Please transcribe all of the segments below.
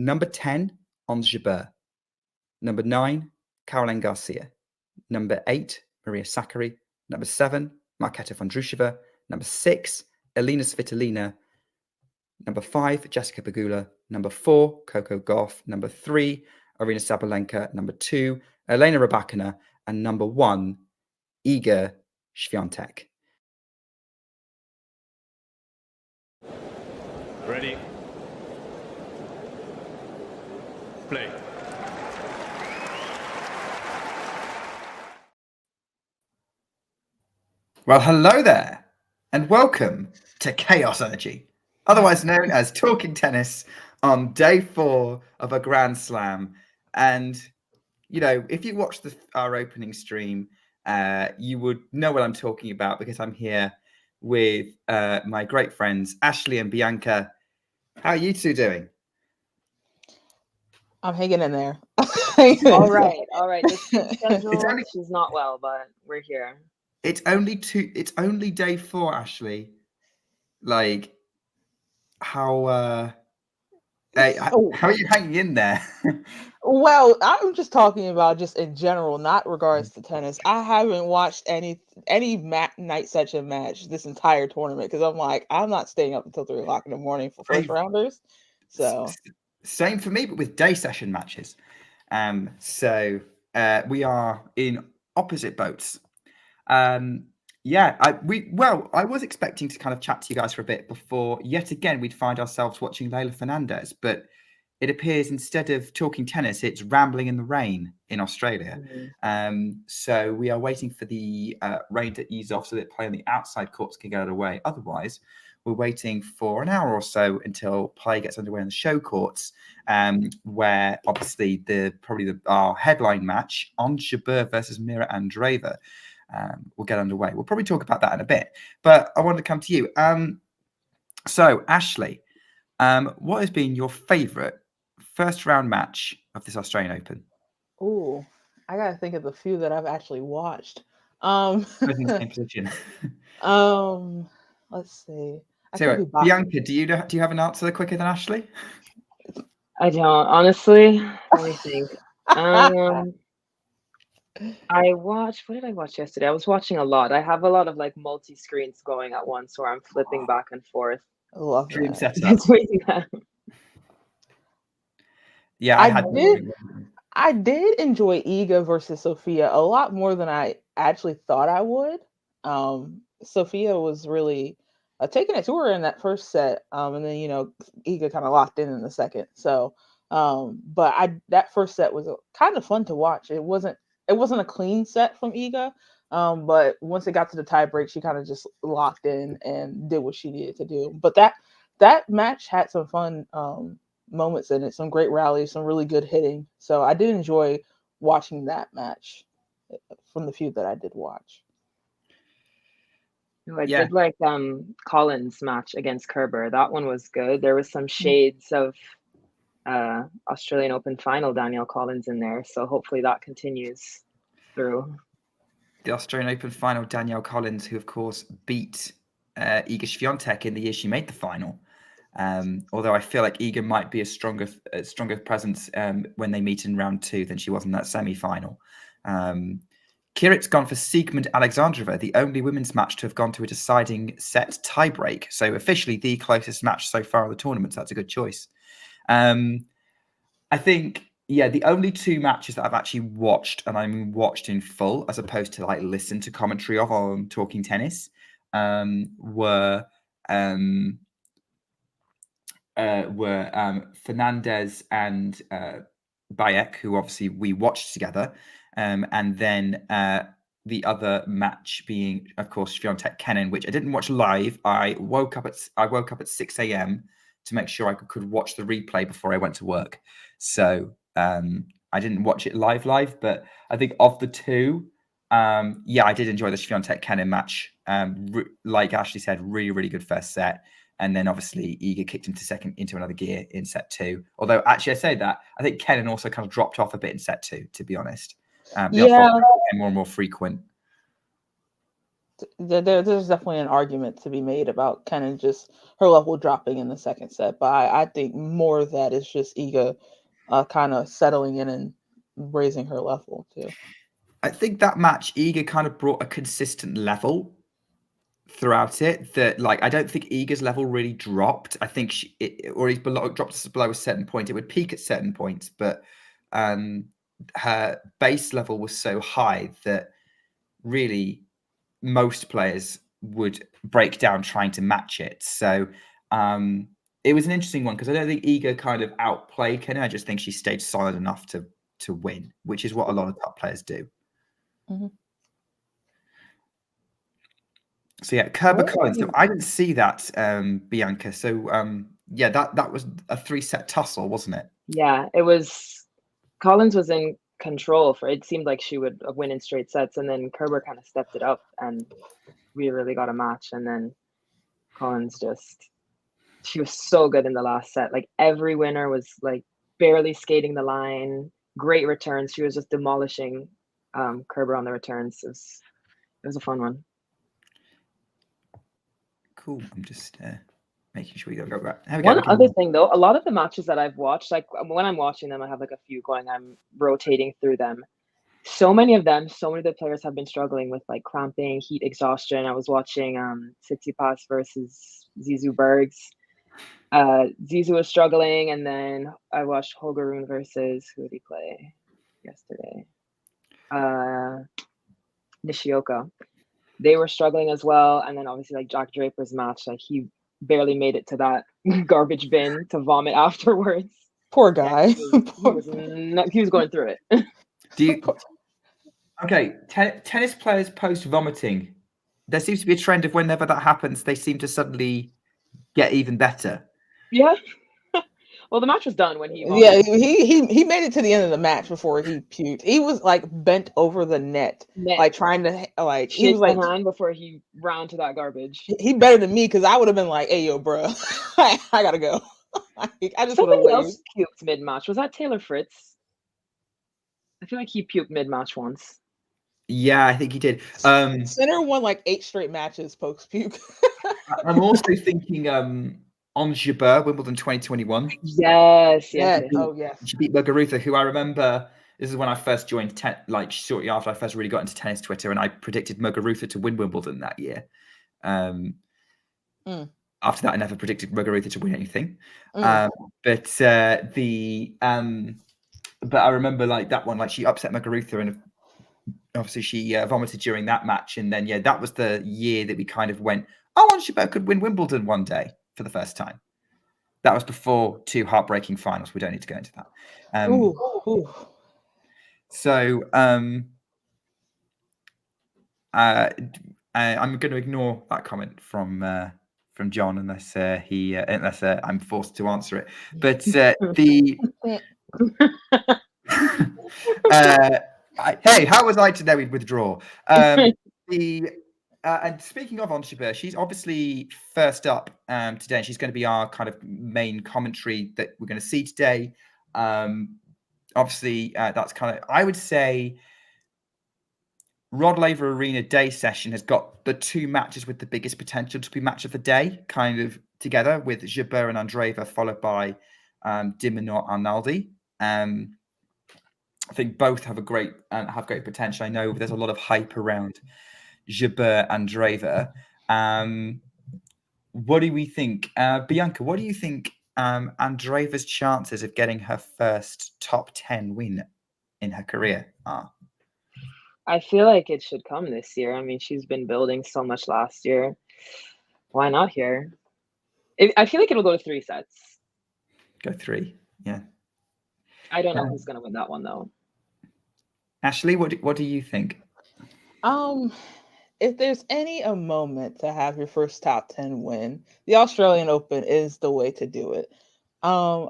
Number 10, Jabeur. Number 9, Caroline Garcia. Number 8, Maria Sakkari. Number 7, Marketa Vondrushova. Number 6, Elina Svitolina. Number 5, Jessica Pegula. Number 4, Coco Gauff. Number 3, Arina Sabalenka. Number 2, Elena Rybakina. And number 1, Iga Swiatek. Ready. Play. Well, hello there, and welcome to Chaos Energy, otherwise known as Talking Tennis, on day 4 of a Grand Slam. And, you know, if you watched our opening stream, you would know what I'm talking about, because I'm here with my great friends, Ashley and Bianca. How are you two doing? I'm hanging in there. All right. This schedule, she's not well, but we're here. It's only day 4, Ashley. Like, how are you hanging in there? Well, I'm just talking about just in general, not regards to tennis. I haven't watched any night session match this entire tournament, because I'm not staying up until 3 o'clock in the morning for first rounders. So same for me, but with day session matches. So we are in opposite boats. I was expecting to kind of chat to you guys for a bit before yet again we'd find ourselves watching Leylah Fernandez, but it appears instead of talking tennis, it's rambling in the rain in Australia. Mm-hmm. So we are waiting for the rain to ease off so that play on the outside courts can get away. Otherwise, we're waiting for an hour or so until play gets underway on the show courts, where obviously our headline match on Jabeur versus Mirra Andreeva will get underway. We'll probably talk about that in a bit, but I wanted to come to you. So Ashley, what has been your favourite first round match of this Australian Open? Oh, I gotta think of the few that I've actually watched. In the same position. Let's see. So, Bianca, do you have an answer quicker than Ashley? I don't, honestly. Let me think. What did I watch yesterday? I was watching a lot. I have a lot of like multi screens going at once, where I'm flipping back and forth. I love Dream that. setup. Yeah, I did enjoy Iga versus Sophia a lot more than I actually thought I would. Sophia was really taking it to her in that first set, and then Iga kind of locked in the second. So, but that first set was kind of fun to watch. It wasn't a clean set from Iga, but once it got to the tie break, she kind of just locked in and did what she needed to do. But that match had some fun moments in it, some great rallies, some really good hitting. So I did enjoy watching that match from the few that I did watch. I did like Collins' match against Kerber. That one was good. There was some shades of Australian Open final Danielle Collins in there, so hopefully that continues through. The Australian Open final, Danielle Collins, who of course beat Iga Swiatek in the year she made the final. Although I feel like Iga might be a stronger presence when they meet in round 2 than she was in that semi-final. Kirit's gone for Sigmund Alexandrova, the only women's match to have gone to a deciding set tiebreak. So officially the closest match so far in the tournament. So that's a good choice. I think, the only 2 matches that I've actually watched, and I mean watched in full, as opposed to like listen to commentary of on Talking Tennis, were Fernandez and Bayek, who obviously we watched together, and then the other match being, of course, Swiatek Kenin, which I didn't watch live. I woke up at 6 a.m. to make sure I could watch the replay before I went to work. So I didn't watch it live, but I think of the 2, I did enjoy the Swiatek Kenin match. Like Ashley said, really, really good first set. And then obviously Iga kicked into another gear in set 2. Although actually I say that, I think Kenin also kind of dropped off a bit in set 2, to be honest. The more and more frequent. there's definitely an argument to be made about kind of just her level dropping in the second set, but I think more of that is just Iga kind of settling in and raising her level too. I think that match, Iga kind of brought a consistent level throughout it. That like I don't think Iga's level really dropped. I think dropped below a certain point. It would peak at certain points, but her base level was so high that really most players would break down trying to match it. So it was an interesting one because I don't think Iga kind of outplayed Kenny. I just think she stayed solid enough to win, which is what a lot of top players do. Mm-hmm. So yeah, Kerber Collins. So I didn't see that, Bianca. So yeah, that was a 3-set tussle, wasn't it? Yeah, it was. Collins was in control for it. Seemed like she would win in straight sets, and then Kerber kind of stepped it up, and we really got a match. And then Collins she was so good in the last set. Like every winner was like barely skating the line. Great returns. She was just demolishing Kerber on the returns. It was a fun one. Cool. I'm just making sure we don't go back. One other thing though, a lot of the matches that I've watched, like when I'm watching them, I have like a few going, I'm rotating through them. So many of them, so many of the players have been struggling with like cramping, heat exhaustion. I was watching Tsitsipas versus Zizou Bergs. Zizou was struggling, and then I watched Holgerun versus, who did he play yesterday? Nishioka. They were struggling as well, and then obviously like Jack Draper's match, like he barely made it to that garbage bin to vomit afterwards. Poor guy. Yeah, he was going through it. Okay, tennis players post vomiting. There seems to be a trend of whenever that happens, they seem to suddenly get even better. Yeah. Well, the match was done when he vomited. Yeah, he made it to the end of the match before he puked. He was like bent over the net. Like trying to like he was like hand before he ran to that garbage. He better than me because I would have been like, "Hey, yo, bro, I gotta go." I just would have Somebody else puked mid match. Was that Taylor Fritz? I feel like he puked mid match once. Yeah, I think he did. Sinner won like 8 straight matches post puke. I'm also thinking on Jabeur, Wimbledon 2021. Yes. Oh, yes. She beat Muguruza, who I remember. This is when I first joined, like shortly after I first really got into tennis Twitter, and I predicted Muguruza to win Wimbledon that year. After that, I never predicted Muguruza to win anything. But I remember like that one, like she upset Muguruza, and obviously she vomited during that match. And then that was the year that we kind of went, oh, Jabeur could win Wimbledon one day for the first time. That was before 2 heartbreaking finals. We don't need to go into that. So I'm going to ignore that comment from John unless I'm forced to answer it. But hey, how was I to know he'd withdraw? And speaking of Jabeur, she's obviously first up today, and she's going to be our kind of main commentary that we're going to see today. Obviously, that's kind of, I would say, Rod Laver Arena day session has got the 2 matches with the biggest potential to be match of the day, kind of together with Jabeur and Andreeva, followed by de Minaur Arnaldi. I think both have great potential. I know there's a lot of hype around Jabeur and Andreeva. What do we think? Bianca, what do you think Andreeva's chances of getting her first top 10 win in her career are? I feel like it should come this year. I mean, she's been building so much last year. Why not here? I feel like it'll go to 3 sets. Go 3, yeah. I don't know who's going to win that one, though. Ashley, what do you think? If there's any a moment to have your first top 10 win, the Australian Open is the way to do it. I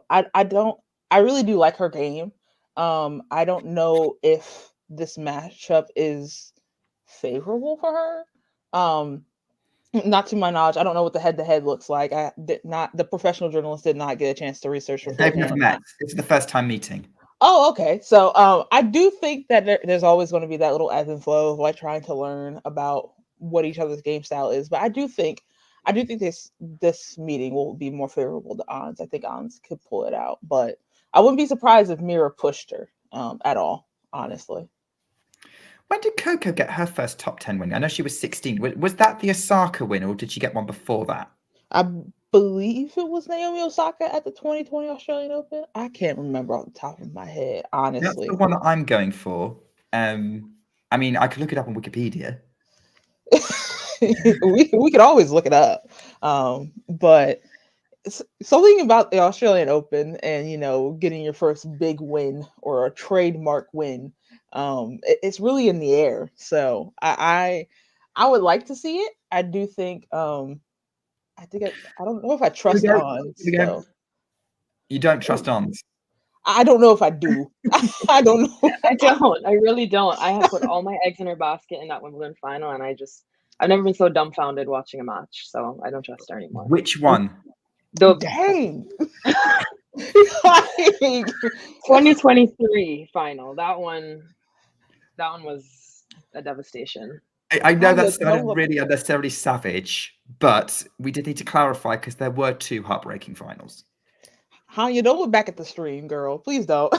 really do like her game. I don't know if this matchup is favorable for her. Not to my knowledge. I don't know what the head-to-head looks like. The professional journalist did not get a chance to research. They've never met. It's the first time meeting. Oh, okay. So I do think that there's always going to be that little ebb and flow of like trying to learn about what each other's game style is. But I do think this meeting will be more favorable to Ons. I think Ons could pull it out, but I wouldn't be surprised if Mirra pushed her at all, honestly. When did Coco get her first top 10 win? I know she was 16. Was that the Osaka win, or did she get one before that? I believe it was Naomi Osaka at the 2020 Australian Open. I can't remember off the top of my head, honestly. That's the one that I'm going for. I mean, I could look it up on Wikipedia. we could always look it up. But something about the Australian Open and, you know, getting your first big win or a trademark win, it's really in the air. So I would like to see it. I do think I don't know if I trust Ons. So. You don't trust Ons? I don't know if I do. I don't know. I don't. I really don't. I have put all my eggs in her basket in that Wimbledon final, and I've never been so dumbfounded watching a match. So I don't trust her anymore. Which one? Dang. 2023 final. That one was a devastation. I know that sounded really unnecessarily savage, but we did need to clarify because there were 2 heartbreaking finals. Hanya, don't look back at the stream, girl. Please don't.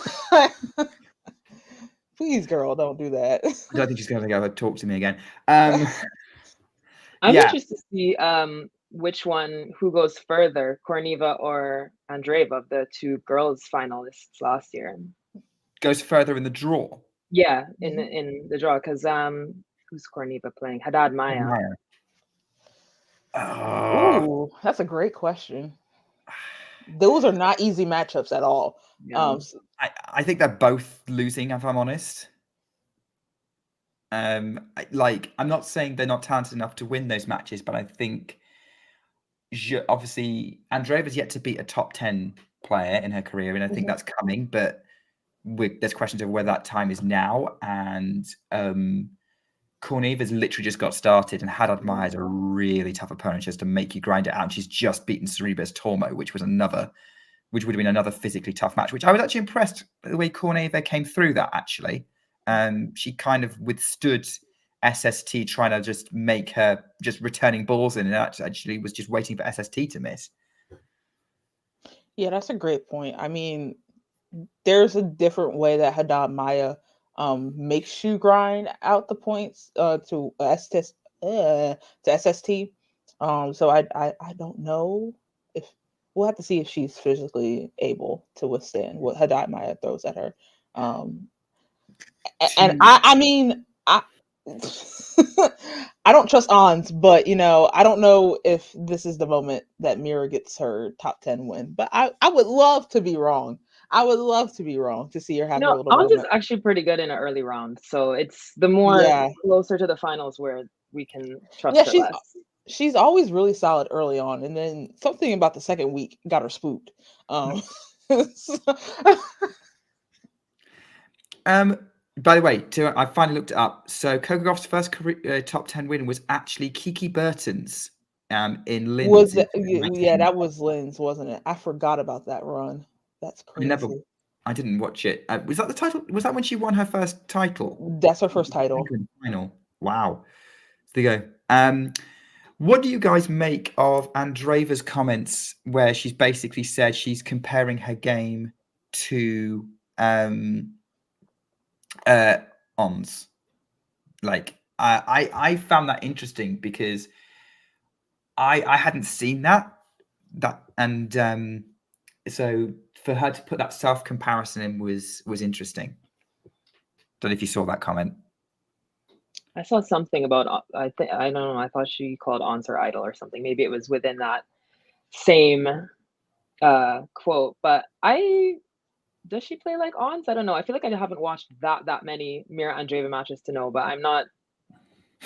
Please, girl, don't do that. I don't think she's going to go talk to me again. I'm interested to see who goes further, Korneva or Andreeva, of the 2 girls finalists last year. Goes further in the draw. Yeah, in the draw, because who's Korneva playing? Haddad Maya. Oh, that's a great question. Those are not easy matchups at all. Yeah. I think they're both losing, if I'm honest. I'm not saying they're not talented enough to win those matches, but I think obviously Andreeva's yet to beat a top 10 player in her career, and I think that's coming, but there's questions of where that time is now, and Korneva's literally just got started, and Haddad Maya is a really tough opponent just to make you grind it out, and she's just beaten Cerebus Tormo, which would have been another physically tough match, which I was actually impressed by the way Korneva came through that, actually. She kind of withstood SST trying to just make her just returning balls in, and actually was just waiting for SST to miss. Yeah, that's a great point. I mean, there's a different way that Haddad Maya makes you grind out the points to SST. So I don't know if we'll have to see if she's physically able to withstand what Haddad Maya throws at her. And I mean, I don't trust Ons, but you know, I don't know if this is the moment that Mirra gets her top 10 win. But I would love to be wrong. I would love to be wrong to see her have a little Ons moment. is actually pretty good in an early round, so it's the more closer to the finals where we can trust her less. She's always really solid early on, and then something about the second week got her spooked. By the way, I finally looked it up. So Coco Gauff's first top 10 win was actually Kiki Burton's in Linz. That was Linz, wasn't it? I forgot about that run. That's crazy. I didn't watch it. Was that the title? Was that when she won her first title? That's her first title. Final. Wow. There you go. What do you guys make of Andreeva's comments where she's basically said she's comparing her game to Ons? Like, I found that interesting because I hadn't seen that and so for her to put that self comparison in was interesting. Don't know if you saw that comment. I saw something about I don't know. I thought she called Ons her idol or something. Maybe it was within that same quote. But does she play like Ons? I don't know. I feel like I haven't watched that many Mirra Andreeva matches to know. But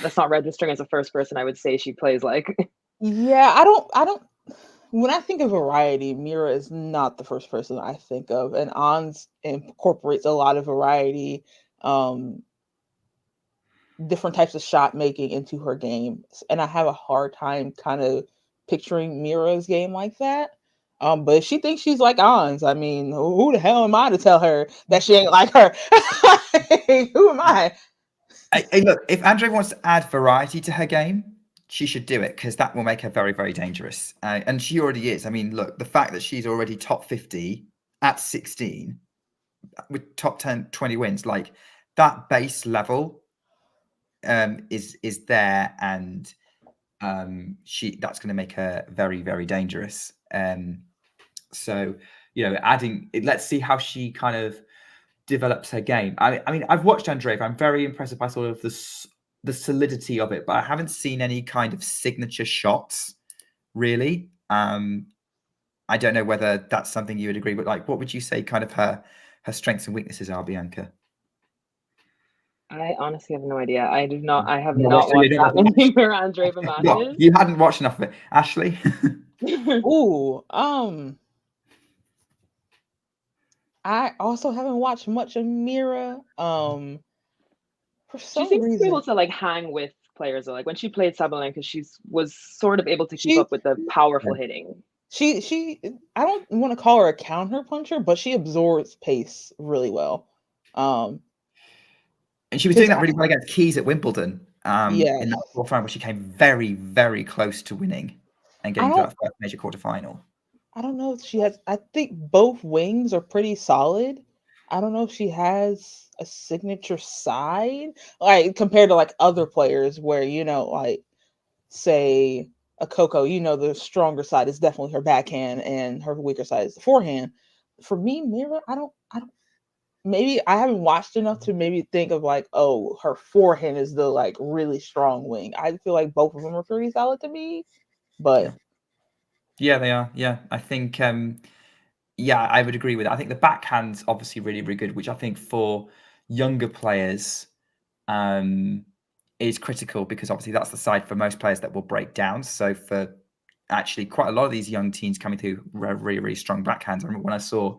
that's not registering as a first person I would say she plays like. Yeah, I don't. When I think of variety, Mirra is not the first person I think of, and Ons incorporates a lot of variety, different types of shot making into her game, and I have a hard time kind of picturing Mirra's game like that. But if she thinks she's like Ons, I mean, who the hell am I to tell her that she ain't like her? Who am I? Hey, look, if Andreeva wants to add variety to her game, she should do it because that will make her very, very dangerous. And she already is. I mean, look, the fact that she's already top 50 at 16 with top 10, 20 wins, like that base level is there, and that's going to make her very, very dangerous. So, let's see how she kind of develops her game. I mean, I've watched Andreeva. I'm very impressed by sort of the solidity of it, but I haven't seen any kind of signature shots, really. I don't know whether that's something you would agree with. Like, what would you say kind of her strengths and weaknesses are, Bianca? I honestly have no idea. I have No, not so you watched don't that watch- many Mirra Andreeva Well, matches. you hadn't watched enough of it. Ashley? Ooh, I also haven't watched much of Mirra. For She some seems to be reason, able to like hang with players though. Like when she played Sabalenka, she was sort of able to keep she up with the powerful hitting. she I don't want to call her a counter puncher, but she absorbs pace really well. And she was 'Cause doing that really well against Keys at Wimbledon Yeah, in that quarterfinal, where she came very, very close to winning and getting to that first major quarterfinal. I don't know if she has. I think both wings are pretty solid. I don't know if she has a signature side, like compared to like other players, where like say a Coco, the stronger side is definitely her backhand, and her weaker side is the forehand. For me, Mirra, I don't. Maybe I haven't watched enough to maybe think of like, oh, her forehand is the like really strong wing. I feel like both of them are pretty solid to me, but Yeah, they are. Yeah, I think. Yeah, I would agree with that. I think the backhand's obviously really, really good, which I think for younger players is critical because obviously that's the side for most players that will break down. So for actually quite a lot of these young teens coming through really, really strong backhands. I remember when I saw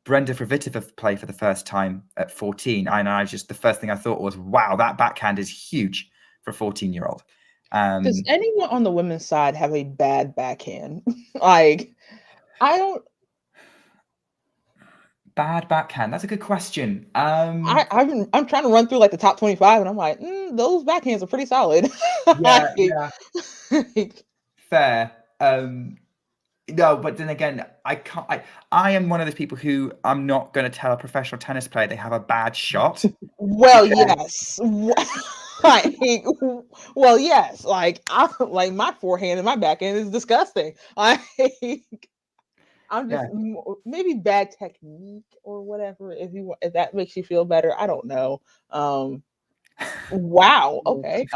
Brenda Kvitova play for the first time at 14, the first thing I thought was, wow, that backhand is huge for a 14-year-old. does anyone on the women's side have a bad backhand? Like, I don't. Bad backhand. That's a good question. I'm trying to run through like the top 25, and I'm like, those backhands are pretty solid. Yeah. Fair. No, but then again, I can't. I am one of those people who I'm not going to tell a professional tennis player they have a bad shot. Well, yes. Like, well, yes. Like, like my forehand and my backhand is disgusting. Like, I'm just maybe bad technique or whatever. If that makes you feel better, I don't know. Wow. Okay.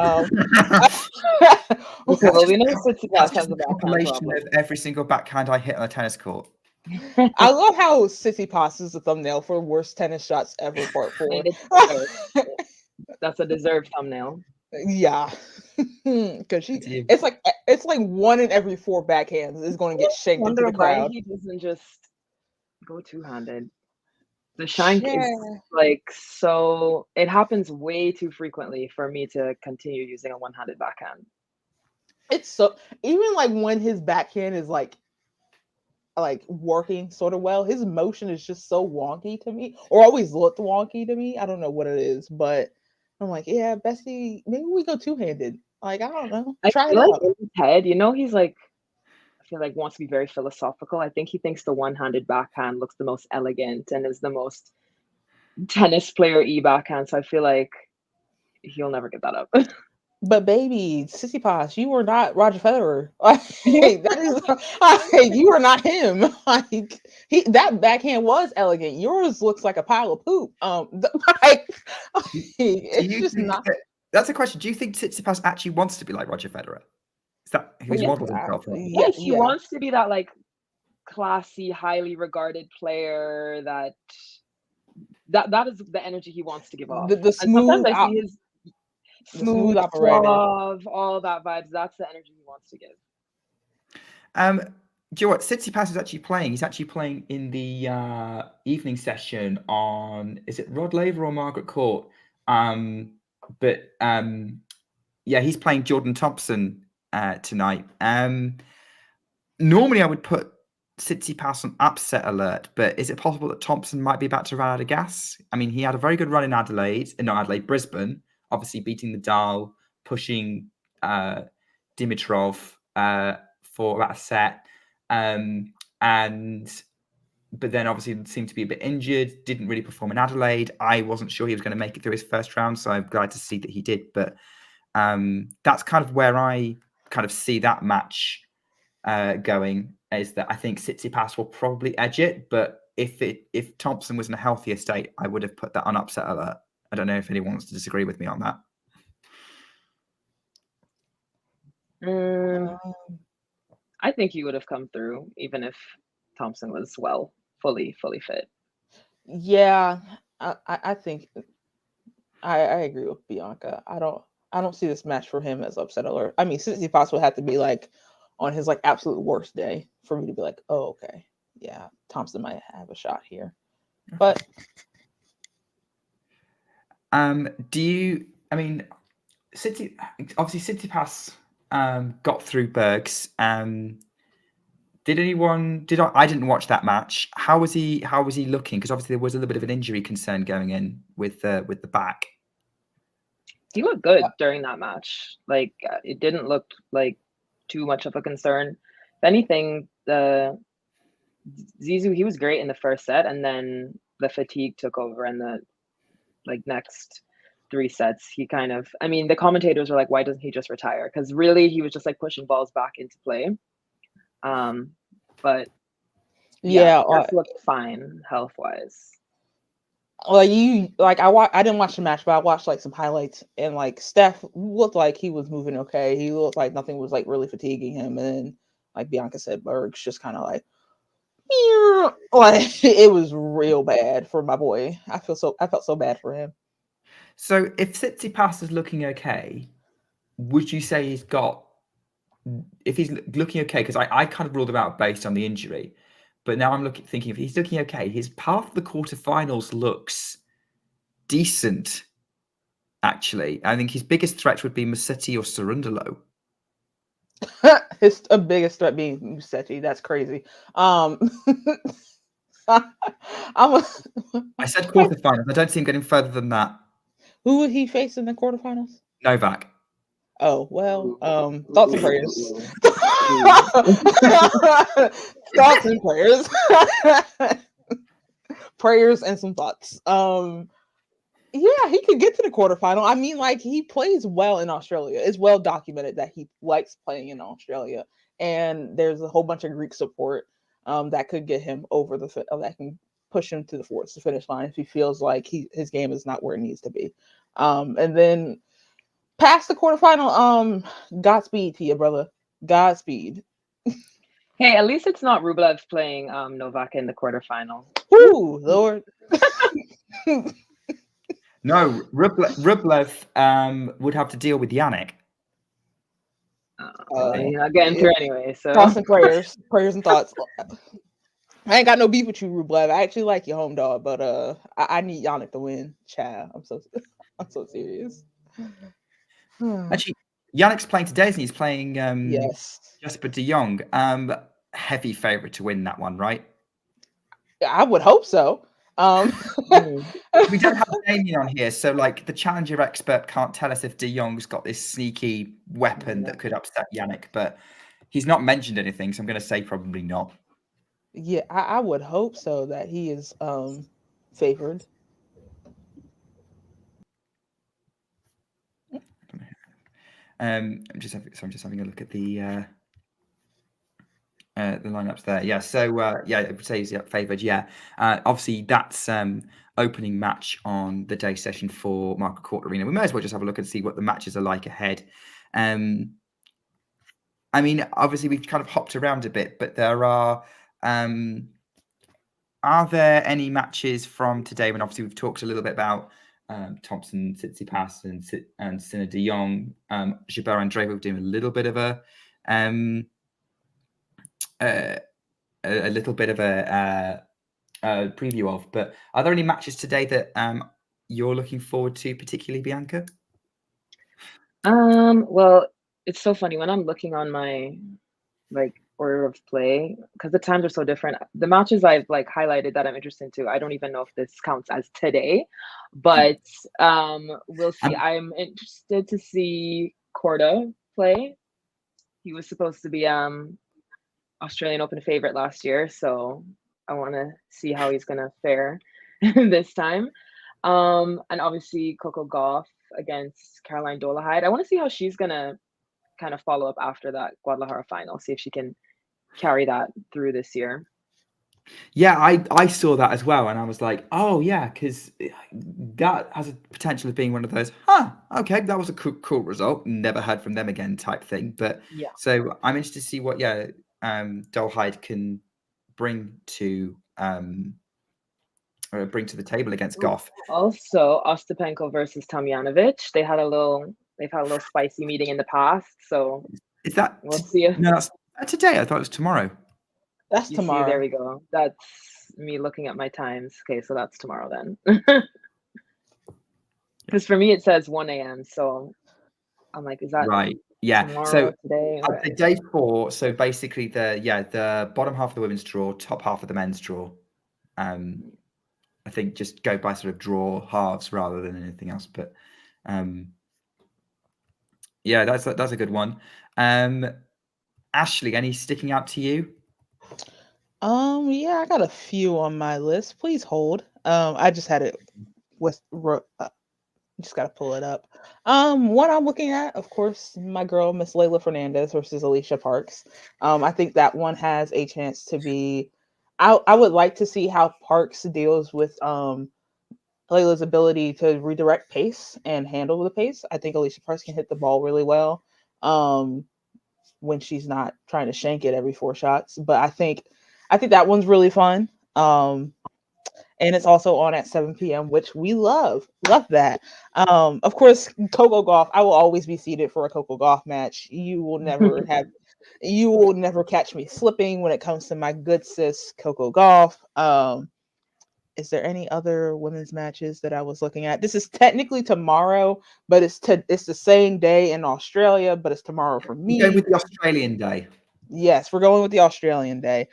Okay, well, we know That's Tsitsipas just has a a backhand compilation problem. of every single backhand I hit on a tennis court. I love how Tsitsipas is the thumbnail for worst tennis shots ever, part 4. That's a deserved thumbnail. Yeah, because it's like 1 in every 4 backhands is going to get shanked into the crowd. Why he doesn't just go two-handed. The shank is like so. It happens way too frequently for me to continue using a one-handed backhand. It's so even like when his backhand is like working sort of well, his motion is just so wonky to me, or always looked wonky to me. I don't know what it is, but I'm like, yeah, Bessie, maybe we go two-handed. Like, I don't know. Try it out. In his head, he's like, I feel like wants to be very philosophical. I think he thinks the one-handed backhand looks the most elegant and is the most tennis player-y backhand. So I feel like he'll never get that up. But baby, Tsitsipas, you are not Roger Federer. Like, you are not him. Like, that backhand was elegant. Yours looks like a pile of poop. It's just not. That's a question. Do you think Tsitsipas actually wants to be like Roger Federer? Is that who he's modeled himself on? Yeah, he wants to be that like classy, highly regarded player that is the energy he wants to give off. The smooth, sometimes I see his smooth operator, all that vibes. That's the energy he wants to give. Do you know what? Tsitsipas is actually playing. He's actually playing in the evening session on, is it Rod Laver or Margaret Court? Yeah, he's playing Jordan Thompson tonight. Normally I would put Tsitsipas on upset alert, but is it possible that Thompson might be about to run out of gas? I mean, he had a very good run in Brisbane obviously beating Nadal, pushing Dimitrov for that set. But then obviously seemed to be a bit injured, didn't really perform in Adelaide. I wasn't sure he was going to make it through his first round, so I'm glad to see that he did. But that's kind of where I kind of see that match going, is that I think Tsitsipas will probably edge it. But if Thompson was in a healthier state, I would have put that on upset alert. I don't know if anyone wants to disagree with me on that. I think he would have come through even if Thompson was fully fit. Yeah, I think I agree with Bianca. I don't see this match for him as upset alert. I mean, Tsitsipas would have to be like on his like absolute worst day for me to be like, oh, okay, yeah, Thompson might have a shot here. But Tsitsipas got through Bergs. I didn't watch that match. How was he looking? Because obviously there was a little bit of an injury concern going in with the back. He looked good during that match. Like it didn't look like too much of a concern. If anything, Zizou, he was great in the first set, and then the fatigue took over, and the next 3 sets he kind of, I mean, the commentators were like, why doesn't he just retire? Because really he was just like pushing balls back into play. But yeah, Steph looked fine health wise. I didn't watch the match, but I watched like some highlights, and like Steph looked like he was moving okay. He looked like nothing was like really fatiguing him, and then like Bianca said, Berg's just kind of like it was real bad for my boy. I felt so bad for him. So if Tsitsipas is looking okay, would you say if he's looking okay? Because I kind of ruled him out based on the injury, but now I'm thinking if he's looking okay, his path to the quarterfinals looks decent. Actually, I think his biggest threat would be Musetti or Cerundolo. His biggest threat being Musetti. That's crazy. I said quarterfinals. I don't see him getting further than that. Who would he face in the quarterfinals? Novak. Oh, well, thoughts and prayers. Thoughts and prayers. Prayers and some thoughts. Yeah, he could get to the quarterfinal. I mean, like, he plays well in Australia. It's well documented that he likes playing in Australia. And there's a whole bunch of Greek support that could get him over that can push him to the finish line if he feels like his game is not where it needs to be. And then past the quarterfinal, Godspeed to you, brother. Godspeed. Hey, at least it's not Rublev playing Novak in the quarterfinal. Ooh, Lord. No, Rublev would have to deal with Yannick. Getting through anyway. So thoughts and prayers and thoughts. I ain't got no beef with you, Rublev. I actually like your home dog, but I need Yannick to win. Child, I'm so serious. Actually, Yannick's playing today, isn't he? He's playing yes. Jesper de Jong. Heavy favorite to win that one, right? I would hope so. We don't have Damien on here, so like the challenger expert can't tell us if de Jong's got this sneaky weapon that could upset Yannick, but he's not mentioned anything, so I'm going to say probably not. Yeah, I would hope so that he is favored. I'm just having a look at the lineups there. Yeah, so I would say he's favoured. Yeah, obviously that's opening match on the day session for Marco Court Arena. We may as well just have a look and see what the matches are like ahead. I mean, obviously we've kind of hopped around a bit, but there are there any matches from today? When obviously we've talked a little bit about Thompson, Tsitsipas, and Sinner de Jong. Jabeur and Andreeva were doing a little bit of a preview of, but are there any matches today that you're looking forward to, particularly, Bianca? Well, it's so funny when I'm looking on my order of play because the times are so different. The matches I've like highlighted that I'm interested into, I don't even know if this counts as today, but we'll see. Um, I'm interested to see Korda play. He was supposed to be Australian Open favorite last year, so I want to see how he's gonna fare this time. And obviously Coco Gauff against Caroline Dolehide. I want to see how she's gonna kind of follow up after that Guadalajara final, see if she can carry that through this year. Yeah, I saw that as well, and I was like, oh yeah, because that has a potential of being one of those, okay, that was a cool result, never heard from them again type thing. But Yeah. so I'm interested to see what Dolehide can bring to the table against Goff. Also, Ostapenko versus Tomjanovic. They've had a little spicy meeting in the past, so Is that we'll see if no? That's today. I thought it was tomorrow. That's you tomorrow. see. There we go. That's me looking at my times. Okay, so that's tomorrow then. Because for me it says 1 a.m. So I'm like, is that Right. Yeah. tomorrow, So today? the day 4. So basically, the bottom half of the women's draw, top half of the men's draw. I think just go by sort of draw halves rather than anything else. But yeah, that's a good one. Ashley, any sticking out to you? Yeah, I got a few on my list. Please hold. I just had it with just gotta pull it up. What I'm looking at, of course, my girl Miss Layla Fernandez versus Alicia Parks. I think that one has a chance to be. I would like to see how Parks deals with Layla's ability to redirect pace and handle the pace. I think Alicia Parks can hit the ball really well when she's not trying to shank it every 4 shots. But I think that one's really fun. And it's also on at 7 p.m., which we love that. Of course, Coco Gauff. I will always be seated for a Coco Gauff match. You will never catch me slipping when it comes to my good sis Coco Gauff. Is there any other women's matches that I was looking at? This is technically tomorrow, but it's the same day in Australia, but it's tomorrow for me. Going with the Australian day. Yes, we're going with the Australian day.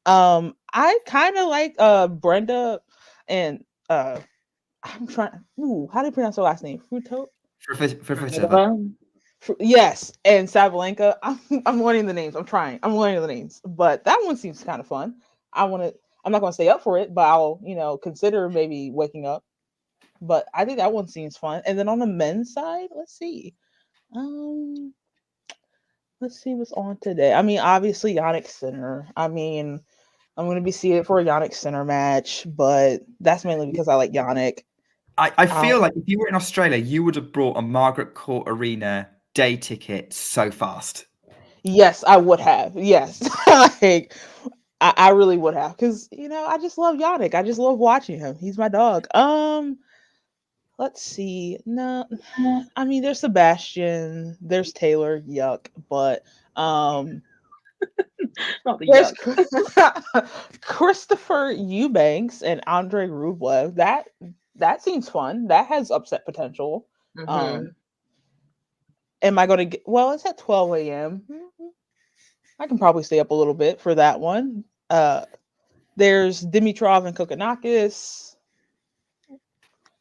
I kind of like Brenda and I'm trying. How do you pronounce her last name? Fruto. Yes, and Sabalenka. I'm learning the names. I'm learning the names, but that one seems kind of fun. I'm not going to stay up for it, but I'll consider maybe waking up. But I think that one seems fun. And then on the men's side, let's see. Let's see what's on today. I mean, obviously Yannick Sinner. I mean, I'm going to be seated for a Yannick Sinner match, but that's mainly because I like Yannick. I feel like if you were in Australia, you would have brought a Margaret Court Arena day ticket so fast. Yes, I would have. Yes. Like, I really would have, because I just love Yannick. I just love watching him. He's my dog. Let's see. No, I mean, there's Sebastian, there's Taylor, yuck, but Not the there's yuck. Christopher Eubanks and Andre Rublev. That seems fun. That has upset potential. Mm-hmm. Am I going to get? Well, it's at 12 a.m. I can probably stay up a little bit for that one. There's Dimitrov and Kokkinakis.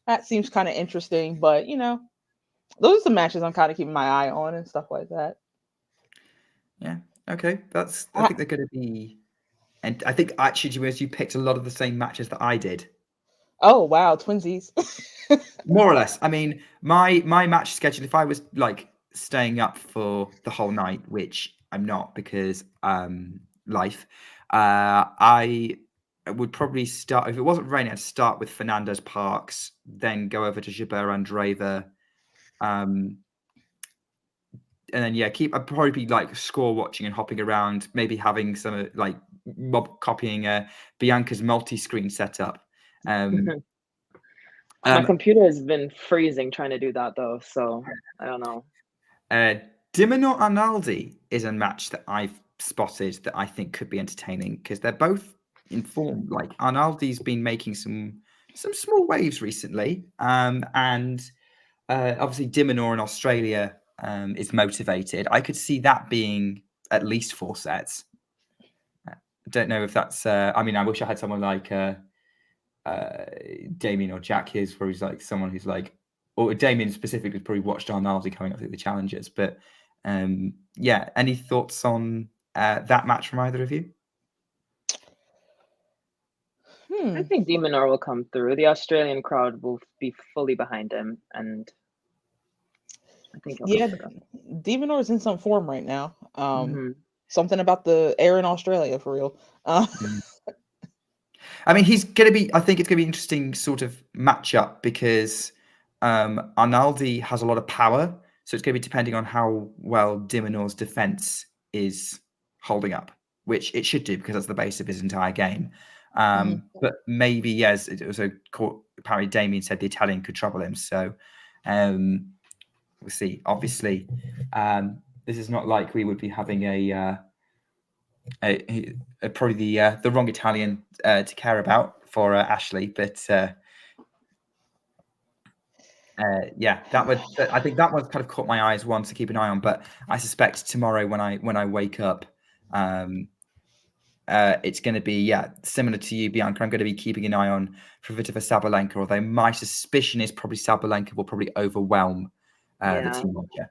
That seems kind of interesting, but those are some matches I'm kind of keeping my eye on and stuff like that. Yeah. Okay. I think they're going to be, and I think actually, Jabeur, you picked a lot of the same matches that I did. Oh wow, twinsies. More or less. I mean, my match schedule, if I was like staying up for the whole night, which I'm not because life, I would probably start, if it wasn't raining, I'd start with Fernandez Parks, then go over to Jabeur Andreeva, and then I'd probably be like score watching and hopping around, maybe having some like mob copying Bianca's multi-screen setup. My computer has been freezing trying to do that though, so I don't know. Dimonor Arnaldi is a match that I've spotted that I think could be entertaining because they're both in form. Like Arnaldi's been making some small waves recently, and obviously Dimonor in Australia is motivated. I could see that being at least 4 sets. don't know if that's. I mean, I wish I had someone like Damien or Jack here, where he's like someone who's like, or Damien specifically probably watched Arnaldi coming up through the challenges. But yeah, any thoughts on that match from either of you? I think de Minaur will come through. The Australian crowd will be fully behind him, and I think he'll come through. de Minaur is in some form right now. Something about the air in Australia for real. I mean, he's going to be. I think it's going to be an interesting sort of matchup because Arnaldi has a lot of power, so it's going to be depending on how well de Minaur's defense is holding up, which it should do because that's the base of his entire game. But maybe, yes, it also apparently Damien said the Italian could trouble him. So we'll see. Obviously, this is not like we would be having probably the wrong Italian to care about for Ashley. But yeah, I think that one kind of caught my eye as one to keep an eye on. But I suspect tomorrow when I wake up, it's going to be similar to you, Bianca. I'm going to be keeping an eye on Kvitova Sabalenka, although my suspicion is probably Sabalenka will probably overwhelm the team watcher.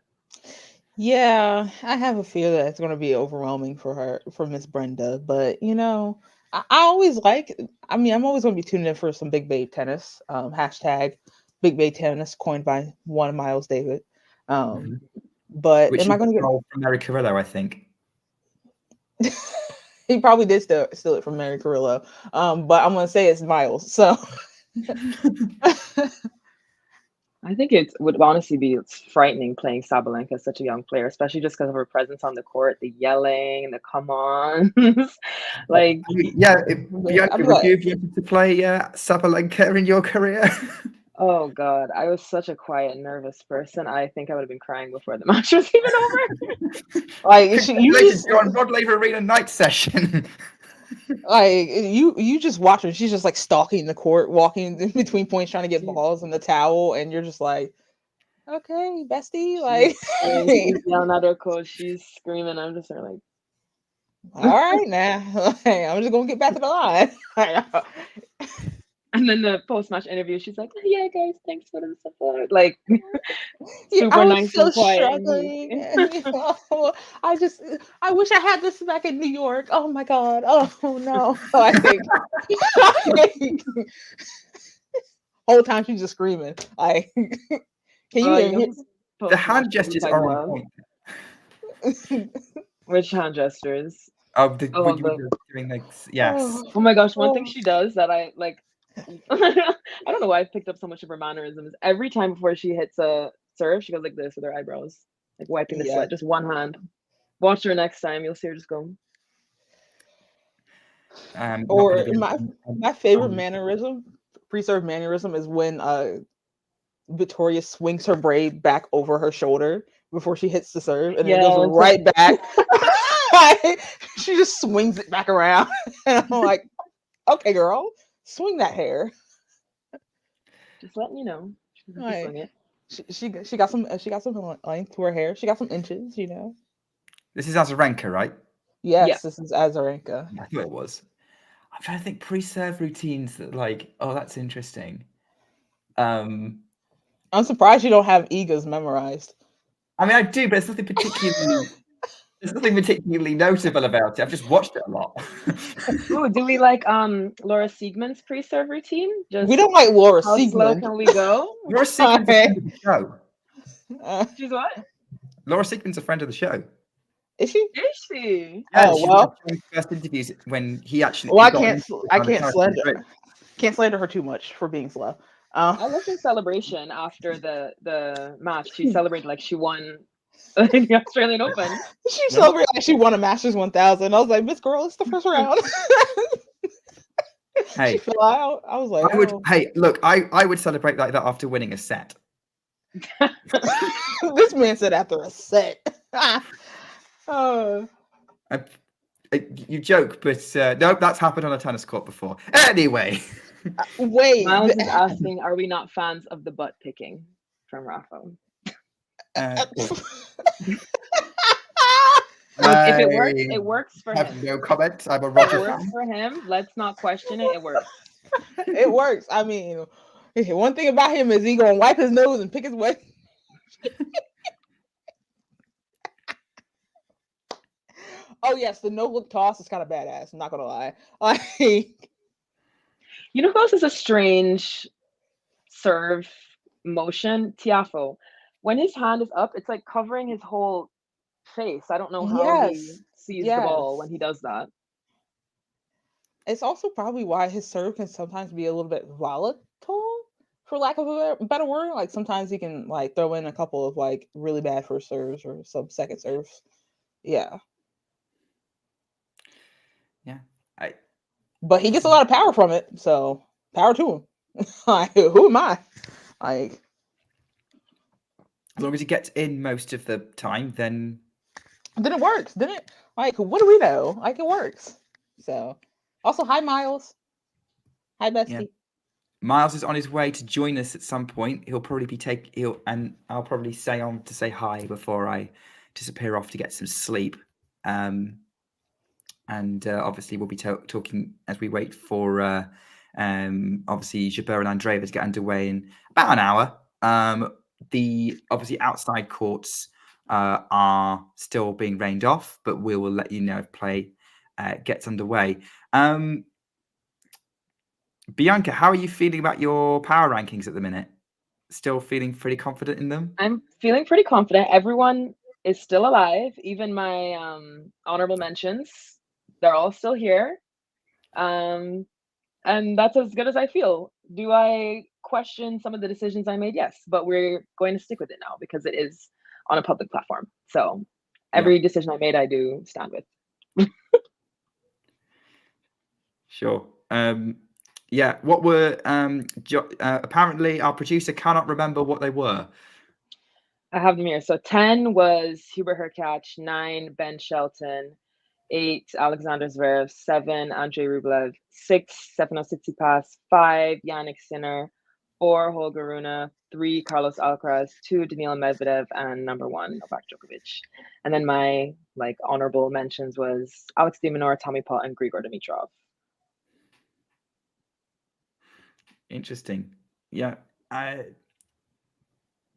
Yeah, I have a fear that it's going to be overwhelming for Miss Brenda. But I always I'm always going to be tuning in for some big babe tennis. Hashtag big babe tennis, coined by one Miles David. But which am I going to get from Mary Carrillo? I think. He probably did steal it from Mary Carrillo. But I'm going to say it's Miles. So I think it would honestly be frightening playing Sabalenka as such a young player, especially just because of her presence on the court, the yelling, the come on. Like, Bianca, would you have wanted to play Sabalenka in your career? Oh God, I was such a quiet, nervous person. I think I would have been crying before the match was even over. Like you're on Rod Laver Arena night session. Like you just watch her. She's just like stalking the court, walking in between points, trying to get balls in the towel, and you're just like, okay, bestie. Like she's yelling at her coach, she's screaming. I'm just like, all right now, I'm just gonna get back to the line. And then the post-match interview, she's like, "Yeah, guys, thanks for the support." Like, super nice and quiet. Struggling. I wish I had this back in New York. Oh my God. Oh no. Whole time she's just screaming. Can you hear the hand gestures are on point. Which hand gestures? Doing like, yes. Oh my gosh, one thing she does that I like. I don't know why I picked up so much of her mannerisms. Every time before she hits a serve, she goes like this with her eyebrows, like wiping the sweat, just one hand. Watch her next time, you'll see her just go. Or my favorite mannerism, pre-serve mannerism, is when Victoria swings her braid back over her shoulder before she hits the serve, and it goes right back. She just swings it back around, and I'm like, okay, girl. Swing that hair. Just letting you know. Swing it. She got some length to her hair. She got some inches, This is Azarenka, right? Yes, This is Azarenka. I thought it was. I'm trying to think pre-serve routines that that's interesting. I'm surprised you don't have Iga's memorized. I mean, I do, but it's nothing particularly. There's nothing particularly notable about it. I've just watched it a lot. Ooh, do we like Laura Siegmund's pre-serve routine? We don't like Laura How Siegmund. Slow can we go? Laura Siegmund's a friend of the show. She's what? Laura Siegmund's a friend of the show. Is she? Is she? Yeah, she was first interviews when he actually. Well, I can't slander her too much for being slow. I love her celebration after the match. She celebrated like she won the Australian Open. She celebrated like she won a Masters 1000. I was like, Miss Girl, it's the first round. Hey, she fell out. I was like, Hey, look, I would celebrate like that after winning a set. This man said after a set. You joke, but no, that's happened on a tennis court before. Anyway. Wait. Miles is asking, are we not fans of the butt picking from Rafa? Look, if it works for I have him. no comment. I'm a It Roger works fan. for him. Let's not question it. It works. It works. I mean, one thing about him is he gonna wipe his nose and pick his way. Oh yes, the no look toss is kind of badass. I'm not gonna lie. Like, You know who else is a strange serve motion? Tiafo. When his hand is up, it's like covering his whole face. I don't know how he sees the ball when he does that. It's also probably why his serve can sometimes be a little bit volatile, for lack of a better word. Like sometimes he can like throw in a couple of like really bad first serves or some second serves. Yeah. Yeah. But he gets a lot of power from it, so power to him. Like, who am I? Like, as long as he gets in most of the time, then it works, didn't it? Like, what do we know? Like, it works. So, also, hi, Miles. Hi, Bestie. Yeah. Miles is on his way to join us at some point. He'll probably be and I'll probably stay on to say hi before I disappear off to get some sleep. And obviously we'll be talking as we wait for obviously Jabeur and Andreeva to get underway in about an hour. The obviously outside courts are still being rained off, but we will let you know if play gets underway. Bianca, how are you feeling about your power rankings at the minute? Still feeling pretty confident in them? I'm feeling pretty confident. Everyone is still alive. Even my honorable mentions, they're all still here. And that's as good as I feel. Do I question some of the decisions I made? Yes, but we're going to stick with it now because it is on a public platform. So every decision I made, I do stand with. Sure. Yeah, what were apparently our producer cannot remember what they were. I have them here. So 10 was Hubert Hurkacz, 9 Ben Shelton, 8 Alexander Zverev, 7 Andrei Rublev, 6 Stefanos Tsitsipas, 5 Yannick Sinner, 4 Holger Rune, 3 Carlos Alcaraz, 2 Daniil Medvedev, and number 1 Novak Djokovic. And then my honorable mentions was Alex de Minaur, Tommy Paul, and Grigor Dimitrov. Interesting. Yeah.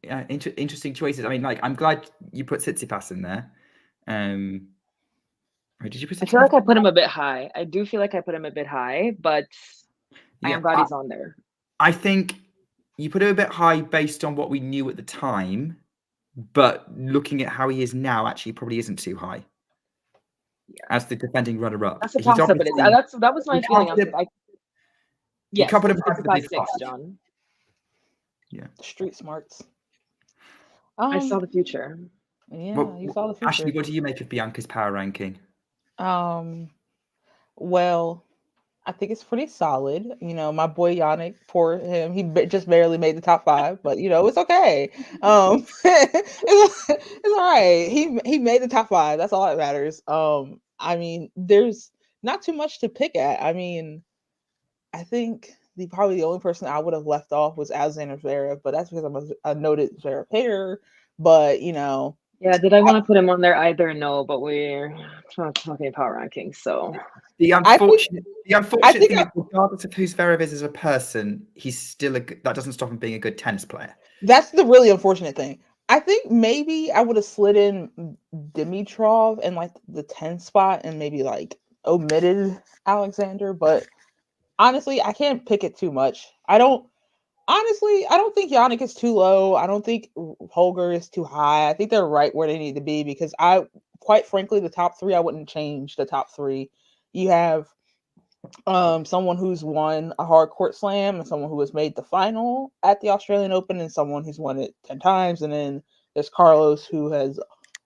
Interesting choices. I mean, like, I'm glad you put Tsitsipas in there. Did you put Tsitsipas? I feel like I put him a bit high. I do feel like I put him a bit high, but I am glad he's on there. I think you put him a bit high based on what we knew at the time, but looking at how he is now, actually probably isn't too high. Yeah. As the defending runner-up. That's a possibility. That was my feeling. Yes, can't put him past 6, John. Yeah. Street smarts. I saw the future. Yeah, you saw the future. Ashley, what do you make of Bianca's power ranking? Well, I think it's pretty solid. You know, my boy Yannick, for him, he just barely made the top 5, but you know, it's okay. It's all right. He made the top 5. That's all that matters. I mean, there's not too much to pick at. I mean, I think probably the only person I would have left off was Alexander Zverev, but that's because I'm a noted Zverev hater. But you know, yeah, did I want to put him on there either? No, but we're talking power rankings, so the unfortunate thing is, regardless of who Zverev is as a person, he's still that doesn't stop him being a good tennis player. That's the really unfortunate thing. I think maybe I would have slid in Dimitrov in like the 10 spot and maybe like omitted Alexander, but honestly, I can't pick it too much. I don't think Yannick is too low. I don't think Holger is too high. I think they're right where they need to be because quite frankly, the top 3, I wouldn't change the top 3. You have someone who's won a hard court slam and someone who has made the final at the Australian Open and someone who's won it 10 times. And then there's Carlos, who has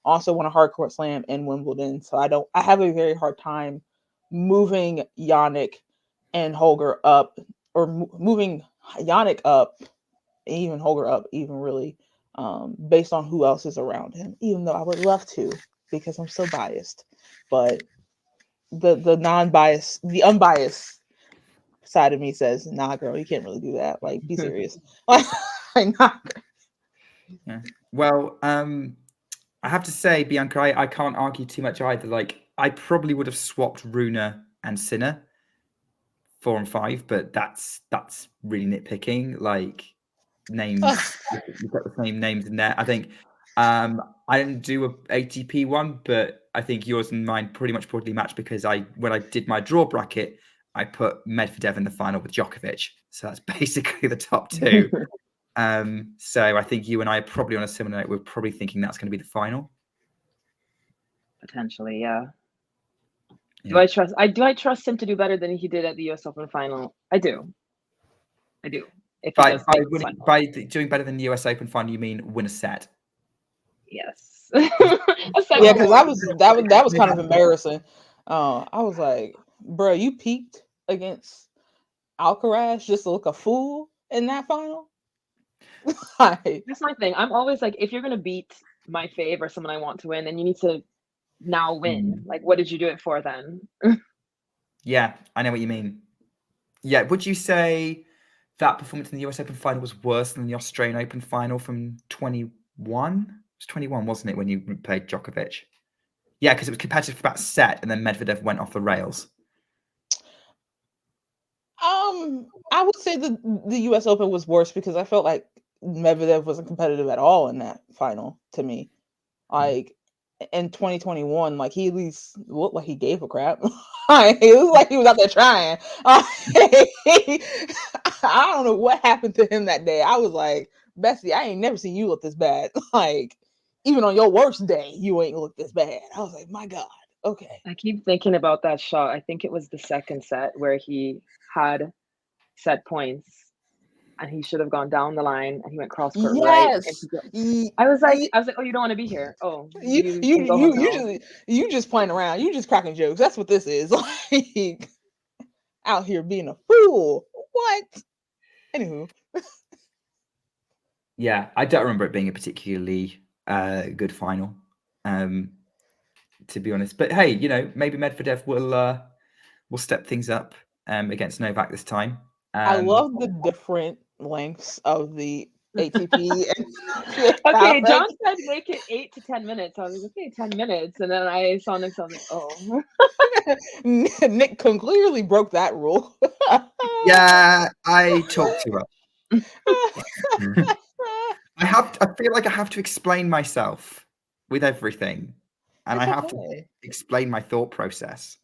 also won a hard court slam in Wimbledon. So I have a very hard time moving Yannick and Holger up, or moving Yannick up, even Holger up, even really, based on who else is around him, even though I would love to because I'm so biased. But the non-biased, the unbiased side of me says, nah, girl, you can't really do that. Like, be serious. Like, nah. Yeah. Well, I have to say, Bianca, I can't argue too much either. Like, I probably would have swapped Runa and Sinner 4 and 5, but that's really nitpicking. Like, names, you've got the same names in there. I think I didn't do a ATP one, but I think yours and mine pretty much broadly matched because when I did my draw bracket, I put Medvedev in the final with Djokovic. So that's basically the top two. So I think you and I are probably on a similar note. We're probably thinking that's going to be the final. Potentially, yeah. Yeah. Do I trust him to do better than he did at the US Open final? I do. If he By does make the final. doing better than the US Open final, you mean win a set? Yes. Yeah, because that was kind of embarrassing. I was like, bro, you peaked against Alcaraz just to look a fool in that final. Like, That's my thing. I'm always like, if you're gonna beat my fave or someone I want to win, then you need to now win. Like, what did you do it for then? Yeah, I know what you mean. Yeah, would you say that performance in the US Open final was worse than the Australian Open final from 21? It was 21, wasn't it, when you played Djokovic? Yeah, because it was competitive for that set, and then Medvedev went off the rails. I would say the US Open was worse because I felt like Medvedev wasn't competitive at all in that final to me. Like in 2021, like he at least looked like he gave a crap. It was like he was out there trying. I don't know what happened to him that day. I was like, Bessie, I ain't never seen you look this bad. Like, even on your worst day, you ain't look this bad. I was like, my God, okay. I keep thinking about that shot. I think it was the second set where he had set points and he should have gone down the line and he went cross court Yes. right. I was like, oh, you don't want to be here. Oh, you can go home now. You just playing around. You just cracking jokes. That's what this is. Like, out here being a fool. What? Anywho. Yeah, I don't remember it being a particularly good final, to be honest. But hey, maybe Medvedev will step things up against Novak this time. I love the different lengths of the ATP. Okay, John said make it 8 to 10 minutes. I was like, okay, 10 minutes. And then I saw Nick, so I was like, oh. Nick clearly broke that rule. Yeah, I talk too much. I feel like I have to explain myself with everything. And I have to explain my thought process.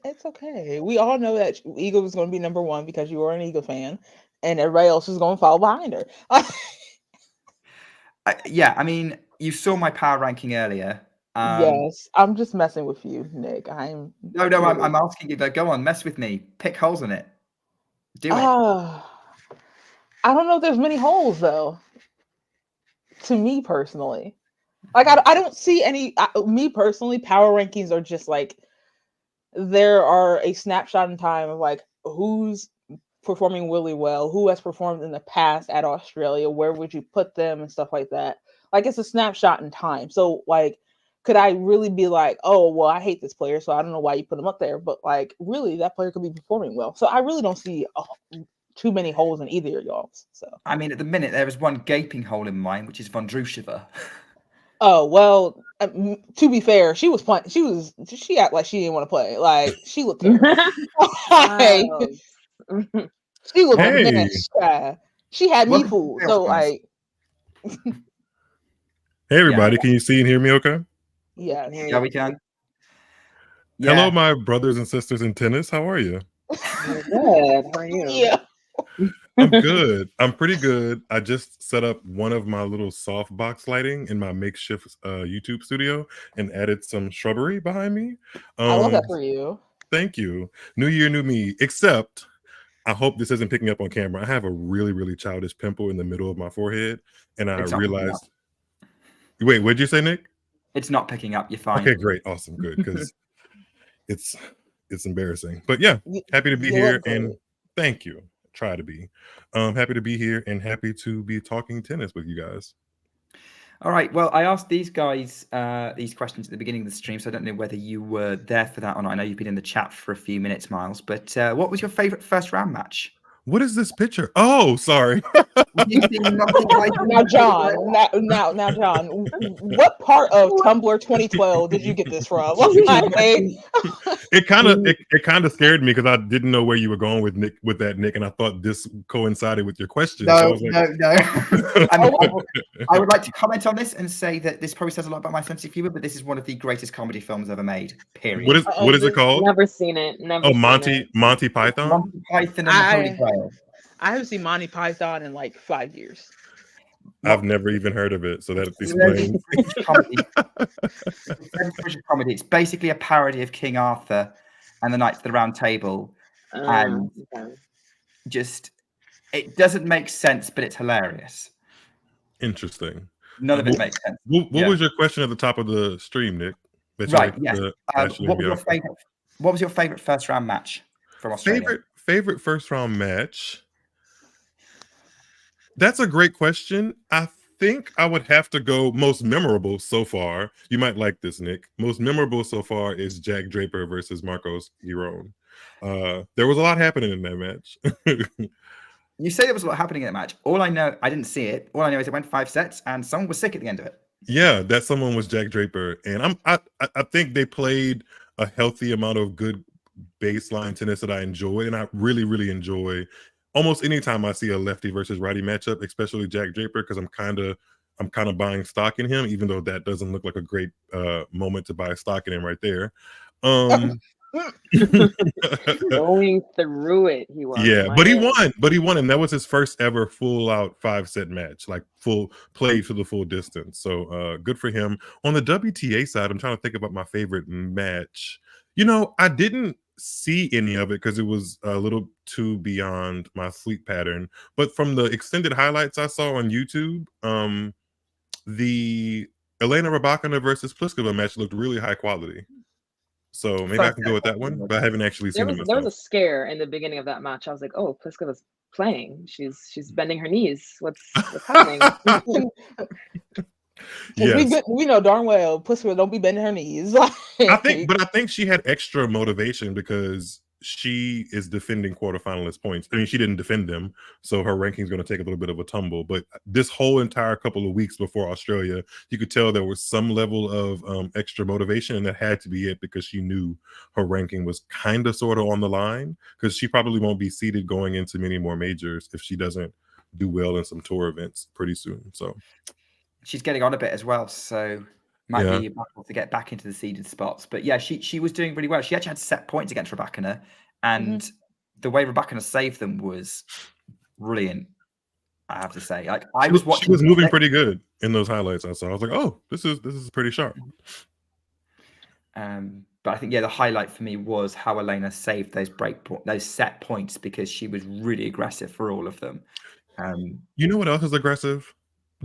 It's okay. We all know that Eagle was going to be number one because you were an Eagle fan, and everybody else is going to follow behind her. Yeah, I mean, you saw my power ranking earlier. Yes, I'm just messing with you, Nick. I'm asking you though. Go on, mess with me. Pick holes in it. Do it. I don't know if there's many holes though. To me personally, like I don't see any. Me personally, power rankings are just like there are a snapshot in time of like who's performing really well, who has performed in the past at Australia, where would you put them and stuff like that. Like it's a snapshot in time. So like, could I really be like, oh, well, I hate this player, so I don't know why you put him up there. But like, really, that player could be performing well. So I really don't see too many holes in either of y'all. So I mean, at the minute, there is one gaping hole in mine, which is Vondrousova. Oh, well, to be fair, she was playing. She acted like she didn't want to play. Like she looked terrible. She looked like a bench. She had me fooled. So like, hey everybody, can you see and hear me? Okay. Yeah, we can. Yeah. Hello, my brothers and sisters in tennis. How are you? Good. How are you? Yeah. I'm good. I'm pretty good. I just set up one of my little soft box lighting in my makeshift YouTube studio and added some shrubbery behind me. I love that for you. Thank you. New year, new me. Except, I hope this isn't picking up on camera. I have a really, really childish pimple in the middle of my forehead, and I realized. Wait, what'd you say, Nick? It's not picking up. You're fine. Okay, great, awesome, good, because it's embarrassing. But yeah, happy to be here, and thank you. Try to be. Happy to be here and happy to be talking tennis with you guys. All right. Well, I asked these guys these questions at the beginning of the stream, so I don't know whether you were there for that or not. I know you've been in the chat for a few minutes, Miles, but what was your favorite first round match? What is this picture? Oh, sorry. Now, John. Now, John. What part of Tumblr 2012 did you get this from? It kind of scared me because I didn't know where you were going with that, Nick, and I thought this coincided with your question. No, so I was like... no. I would like to comment on this and say that this probably says a lot about my sense of humor, but this is one of the greatest comedy films ever made. Period. What is it called? Never seen it. Never. Monty Python. Monty Python and the Holy Grail. I haven't seen Monty Python in like 5 years. I've never even heard of it, so that explains. British comedy. It's basically a parody of King Arthur and the Knights of the Round Table, and just it doesn't make sense, but it's hilarious. Interesting. None of it makes sense. What was your question at the top of the stream, Nick? Right. Yes. What was your favorite first round match from Australia? Favorite first round match? That's a great question. I think I would have to go most memorable so far. You might like this, Nick. Most memorable so far is Jack Draper versus Marcos Giron. There was a lot happening in that match. You say there was a lot happening in that match. All I know, I didn't see it. All I know is it went 5 sets and someone was sick at the end of it. Yeah, that someone was Jack Draper. And I think they played a healthy amount of good baseline tennis that I enjoy. And I really, really enjoy almost anytime I see a lefty versus righty matchup, especially Jack Draper, because I'm kind of buying stock in him, even though that doesn't look like a great moment to buy stock in him right there. Going through it, he won. Yeah, but he won, and that was his first ever full out 5-set match, like full played to the full distance. So good for him. On the WTA side, I'm trying to think about my favorite match. I didn't see any of it because it was a little too beyond my sleep pattern. But from the extended highlights I saw on YouTube, the Elena Rybakina versus Pliskova match looked really high quality. So maybe I can go with that one, but I haven't actually seen it myself. There was a scare in the beginning of that match. I was like, "Oh, Pliskova's playing. She's bending her knees. What's happening?" Yes. We know darn well Pliskova don't be bending her knees. I think she had extra motivation because she is defending quarterfinalist points. I mean, she didn't defend them, so her ranking is going to take a little bit of a tumble. But this whole entire couple of weeks before Australia, you could tell there was some level of extra motivation, and that had to be it because she knew her ranking was kind of sort of on the line, because she probably won't be seeded going into many more majors if she doesn't do well in some tour events pretty soon. So she's getting on a bit as well, so might be a battle to get back into the seeded spots. But yeah, she was doing really well. She actually had set points against Rybakina, and the way Rybakina saved them was brilliant, I have to say. Like I was watching, she was moving pretty good in those highlights I saw. I was like, oh, this is pretty sharp. But I think the highlight for me was how Elena saved those set points, because she was really aggressive for all of them. You know what else is aggressive?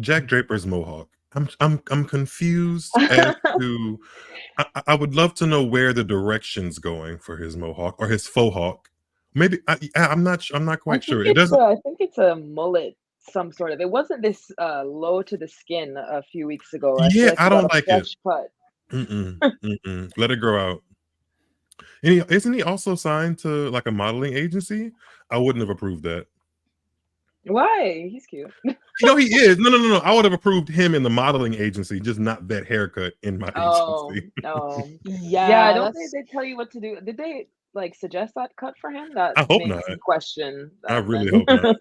Jack Draper's mohawk. I'm confused as to. I would love to know where the direction's going for his mohawk or his faux hawk. Maybe I'm not quite sure. It doesn't. I think it's a mullet, some sort of. It wasn't this low to the skin a few weeks ago. I don't like it. Cut. Let it grow out. And isn't he also signed to like a modeling agency? I wouldn't have approved that. Why? He's cute. He is. No. I would have approved him in the modeling agency, just not that haircut in my agency. Oh, yeah. Don't they tell you what to do? Did they like suggest that cut for him? That I hope not. Question. I really hope not.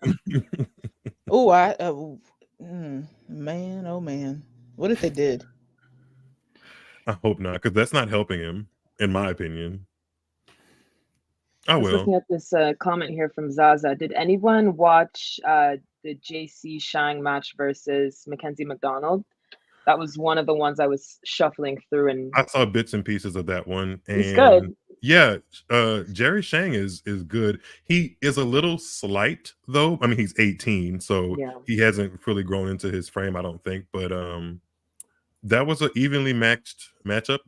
Man, oh man, what if they did? I hope not, because that's not helping him, in my opinion. I was looking at this comment here from Zaza. Did anyone watch the JC Shang match versus Mackenzie McDonald? That was one of the ones I was shuffling through, and I saw bits and pieces of that one. And he's good. Yeah, Jerry Shang is good. He is a little slight though. I mean, he's 18, so he hasn't fully grown into his frame, I don't think. But that was an evenly matched matchup,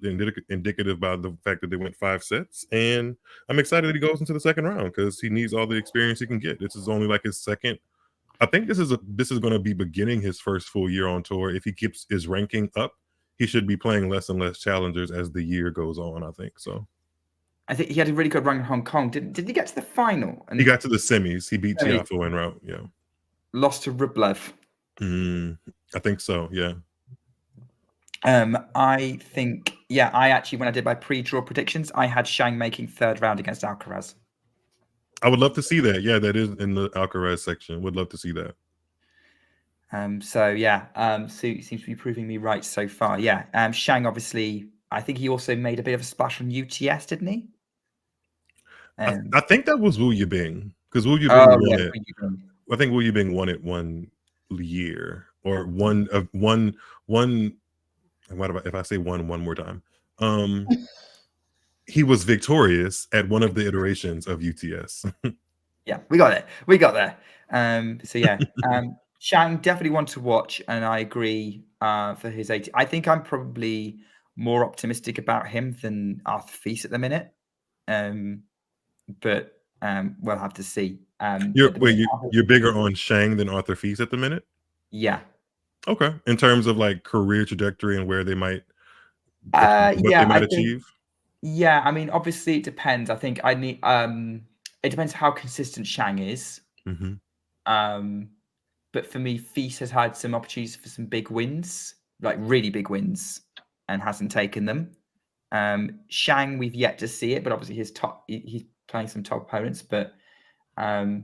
indicative by the fact that they went 5 sets. And I'm excited that he goes into the second round because he needs all the experience he can get. This is only like his second. I think this is going to be beginning his first full year on tour. If he keeps his ranking up, he should be playing less and less challengers as the year goes on, I think. So I think he had a really good run in Hong Kong. Did he get to the final? And He got to the semis. He beat Semi. Tiafoe en route. Yeah. Lost to Rublev. I think so. Yeah. I think, I actually, when I did my pre-draw predictions, I had Shang making third round against Alcaraz. I would love to see that. Yeah, that is in the Alcaraz section. Would love to see that. Sue seems to be proving me right so far. Yeah. Shang, obviously, I think he also made a bit of a splash on UTS, didn't he? I think that was Wu Yibing, because Wu Yibing won it. I think Wu Yibing won it 1 year, or one. What if I say one more time? He was victorious at one of the iterations of UTS. Yeah, we got it. We got there. Shang definitely one to watch, and I agree for his 80. I think I'm probably more optimistic about him than Arthur Fils at the minute. But we'll have to see. You're bigger on Shang than Arthur Fils at the minute? Yeah. Okay. In terms of like career trajectory and where they might achieve? Yeah, I mean, obviously it depends. I think I need it depends how consistent Shang is. But for me, Fils has had some opportunities for some big wins, like really big wins, and hasn't taken them. Shang, we've yet to see it, but obviously he's playing some top opponents. But I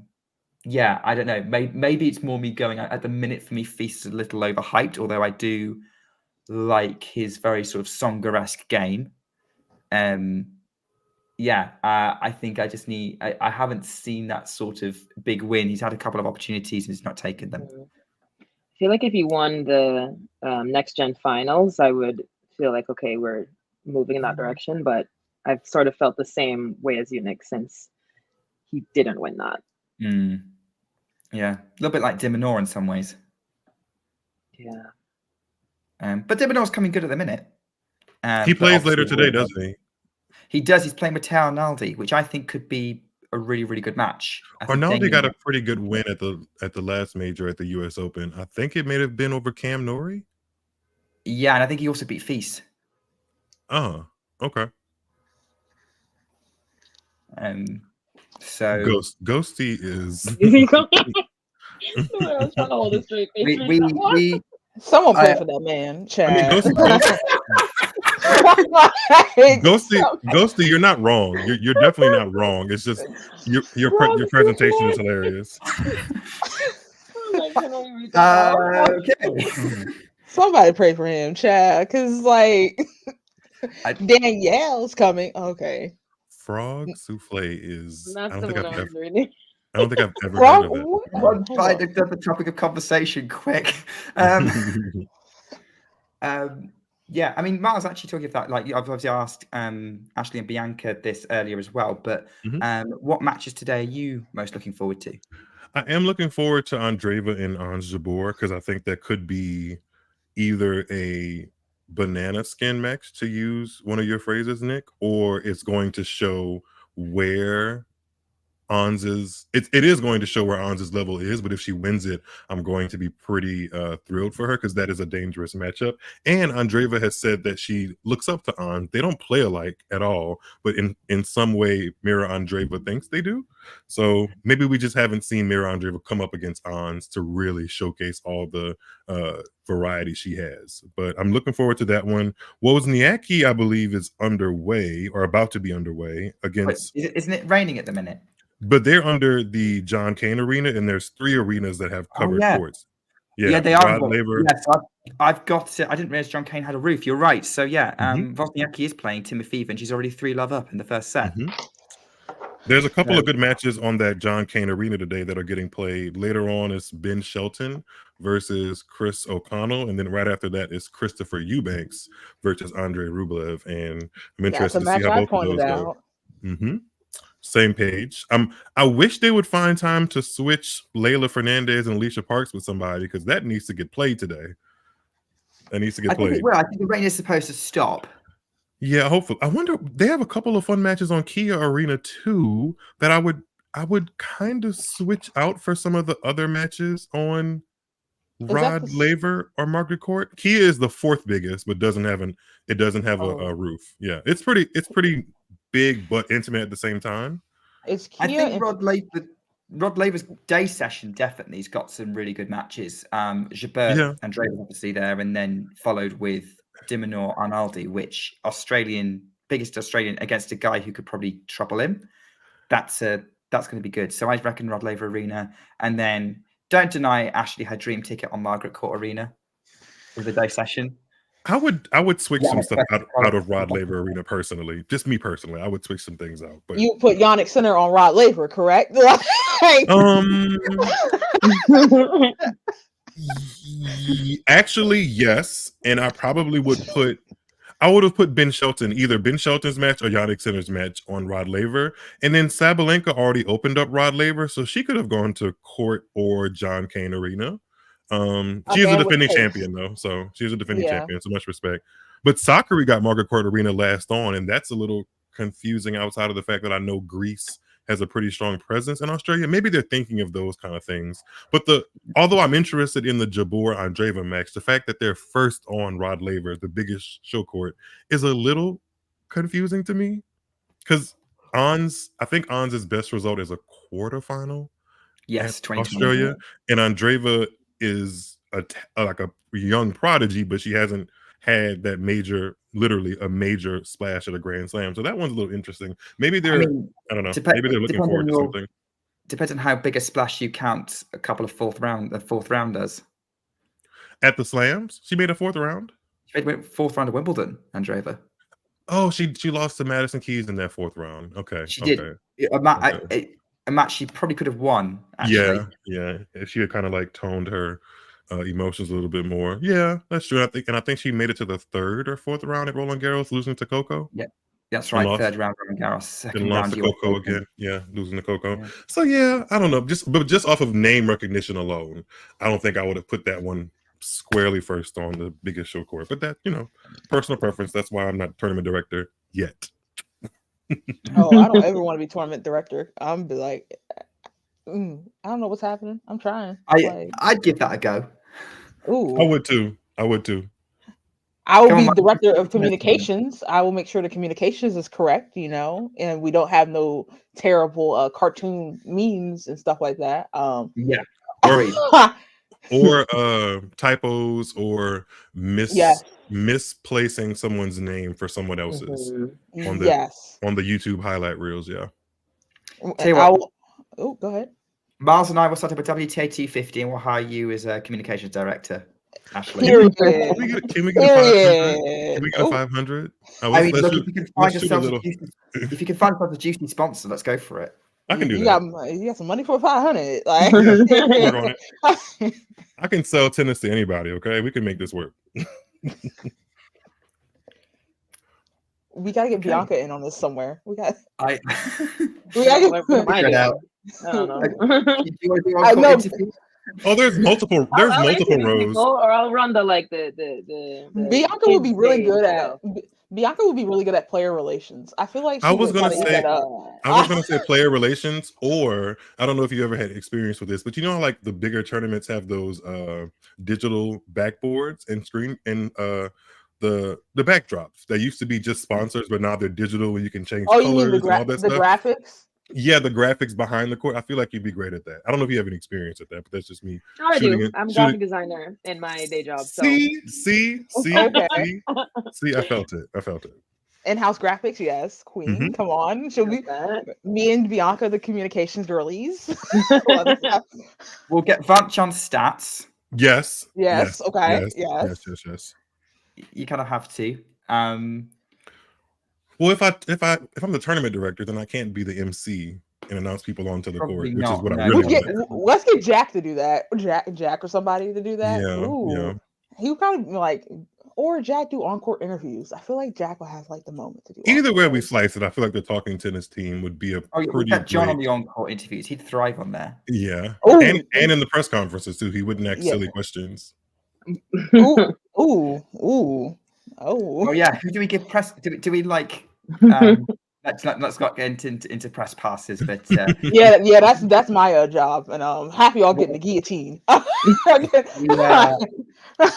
don't know. Maybe it's more me going at the minute. For me, Fils is a little overhyped, although I do like his very sort of Songa-esque game. I think I just need. I haven't seen that sort of big win. He's had a couple of opportunities and he's not taken them. I feel like if he won the next gen finals, I would feel like, okay, we're moving in that direction. But I've sort of felt the same way as you, Nick, since he didn't win that. Yeah, a little bit like de Minaur in some ways. Yeah. But de Minaur's coming good at the minute. He plays later today, doesn't he? He does. He's playing with Teo Arnaldi, which I think could be a really, really good match. Arnaldi got a pretty good win at the last major at the US Open. I think it may have been over Cam Norrie. Yeah, and I think he also beat Fils. Oh, okay. So Ghosty is. I was trying to hold a straight face. Someone pray for that man, Chad. I mean, Ghosty, you're not wrong. You're definitely not wrong. It's just your presentation is hilarious. Okay. Somebody pray for him, Chad, because like Danielle's coming. Okay. Frog souffle is. I don't think I've ever heard of it. One side of the topic of conversation, quick. Yeah, I mean, Miles actually talking about, like, I've obviously asked Ashley and Bianca this earlier as well, but what matches today are you most looking forward to? I am looking forward to Andreeva and Jabeur, because I think that could be either a banana skin match, to use one of your phrases, Nick, or it's going to show where it is going to show where Ans's level is, but if she wins it, I'm going to be pretty thrilled for her, because that is a dangerous matchup. And Andreeva has said that she looks up to Ans. They don't play alike at all, but in some way, Mirra Andreeva thinks they do. So maybe we just haven't seen Mirra Andreeva come up against Ans to really showcase all the variety she has. But I'm looking forward to that one. Wozniacki, I believe, is underway, or about to be underway, against. Wait, isn't it raining at the minute? But they're under the John Cain Arena, and there's 3 arenas that have covered courts. Yeah, they are. Yes, I've got it. I didn't realize John Cain had a roof. You're right. So Wozniacki is playing Timofeeva, and she's already 3-love up in the first set. There's a couple of good matches on that John Cain Arena today that are getting played. Later on is Ben Shelton versus Chris O'Connell, and then right after that is Christopher Eubanks versus Andrei Rublev. And I'm interested to see how both of those go. Same page. I wish they would find time to switch Leylah Fernandez and Alicia Parks with somebody, because that needs to get played today. That needs to get played. I think the rain is supposed to stop. Yeah, hopefully. I wonder, they have a couple of fun matches on Kia Arena too that I would kind of switch out for some of the other matches on Rod Laver or Margaret Court. Kia is the 4th biggest, but doesn't have a roof. Yeah, it's pretty big but intimate at the same time. It's I Kia think and Rod Laver's day session definitely has got some really good matches. Jabeur Yeah. Andreeva obviously there, and then followed with Diminor Arnaldi, which biggest Australian against a guy who could probably trouble him. That's going to be good. So I reckon Rod Laver Arena, and then don't deny Ashley her dream ticket on Margaret Court Arena for the day session. I would switch Yeah, some stuff that's out of Rod Laver Arena personally. Just me personally, I would switch some things out. But you put Yannick Sinner on Rod Laver, correct? Actually, yes, and I probably would put. I would have put Ben Shelton, either Ben Shelton's match or Yannick Sinner's match on Rod Laver. And then Sabalenka already opened up Rod Laver, so she could have gone to Court or John Cain Arena. She's a defending champion, though. So she's a defending champion, so much respect. But Sakura got Margaret Court Arena last on, and that's a little confusing outside of the fact that I know Greece has a pretty strong presence in Australia. Maybe they're thinking of those kind of things. But although I'm interested in the Jabeur Andreeva match, the fact that they're first on Rod Laver, the biggest show court, is a little confusing to me. Because I think Ans's best result is a quarterfinal. Yes, Australia. And Andreeva is like a young prodigy, but she hasn't had that literally a major splash at a Grand Slam. So that one's a little interesting. Maybe I don't know. Maybe they're looking forward to something. Depends on how big a splash you count a couple of fourth rounders. At the slams? She made a fourth round? She made fourth round of Wimbledon, Andreeva. Oh, she lost to Madison Keys in that fourth round. Okay. She did. A match she probably could have won, actually. Yeah. If she had kind of like toned her emotions a little bit more. Yeah, that's true. I think she made it to the third or fourth round at Roland Garros, losing to Coco. Yeah, that's right. Third round Roland Garros, second lost round to Coco again. Yeah, losing to Coco. Yeah. So yeah, I don't know. Just off of name recognition alone, I don't think I would have put that one squarely first on the biggest show court. But that, personal preference. That's why I'm not tournament director yet. Oh, I don't ever want to be tournament director. I'm be like, I don't know what's happening. I'm trying. I'd give that a go. Ooh. I would too. I will be director of communications. I will make sure the communications is correct, and we don't have no terrible cartoon memes and stuff like that. Yeah. Or typos or misplacing someone's name for someone else's on the YouTube highlight reels. Yeah. Tell you what, go ahead. Miles and I will start up a WTA 250 and we'll hire you as a communications director, Ashley. Can we get a 500? I mean, look, if you can find yourself a juicy sponsor, let's go for it. I can do that. You got some money for 500. Like, I can sell tennis to anybody. Okay, we can make this work. We gotta get Bianca in on this somewhere. We got get it out. I don't know. I know. Oh, there's multiple rows. Or I'll run the Bianca would be really good at. Bianca would be really good at player relations. I feel like I was gonna say player relations, or I don't know if you ever had experience with this, but how like the bigger tournaments have those digital backboards and screen and the backdrops that used to be just sponsors, but now they're digital and you can change colors and all that stuff. Graphics? Yeah, the graphics behind the court. I feel like you'd be great at that. I don't know if you have any experience at that, but that's just me. I do. I'm a graphic designer in my day job. So. See, I felt it. In-house graphics, yes, queen. Mm-hmm. Come on, should we? Me and Bianca, the communications girlies. We'll get Vanch on stats. Yes. Okay. Yes. You kind of have to. Well, if I'm the tournament director, then I can't be the MC and announce people onto the court, which is what I really want. Let's get Jack to do that. Jack or somebody to do that. Yeah. He would probably or Jack do on-court interviews. I feel like Jack will have the moment to do. Either way we slice it, I feel like the Talking Tennis team would be pretty. John on the on-court interviews. He'd thrive on there. Yeah, and in the press conferences too. He wouldn't ask silly questions. Ooh. Oh yeah, who do we give press? Do we now let's not get into press passes, but Yeah, that's my job, and happy y'all getting the guillotine. yeah.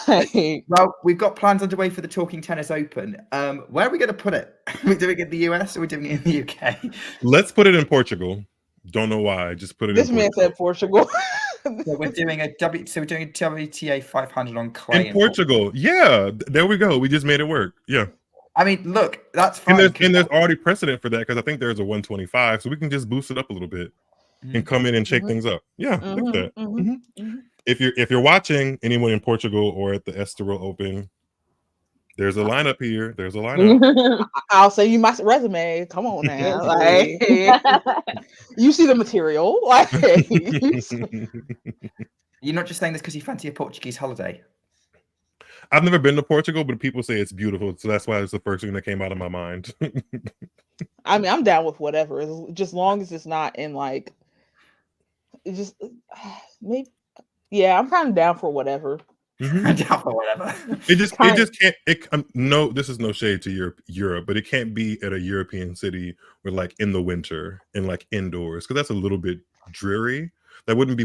Like, Well, we've got plans underway for the Talking Tennis Open. Where are we going to put it? Are we doing it in the US or are we doing it in the UK? Let's put it in Portugal. Don't know why. Just put it this in man Portugal. said Portugal. So we're doing a WTA 500 on clay In Portugal. Yeah, there we go. We just made it work. Yeah. I mean, look, that's fine. And there's already precedent for that because I think there's a 125, so we can just boost it up a little bit and come in and shake things up. Yeah, look at that. If you're watching anyone in Portugal or at the Estoril Open, there's a lineup here. There's a lineup. I'll send you my resume. Come on now, like you see the material. Like You're not just saying this because you fancy a Portuguese holiday. I've never been to Portugal, but people say it's beautiful, so that's why it's the first thing that came out of my mind. I mean, I'm down with whatever, just long as it's not in like, it just maybe. Yeah, I'm kind of down for whatever. I'm down for whatever. It just can't. No, this is no shade to Europe, but it can't be at a European city where like in the winter and like indoors because that's a little bit dreary. That wouldn't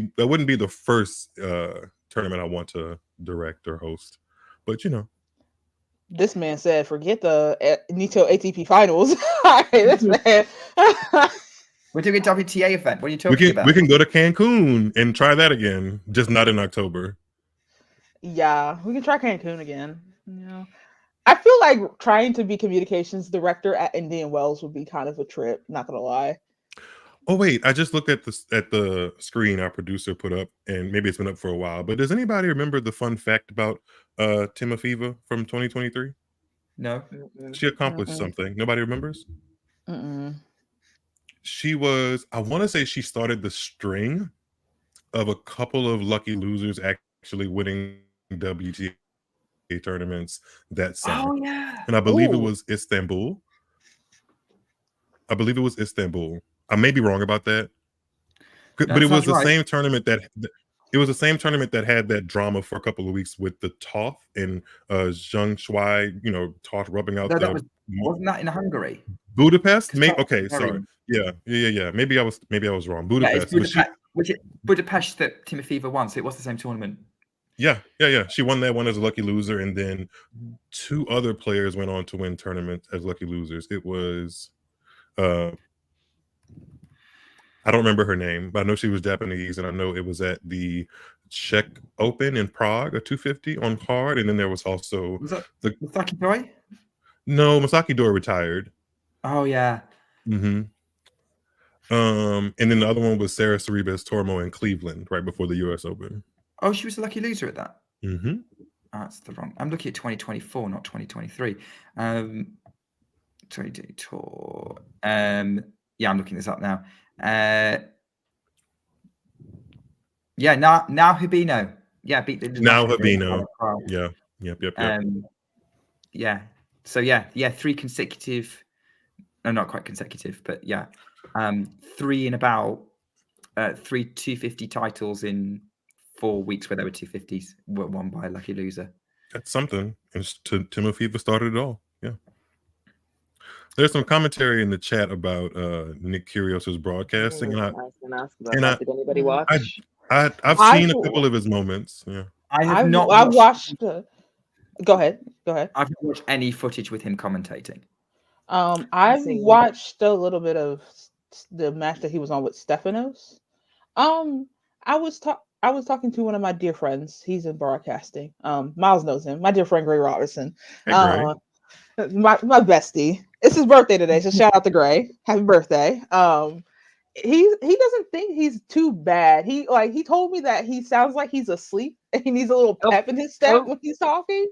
be the first tournament I want to direct or host. But this man said, "Forget the Nito ATP finals." This man. We're doing a WTA event. What are you talking about? We can go to Cancun and try that again, just not in October. Yeah, we can try Cancun again. I feel like trying to be communications director at Indian Wells would be kind of a trip. Not gonna lie. Oh wait, I just looked at the screen our producer put up, and maybe it's been up for a while. But does anybody remember the fun fact about Timofeeva from 2023? No. She accomplished something. Nobody remembers? She was, I want to say she started the string of a couple of lucky losers actually winning WTA tournaments that summer. Oh yeah. And I believe it was Istanbul. I may be wrong about that. But it was the same tournament that had that drama for a couple of weeks with the Toth and Zhang Shuai, Toth rubbing out wasn't that in Hungary? Budapest? Okay, sorry. Yeah. Maybe I was wrong. Budapest. Yeah, Budapest that Timofeeva won, so it was the same tournament. Yeah. She won that one as a lucky loser, and then two other players went on to win tournaments as lucky losers. It was I don't remember her name, but I know she was Japanese, and I know it was at the Czech Open in Prague, a 250 on hard, and then there was also the Masaki Doi? No, Masaki Doi retired. Oh yeah. And then the other one was Sarah Sorribes Tormo in Cleveland right before the US Open. Oh, she was a lucky loser at that. Oh, that's the wrong. I'm looking at 2024, not 2023. 2020 tour. Yeah, I'm looking this up now. Yeah, now Hibino. Yeah, beat the now Hibino. Yeah. Yep. Yeah. So yeah, 3 consecutive. No, not quite consecutive, but yeah, 3 in about 3 250 titles in 4 weeks where there were 250s were won by a lucky loser. That's something. And Timofeeva started it all. Yeah. There's some commentary in the chat about Nick Kyrgios's broadcasting. I was going to ask about that. Did anybody watch? I've seen a couple of his moments. Yeah. I've watched. Go ahead. I've not watched any footage with him commentating. I've watched a little bit of the match that he was on with Stefanos. I was talking to one of my dear friends. He's in broadcasting. Miles knows him. My dear friend Gray Robinson. Hey, Gray. My bestie. It's his birthday today, so shout out to Gray. Happy birthday. He doesn't think he's too bad. He told me that he sounds like he's asleep and he needs a little pep in his step when he's talking.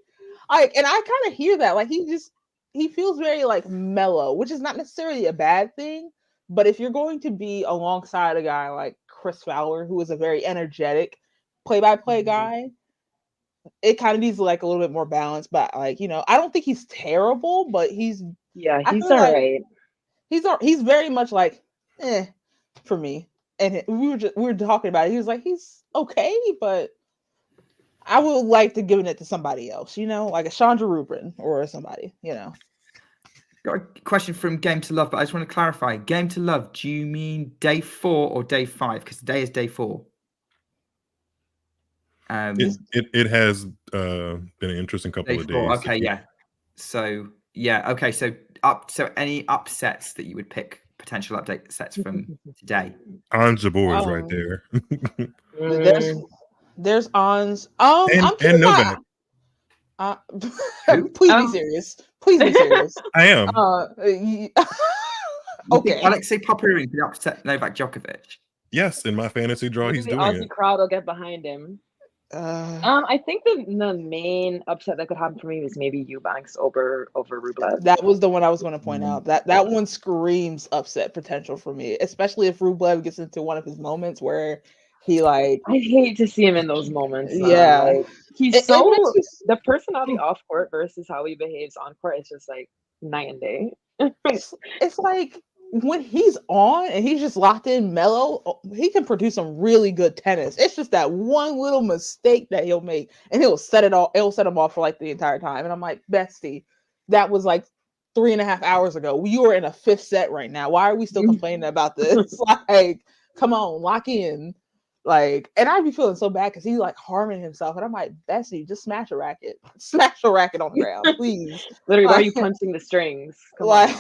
And I kind of hear that. Like he feels very like mellow, which is not necessarily a bad thing. But if you're going to be alongside a guy like Chris Fowler, who is a very energetic play-by-play guy, it kind of needs like a little bit more balance. But I don't think he's terrible, but he's all right. He's very much like for me. And we were talking about it. He was like, he's okay, but I would like to give it to somebody else, like a Chandra Rubin or somebody, Got a question from Game to Love, but I just want to clarify. Game to Love, do you mean day 4 or day 5? Because today is day 4. It has been an interesting couple of days. Okay, yeah. So okay. So any upsets that you would pick, potential update sets from today? Jabeur is right there. There's Ons. And Novak. Please be serious. Please be serious. I am. Okay. Alexei Popyrin could upset Novak Djokovic. Yes, in my fantasy draw, he's doing Aussie it. crowd will get behind him. I think the main upset that could happen for me was maybe Eubanks over Rublev. That was the one I was going to point out. That one screams upset potential for me, especially if Rublev gets into one of his moments where he I hate to see him in those moments. Yeah, he's the personality off court versus how he behaves on court is just like night and day. It's like when he's on and he's just locked in mellow, he can produce some really good tennis. It's just that one little mistake that he'll make and he'll set him off for like the entire time. And I'm like, bestie, that was like 3.5 hours ago. You are in a 5th set right now. Why are we still complaining about this? Like, come on, lock in. Like, and I'd be feeling so bad because he's like harming himself, and I'm like, Bessie, just smash a racket on the ground, please. Literally, why are you punching the strings? Come on,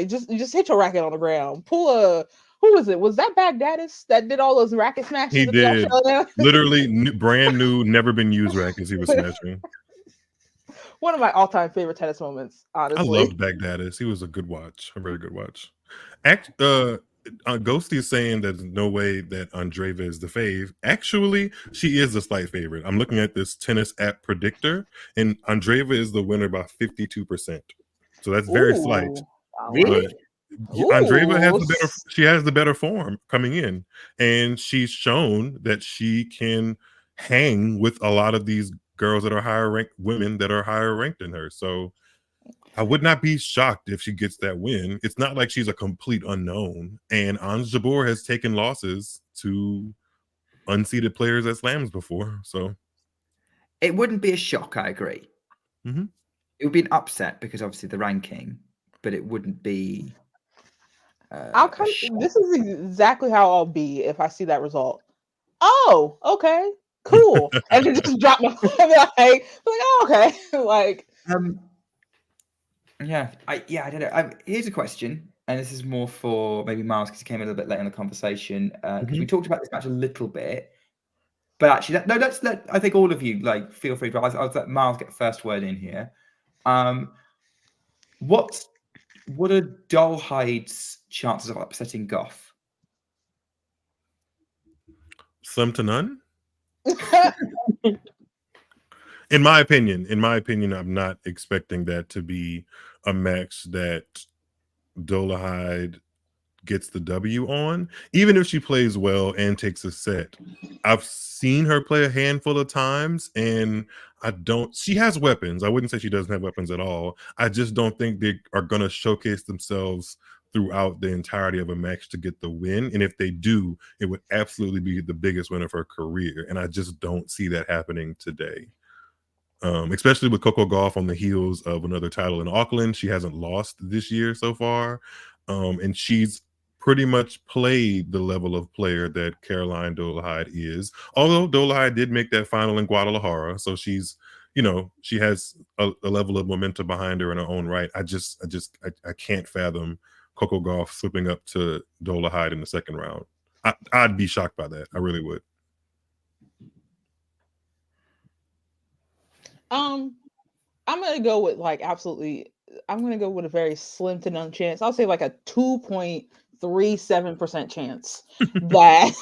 just hit your racket on the ground. Pull a who was it? Was that Baghdadis that did all those racket smashes? He did. Literally brand new, never been used rackets he was smashing. One of my all-time favorite tennis moments, honestly. I loved Baghdadis. He was a good watch, a very good watch. Ghosty is saying that there's no way that Andreeva is the fave. Actually, she is the slight favorite. I'm looking at this tennis app predictor, and Andreeva is the winner by 52%. So that's very slight. Really? Andreeva has the better form coming in, and she's shown that she can hang with a lot of these girls that are higher ranked, women that are higher ranked than her. So I would not be shocked if she gets that win. It's not like she's a complete unknown. And Ons Jabeur has taken losses to unseeded players at slams before. So it wouldn't be a shock, I agree. Mm-hmm. It would be an upset because obviously the ranking, but it wouldn't be. This is exactly how I'll be if I see that result. Oh, okay, cool. And then just drop my like, oh, okay, like. Yeah, I don't know. Here's a question, and this is more for maybe Miles because he came a little bit late in the conversation because we talked about this match a little bit. But actually, let's let I think all of you feel free. But I'll let Miles get the first word in here. What are Dolhide's chances of upsetting Goff? Slim to none. In my opinion, I'm not expecting that to be a match that Dolehide gets the W on, even if she plays well and takes a set. I've seen her play a handful of times, and she has weapons. I wouldn't say she doesn't have weapons at all. I just don't think they are going to showcase themselves throughout the entirety of a match to get the win. And if they do, it would absolutely be the biggest win of her career. And I just don't see that happening today. Especially with Coco Gauff on the heels of another title in Auckland. She hasn't lost this year so far. And she's pretty much played the level of player that Caroline Dolehide is. Although Dolehide did make that final in Guadalajara. So she's, she has a level of momentum behind her in her own right. I can't fathom Coco Gauff slipping up to Dolehide in the second round. I'd be shocked by that. I really would. I'm gonna go with I'm gonna go with a very slim to none chance. I'll say like a 2.37% chance that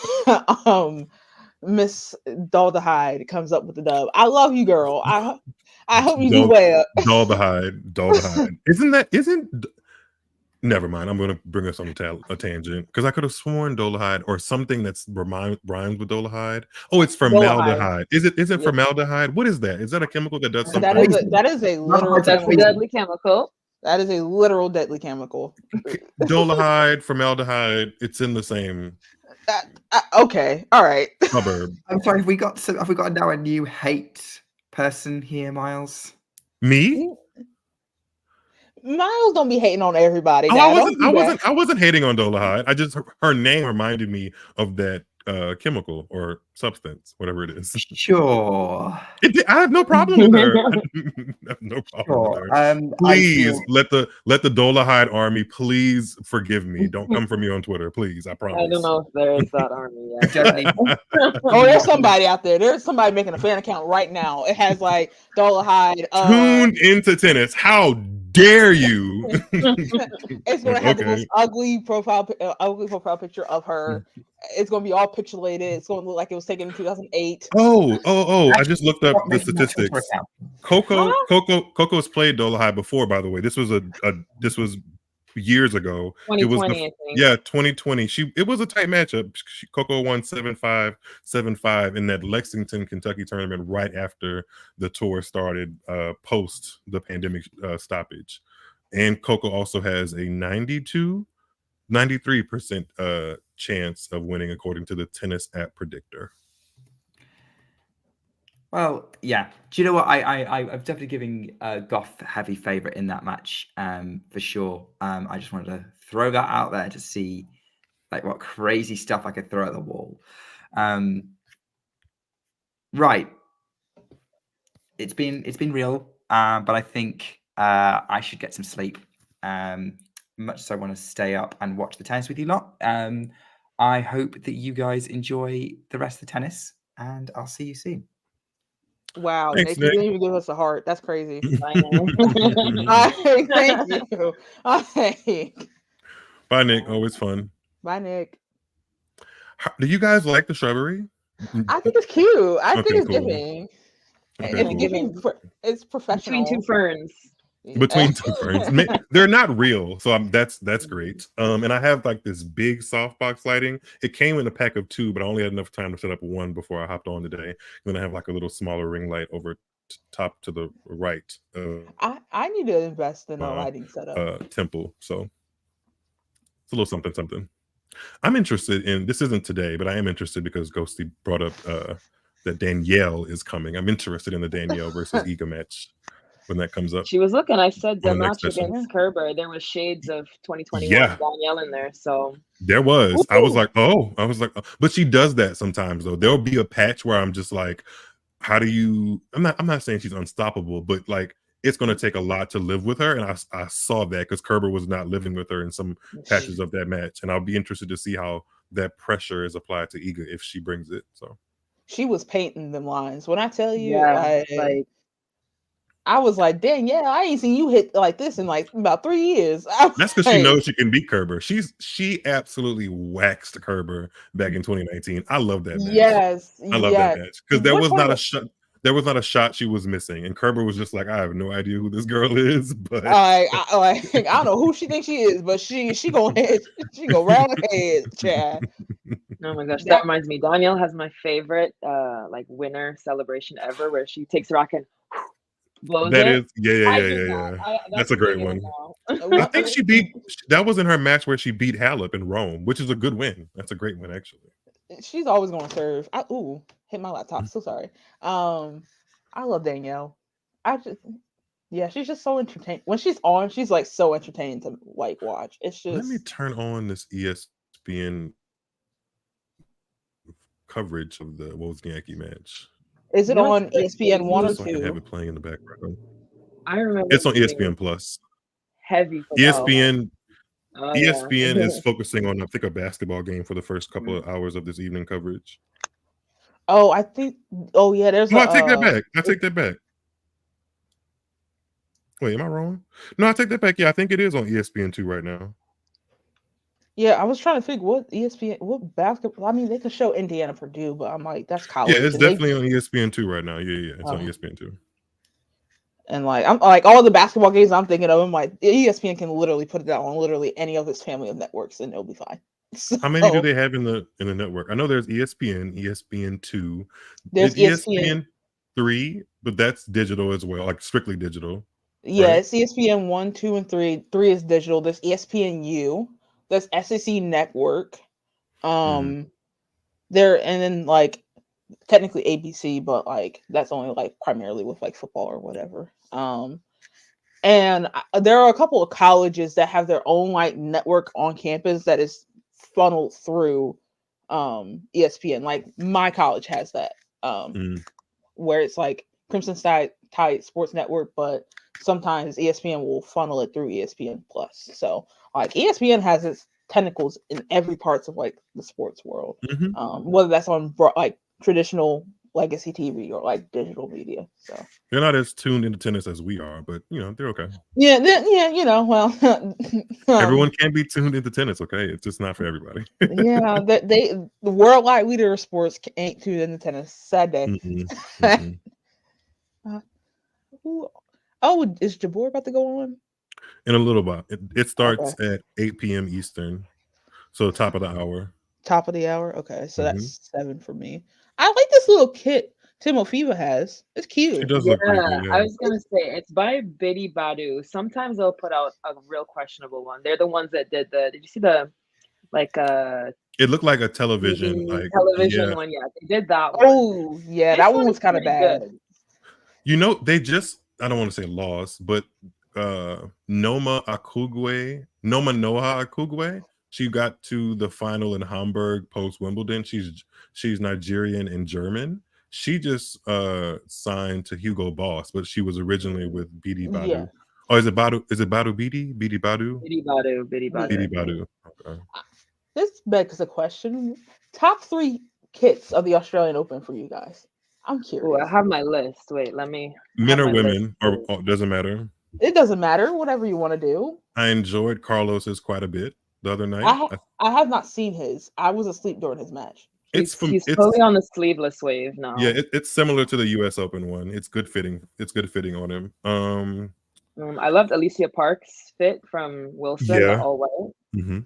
Miss Dolehide comes up with the dub. I love you, girl. I hope you do well. Dolehide. Never mind. I'm going to bring us on a tangent because I could have sworn Dolehide or something that's rhymes with Dolehide. Oh, it's formaldehyde. Is it formaldehyde? What is that? Is that a chemical that does something? That is a literal deadly chemical. That is a literal deadly chemical. Dolehide, formaldehyde. It's in the same. Okay. All right. Suburb. I'm sorry. Have we got now a new hate person here, Miles? Me? Miles don't be hating on everybody. Oh, Now. Don't do that. I wasn't hating on Dolahide. I just her name reminded me of that chemical or substance, whatever it is. Sure. I have no problem with her. I have no problem with Sure. her. I Please feel let the Dolahide army please forgive me. Don't come for me on Twitter, please. I promise. I don't know if there is that army yet. definitely. Oh, there's somebody out there. There's somebody making a fan account right now. It has like Dolahide. Tuned into tennis. How dare you? It's gonna have the most ugly profile picture of her. It's gonna be all pixelated. It's gonna look like it was taken in 2008. Oh! I just looked up the statistics. Huh? Coco's played Dolahide before, by the way. This was this was years ago. 2020, It was I think. 2020. It was a tight matchup. Coco won 7-5, 7-5 in that Lexington, Kentucky tournament right after the tour started, post the pandemic stoppage. And Coco also has a 93% chance of winning according to the tennis app predictor. Well, yeah. Do you know what? I'm definitely giving Goff heavy favorite in that match, for sure. I just wanted to throw that out there to see like what crazy stuff I could throw at the wall. Right. It's been real, but I think I should get some sleep. Much so I want to stay up and watch the tennis with you lot. I hope that you guys enjoy the rest of the tennis, and I'll see you soon. Wow, Thanks, Nick, you didn't even give us a heart. That's crazy. I know. Thank you. Bye, Nick. Always fun. Bye, Nick. Do you guys like the shrubbery? I think it's cute. I think Okay, it's cool. giving. Okay, It's cool. giving. It's professional. Between two ferns. Between two ferns. They're not real, so that's great. And I have like this big softbox lighting. It came in a pack of 2, but I only had enough time to set up 1 before I hopped on today. And then I have like a little smaller ring light over top to the right. I need to invest in a lighting setup. Temple. So it's a little something. I'm interested in, this isn't today, but I am interested because Ghosty brought up that Danielle is coming. I'm interested in the Danielle versus Iga match when that comes up. She was looking. I said the On the next match session. against Kerber, there was shades of 2021 Yeah. Danielle in there. So There was. Ooh. I was like, oh, but she does that sometimes though. There'll be a patch where I'm just like, how do you? I'm not saying she's unstoppable, but like it's going to take a lot to live with her, and I saw that because Kerber was not living with her in some patches of that match, and I'll be interested to see how that pressure is applied to Iga if she brings it. So she was painting them lines. When I tell you, yeah, like I was like, Danielle, I ain't seen you hit like this in like about 3 years. that's because she knows she can beat Kerber. She absolutely waxed Kerber back in 2019. I love that match. Yes, I love that match because there What was not a part shot. There was not a shot she was missing, and Kerber was just like, I have no idea who this girl is, but I don't know who she thinks she is, but she gonna hit, she go round her head, Chad. oh my gosh, that reminds me. Danielle has my favorite like winner celebration ever, where she takes a racket, blows that it. is yeah. That's a great one. I think she beat. That was in her match where she beat Halep in Rome, which is a good win. That's a great win, actually. She's always gonna serve. Hit my laptop. So sorry. I love Danielle. She's just so entertaining. When she's on, she's like so entertaining to like watch. It's just. Let me turn on this ESPN coverage of the Wozniacki match. Is it on ESPN 1 or 2? So I can have it playing in the background. I remember It's on ESPN Plus. Heavy. ESPN. Oh, ESPN yeah. is focusing on, I think, a basketball game for the first couple of hours of this evening coverage. Oh, I think. Oh, yeah. There's. No, I take that back. I take that back. Wait, am I wrong? No, I take that back. Yeah, I think it is on ESPN2 right now. Yeah, I was trying to think what basketball. I mean, they could show Indiana Purdue, but I'm like, that's college. Yeah, it's definitely on ESPN2 right now. Yeah, it's on ESPN2. And like, I'm like all the basketball games I'm thinking of. I'm like, ESPN can literally put it out on literally any of its family of networks, and it'll be fine. So, how many do they have in the network? I know there's ESPN, ESPN2, there's ESPN3, but that's digital as well, like strictly digital. Yeah, right? it's ESPN 1, 2, and 3. 3 is digital. There's ESPNU. There's SEC Network. There and then like technically ABC, but like that's only like primarily with like football or whatever. And there are a couple of colleges that have their own like network on campus that is funneled through ESPN. Like my college has that, where it's like Crimson Tide Sports Network, but sometimes ESPN will funnel it through ESPN Plus. So like ESPN has its tentacles in every parts of like the sports world, whether that's on like traditional legacy TV or like digital media. So they're not as tuned into tennis as we are, but you know, they're okay. Yeah, you know, well, everyone can be tuned into tennis, okay? It's just not for everybody. Yeah, the worldwide leader of sports ain't tuned into tennis. Sad day. Oh, is Jabeur about to go on? In a little while. It starts at 8 p.m. Eastern, so top of the hour. Top of the hour. Okay, so that's 7 for me. I like this little kit Timofeva has. It's cute. It does look pretty good. Yeah. I was gonna say it's by Biddy Badu. Sometimes they'll put out a real questionable one. They're the ones that did the. Did you see the like It looked like a television one. Yeah, they did that one. Oh yeah, that one was kind of bad. Good. You know, they just, I don't want to say lost, but Noah Akugwe, she got to the final in Hamburg post Wimbledon. She's Nigerian and German. She just signed to Hugo Boss, but she was originally with Bidi Badu. Yeah. Oh, is it Badu? Is it Badu Bidi? Bidi Badu? Bidi Badu. Okay. This begs a question. Top 3 kits of the Australian Open for you guys. I'm curious. Ooh, I have my list. Wait, let me. Men or women, or doesn't matter. It doesn't matter. Whatever you want to do. I enjoyed Carlos's quite a bit the other night. I have not seen his. I was asleep during his match. He's totally on the sleeveless wave now. Yeah, it's similar to the U.S. Open one. It's good fitting. It's good fitting on him. I loved Alicia Parks' fit from Wilson. Yeah. All white. Mm-hmm.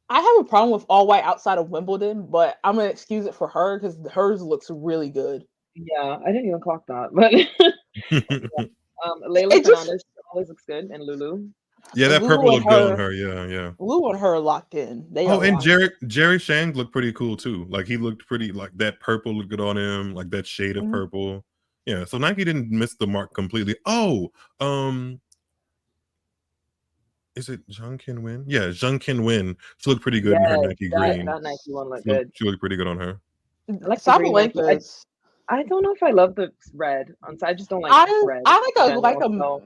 I have a problem with all white outside of Wimbledon, but I'm gonna excuse it for her because hers looks really good. Yeah, I didn't even clock that, but Layla Fernandez always looks good, and Lulu. Yeah, that purple looked good on her. Yeah. Lulu and her locked in. And Jerry Shang looked pretty cool too. Like he looked pretty, like that purple looked good on him, like that shade of purple. Yeah, so Nike didn't miss the mark completely. Is it Zhang Qinwen? Yeah, Zhang Qinwen. She looked pretty good in her Nike green. That Nike one looked good. She looked pretty good on her. I like Sabalenka's. I don't know if I love the red. I just don't like red. I like a.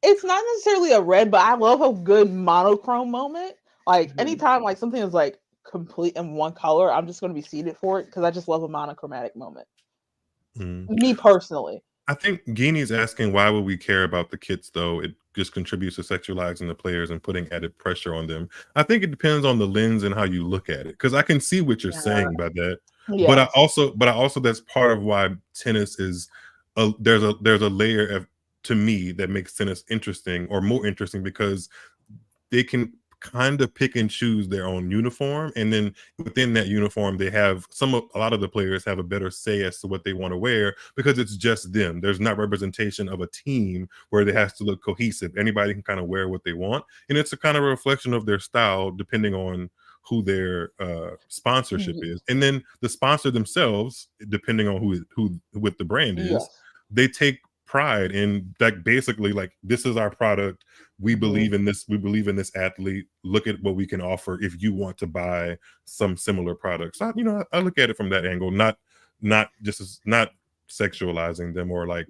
It's not necessarily a red, but I love a good monochrome moment. Like anytime like something is like complete in one color, I'm just going to be seated for it because I just love a monochromatic moment. Me personally. I think Guinea's asking why would we care about the kits though? It just contributes to sexualizing the players and putting added pressure on them. I think it depends on the lens and how you look at it. Because I can see what you're saying by that. Yes. But I also that's part of why tennis is there's a layer of, to me, that makes tennis interesting or more interesting because they can kind of pick and choose their own uniform, and then within that uniform they have a lot of the players have a better say as to what they want to wear because it's just them. There's not representation of a team where they have to look cohesive. Anybody can kind of wear what they want, and it's a kind of a reflection of their style depending on who their sponsorship is, and then the sponsor themselves, depending on who what the brand is, they take pride in that. Basically, like, this is our product, we believe in this, we believe in this athlete, look at what we can offer if you want to buy some similar products. I look at it from that angle, not sexualizing them or like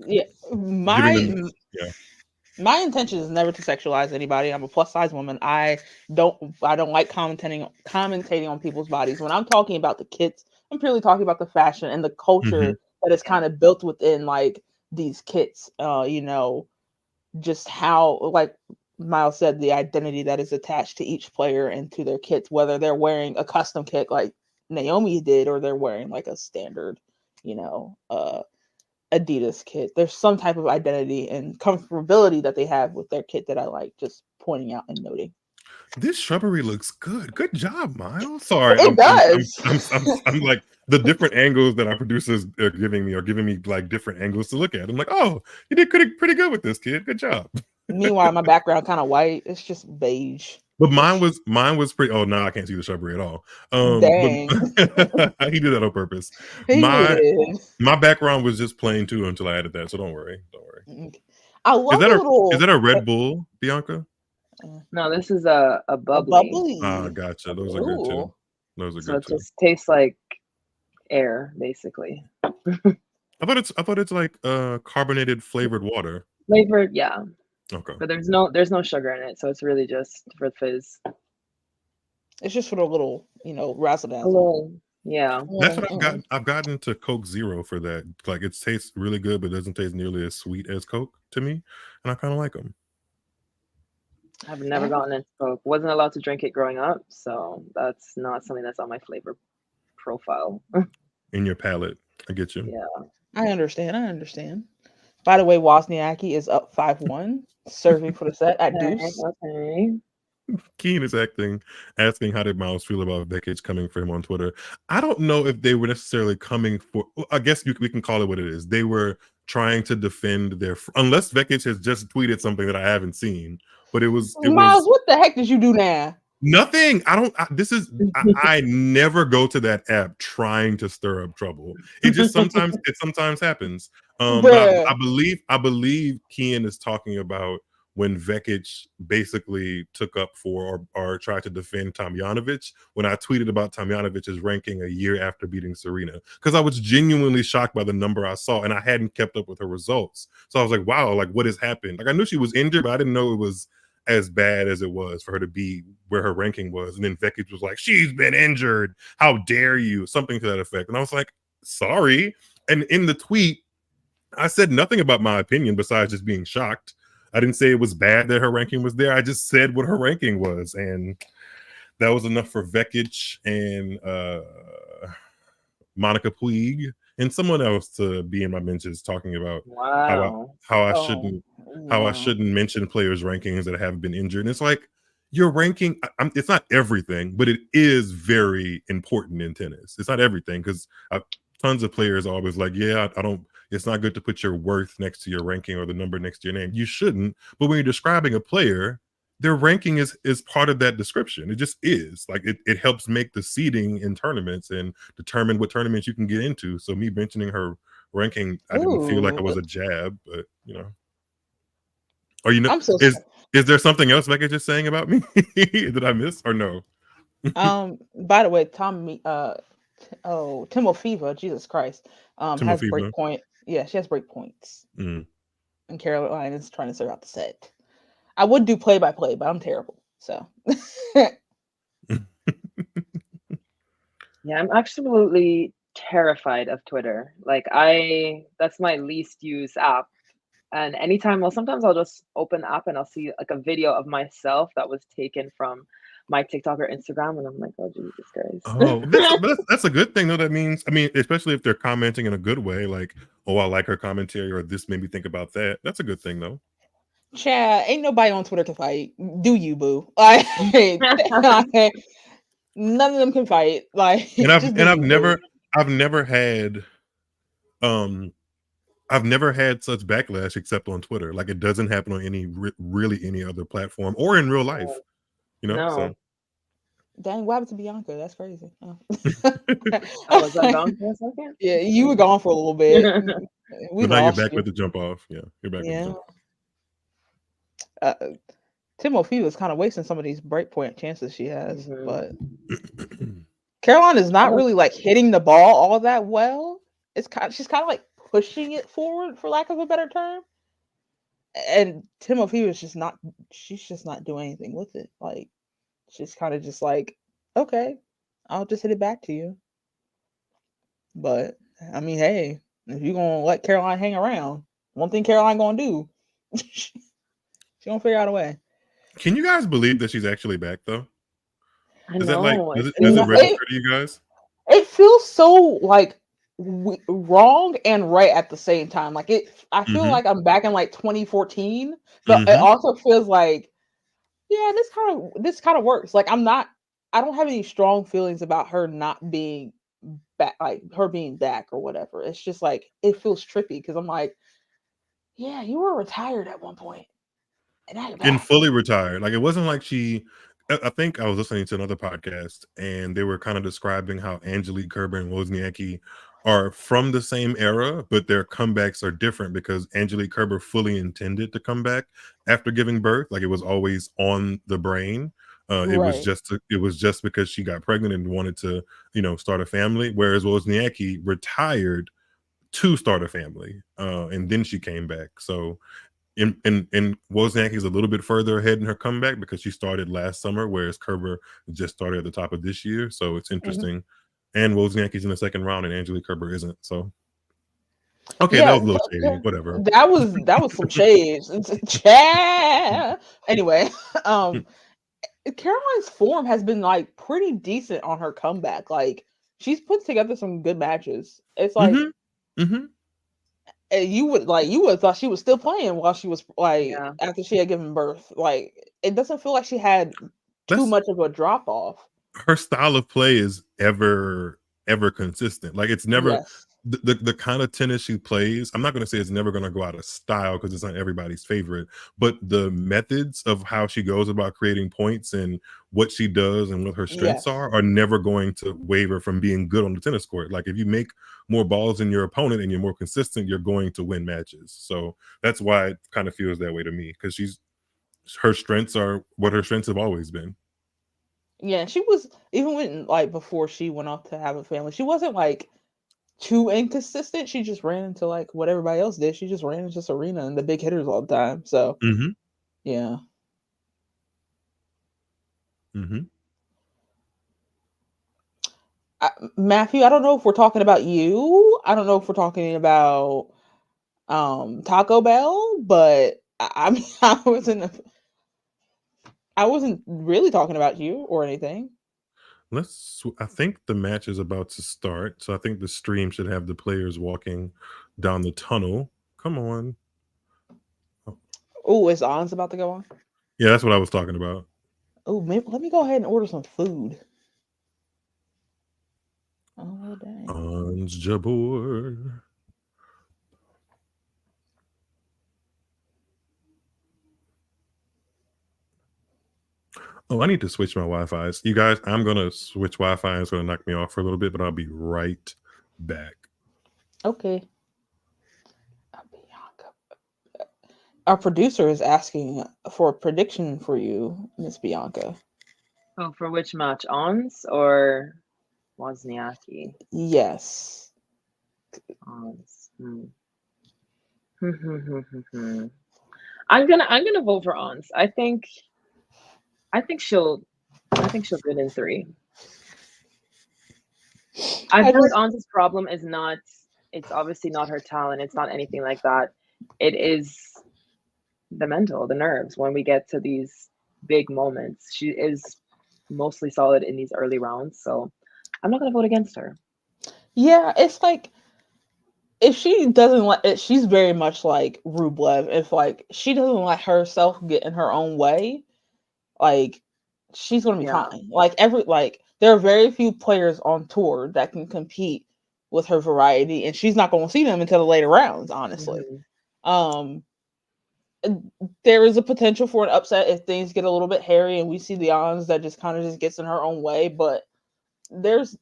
my intention is never to sexualize anybody. I'm a plus size woman. I don't like commentating on people's bodies. When I'm talking about the kits, I'm purely talking about the fashion and the culture that is kind of built within like these kits. Just how, like Miles said, the identity that is attached to each player and to their kits, whether they're wearing a custom kit like Naomi did or they're wearing like a standard, Adidas kit. There's some type of identity and comfortability that they have with their kit that I like just pointing out and noting. This shrubbery looks good. Good job, Miles. Sorry, it does. I'm like, the different angles that our producers are giving me like different angles to look at. I'm like, oh, you did pretty good with this, kid. Good job. Meanwhile, my background kind of white. It's just beige. But mine was pretty. Oh, no, I can't see the shrubbery at all. Dang. He did that on purpose. My background was just plain too until I added that. So don't worry. I love the little. Is that a Red Bull, Bianca? No, this is a A bubbly. bubbly. Ah, gotcha. Those are good too. Ooh. Those are So good it too. just tastes like air, basically. I thought it's like carbonated flavored water. Flavored, yeah. Okay. But there's no sugar in it, so it's really just for fizz. It's just for the little, razzle A dazzle. little, yeah. That's what I've gotten. I've gotten to Coke Zero for that. Like it tastes really good, but doesn't taste nearly as sweet as Coke to me, and I kind of like them. I've never gotten into Coke. Wasn't allowed to drink it growing up, so that's not something that's on my flavor profile. In your palate, I get you. Yeah. I understand. By the way, Wozniacki is up 5-1, serving for the set at deuce. Okay. Keen is asking how did Miles feel about Vekic coming for him on Twitter. I don't know if they were necessarily coming for. I guess we can call it what it is. They were trying to defend their. Unless Vekic has just tweeted something that I haven't seen, but it was Miles, what the heck did you do now? nothing. I never go to that app trying to stir up trouble. It just sometimes happens. But I believe Kian is talking about when Vekic basically took up for or tried to defend Tomljanovic when I tweeted about Tomljanovic's ranking a year after beating Serena, because I was genuinely shocked by the number I saw and I hadn't kept up with her results. So I was like, wow, like what has happened? Like I knew she was injured, but I didn't know it was as bad as it was for her to be where her ranking was. And then Vekic was like, she's been injured. How dare you? Something to that effect. And I was like, sorry. And in the tweet, I said nothing about my opinion besides just being shocked. I didn't say it was bad that her ranking was there. I just said what her ranking was. And that was enough for Vekic and Monica Puig and someone else to be in my mentions talking about how I shouldn't mention players' rankings that have been injured. And it's like your ranking, it's not everything, but it is very important in tennis. It's not everything because tons of players are always like, yeah, I don't. It's not good to put your worth next to your ranking or the number next to your name. You shouldn't. But when you're describing a player, their ranking is part of that description. It just is. Like it helps make the seeding in tournaments and determine what tournaments you can get into. So me mentioning her ranking, I didn't feel like it was a jab, but Or is there something else Becca just saying about me? Did I miss or no? By the way, Timofeeva, Jesus Christ, has break point. Yeah, she has break points. And Caroline is trying to serve out the set. I would do play-by-play, but I'm terrible. So yeah, I'm absolutely terrified of Twitter. Like that's my least used app. And sometimes I'll just open the app and I'll see like a video of myself that was taken from my TikTok or Instagram, and I'm like, oh Jesus Christ. Oh, that's a good thing though. That means, especially if they're commenting in a good way, like, oh, I like her commentary, or this made me think about that. That's a good thing though. Chad, ain't nobody on Twitter can fight. Do you, boo? Like, none of them can fight. Like, and I've never had such backlash except on Twitter. Like it doesn't happen on any other platform or in real life. No. So. Dang, what happened to Bianca? That's crazy. Oh. I was gone for a second? Yeah, you were gone for a little bit. But now you're back with the jump off. Yeah, you're back with the jump off. Timofeeva is kind of wasting some of these breakpoint chances she has, but Caroline is not really like hitting the ball all that well. She's kind of like pushing it forward, for lack of a better term. And Timofeeva is just not doing anything with it. Like she's kind of just like, okay, I'll just hit it back to you. But I mean, hey, if you're gonna let Caroline hang around, one thing Caroline gonna do, she's gonna figure out a way. Can you guys believe that she's actually back though? Does it register to you guys? It feels so like wrong and right at the same time. Like I feel like I'm back in like 2014, but it also feels like, yeah, this kind of works. Like I don't have any strong feelings about her not being back, like her being back or whatever. It's just like it feels trippy because I'm like, yeah, you were retired at one point, and now you're back. And fully retired. Like it wasn't like I think I was listening to another podcast and they were kind of describing how Angelique Kerber and Wozniacki are from the same era, but their comebacks are different because Angelique Kerber fully intended to come back after giving birth. Like, it was always on the brain. It was Right. just because she got pregnant and wanted to, start a family. Whereas Wozniacki retired to start a family, and then she came back. So in Wozniacki is a little bit further ahead in her comeback because she started last summer, whereas Kerber just started at the top of this year. So it's interesting. And Wozniacki's in the second round, and Angelique Kerber isn't. So okay, that Yeah, was a little shady. Whatever. that was some shade. Yeah. Anyway, um, Caroline's form has been like pretty decent on her comeback. Like, she's put together some good matches. It's like Mm-hmm. Mm-hmm. you would have thought she was still playing while she was like Yeah. after she had given birth. Like, it doesn't feel like she had too That's much of a drop off. her style of play is ever consistent. Like, it's never Yes. the kind of tennis she plays. I'm not going to say it's never going to go out of style because it's not everybody's favorite, but the methods of how she goes about creating points and what she does and what her strengths Yes. are never going to waver from being good on the tennis court. Like, if you make more balls than your opponent and you're more consistent, you're going to win matches. So that's why it kind of feels that way to me, because her strengths are what her strengths have always been. Yeah, she was even when like before she went off to have a family, she wasn't like too inconsistent. She just ran into like what everybody else did. She just ran into Serena and the big hitters all the time. So Mm-hmm. yeah. Mm-hmm. Matthew, I don't know if we're talking about you. I don't know if we're talking about Taco Bell, but I mean I wasn't really talking about you or anything. I think the match is about to start, so I think the stream should have the players walking down the tunnel. Come on. Oh, is On's about to go on? Yeah, that's what I was talking about. Oh, maybe let me go ahead and order some food. Oh dang. Ons Jabeur. Oh, I need to switch my Wi-Fi's. You guys, I'm gonna switch Wi-Fi. It's gonna knock me off for a little bit, but I'll be right back. Okay. Our producer is asking for a prediction for you, Miss Bianca. Oh, for which match? Ons or Wozniacki? Yes. Ons. I'm gonna vote for Ons. I think she'll get in 3. I feel like Ons' problem is not, it's obviously not her talent. It's not anything like that. It is the mental, the nerves. When we get to these big moments, she is mostly solid in these early rounds. So I'm not going to vote against her. Yeah, it's like if she doesn't let it, she's very much like Rublev. If like she doesn't let herself get in her own way, like she's gonna be fine. Like there are very few players on tour that can compete with her variety, and she's not gonna see them until the later rounds, honestly. There is a potential for an upset if things get a little bit hairy and we see the Ons that just kind of just gets in her own way, but there's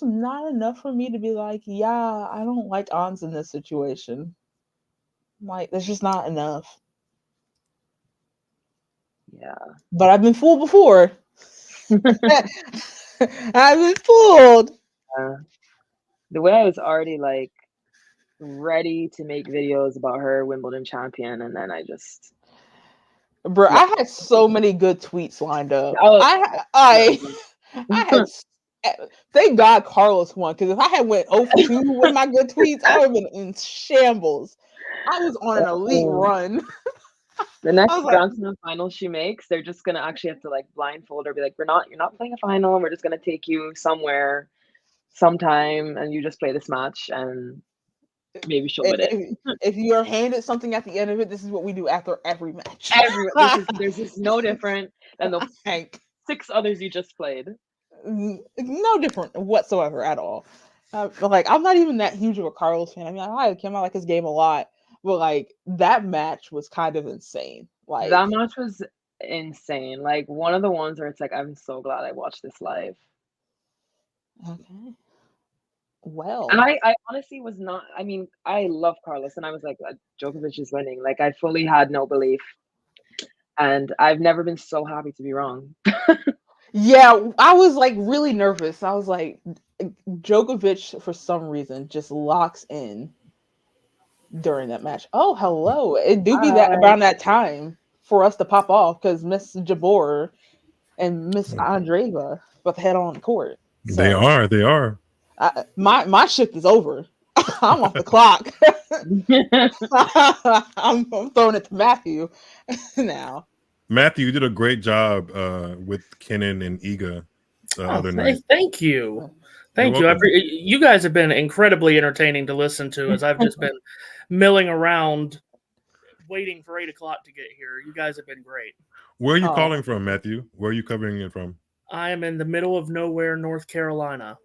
not enough for me to be like, yeah, I don't like Ons in this situation. Like, there's just not enough. Yeah. But I've been fooled before. I've been fooled. The way I was already like ready to make videos about her Wimbledon champion, and then I just Bro, I had so many good tweets lined up. I had thank God Carlos won, because if I had went 0 for 2 with my good tweets, I would have been in shambles. I was on an elite run. The next Grand Slam final she makes, they're just gonna actually have to like blindfold her, be like, you're not playing a final, and we're just gonna take you somewhere, sometime, and you just play this match, and maybe she'll win it. If you are handed something at the end of it, this is what we do after every match. This is no different than the 6 others you just played. No different whatsoever at all. Like, I'm not even that huge of a Carlos fan. I mean, I like him. I like his game a lot. But like, that match was kind of insane. Like, that match was insane. Like, one of the ones where it's like, I'm so glad I watched this live. Okay. Well, And I honestly was not. I mean, I love Carlos, and I was like, Djokovic is winning. Like, I fully had no belief, and I've never been so happy to be wrong. yeah, I was like really nervous. I was like, Djokovic for some reason just locks in during that match. Oh, hello! It do be that Hi. around that time for us to pop off because Miss Jabeur and Miss Andreeva about to head on the court. They So are. my shift is over. I'm off the clock. I'm throwing it to Matthew now. Matthew, you did a great job with Kenan and Iga the other night. Thank you. Thank You're you. welcome. You guys have been incredibly entertaining to listen to as I've just been milling around waiting for 8 o'clock to get here. You guys have been great. Where are you Oh. calling from, Matthew? Where are you covering it from? I am in the middle of nowhere, North Carolina.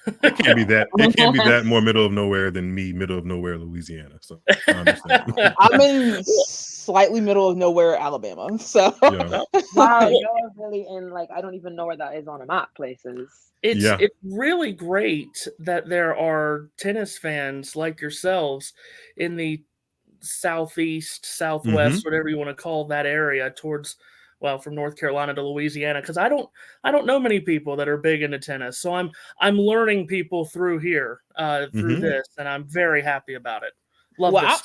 It can't be that. It can't be that more middle of nowhere than me, middle of nowhere, Louisiana. So I understand. I'm in slightly middle of nowhere, Alabama. So Yeah. Wow, you're really in, like, I don't even know where that is on a map. Places. Yeah. It's really great that there are tennis fans like yourselves in the southeast, southwest, whatever you want to call that area, towards, well, from North Carolina to Louisiana, because I don't know many people that are big into tennis. So I'm learning people through here, through this, and I'm very happy about it. Love well, this.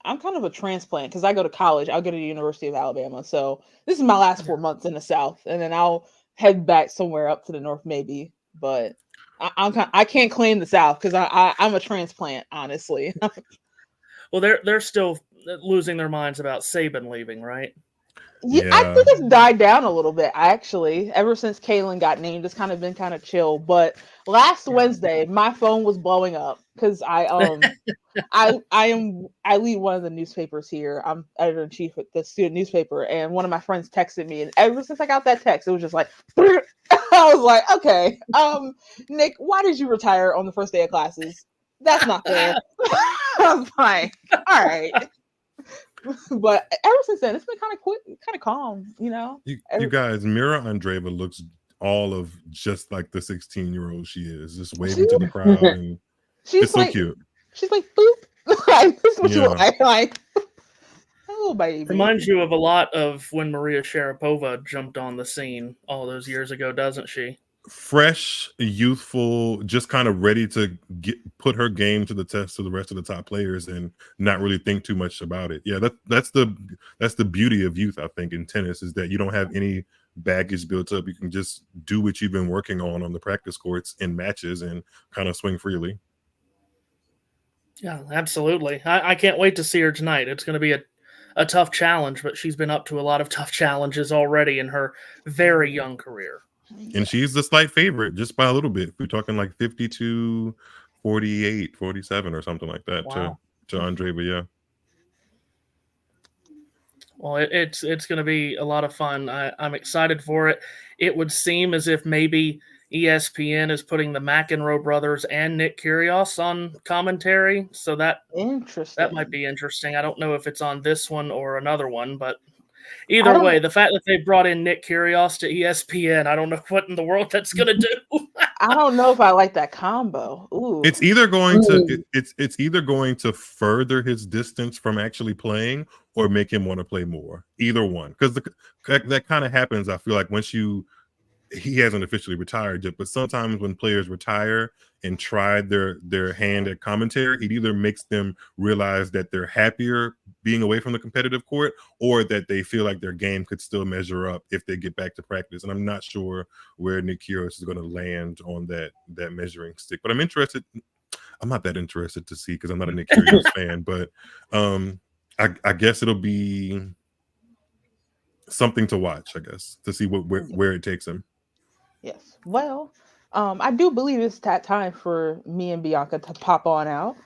I'm kind of a transplant because I go to college. I'll go to the University of Alabama. So this is my last 4 months in the South, and then I'll head back somewhere up to the North, maybe. But I can't claim the South because I'm a transplant, honestly. Well, they're still losing their minds about Saban leaving, right? Yeah, I think it's died down a little bit, actually. Ever since Kalen got named, it's kind of been kind of chill. But last Wednesday, my phone was blowing up because I lead one of the newspapers here. I'm editor in chief at the student newspaper, and one of my friends texted me, and ever since I got that text, it was just like I was like, okay, Nick, why did you retire on the first day of classes? That's not fair. I'm fine. All right. But ever since then, it's been kind of quick, kind of calm, you know. You guys, Mirra Andreeva looks all of just like the 16-year-old she is, just waving to the crowd, and it's so cute. She's like, boop. Like, this is what you look like. Oh, baby. Reminds you of a lot of when Maria Sharapova jumped on the scene all those years ago, doesn't she? Fresh, youthful, just kind of ready to put her game to the test to the rest of the top players and not really think too much about it. Yeah, that's the beauty of youth, I think, in tennis, is that you don't have any baggage built up. You can just do what you've been working on the practice courts in matches and kind of swing freely. Yeah, absolutely. I can't wait to see her tonight. It's going to be a tough challenge, but she's been up to a lot of tough challenges already in her very young career. And she's the slight favorite just by a little bit. We're talking like 52, 48, 47 or something like that. Wow. to Andreeva, yeah. Well, it's going to be a lot of fun. I'm excited for it. It would seem as if maybe ESPN is putting the McEnroe brothers and Nick Kyrgios on commentary, so that might be interesting. I don't know if it's on this one or another one, but either way, the fact that they brought in Nick Kyrgios to ESPN, I don't know what in the world that's going to do. I don't know if I like that combo. Ooh. It's either going to it's either going to further his distance from actually playing or make him want to play more. Either one, because that kind of happens. I feel like once he hasn't officially retired yet, but sometimes when players retire and try their hand at commentary, it either makes them realize that they're happier being away from the competitive court, or that they feel like their game could still measure up if they get back to practice. And I'm not sure where Nick Kyrgios is going to land on that measuring stick, but I'm interested. I'm not that interested to see because I'm not a Nick Kyrgios fan, but I guess it'll be something to watch, I guess, to see where it takes him. Yes. Well, I do believe it's that time for me and Bianca to pop on out.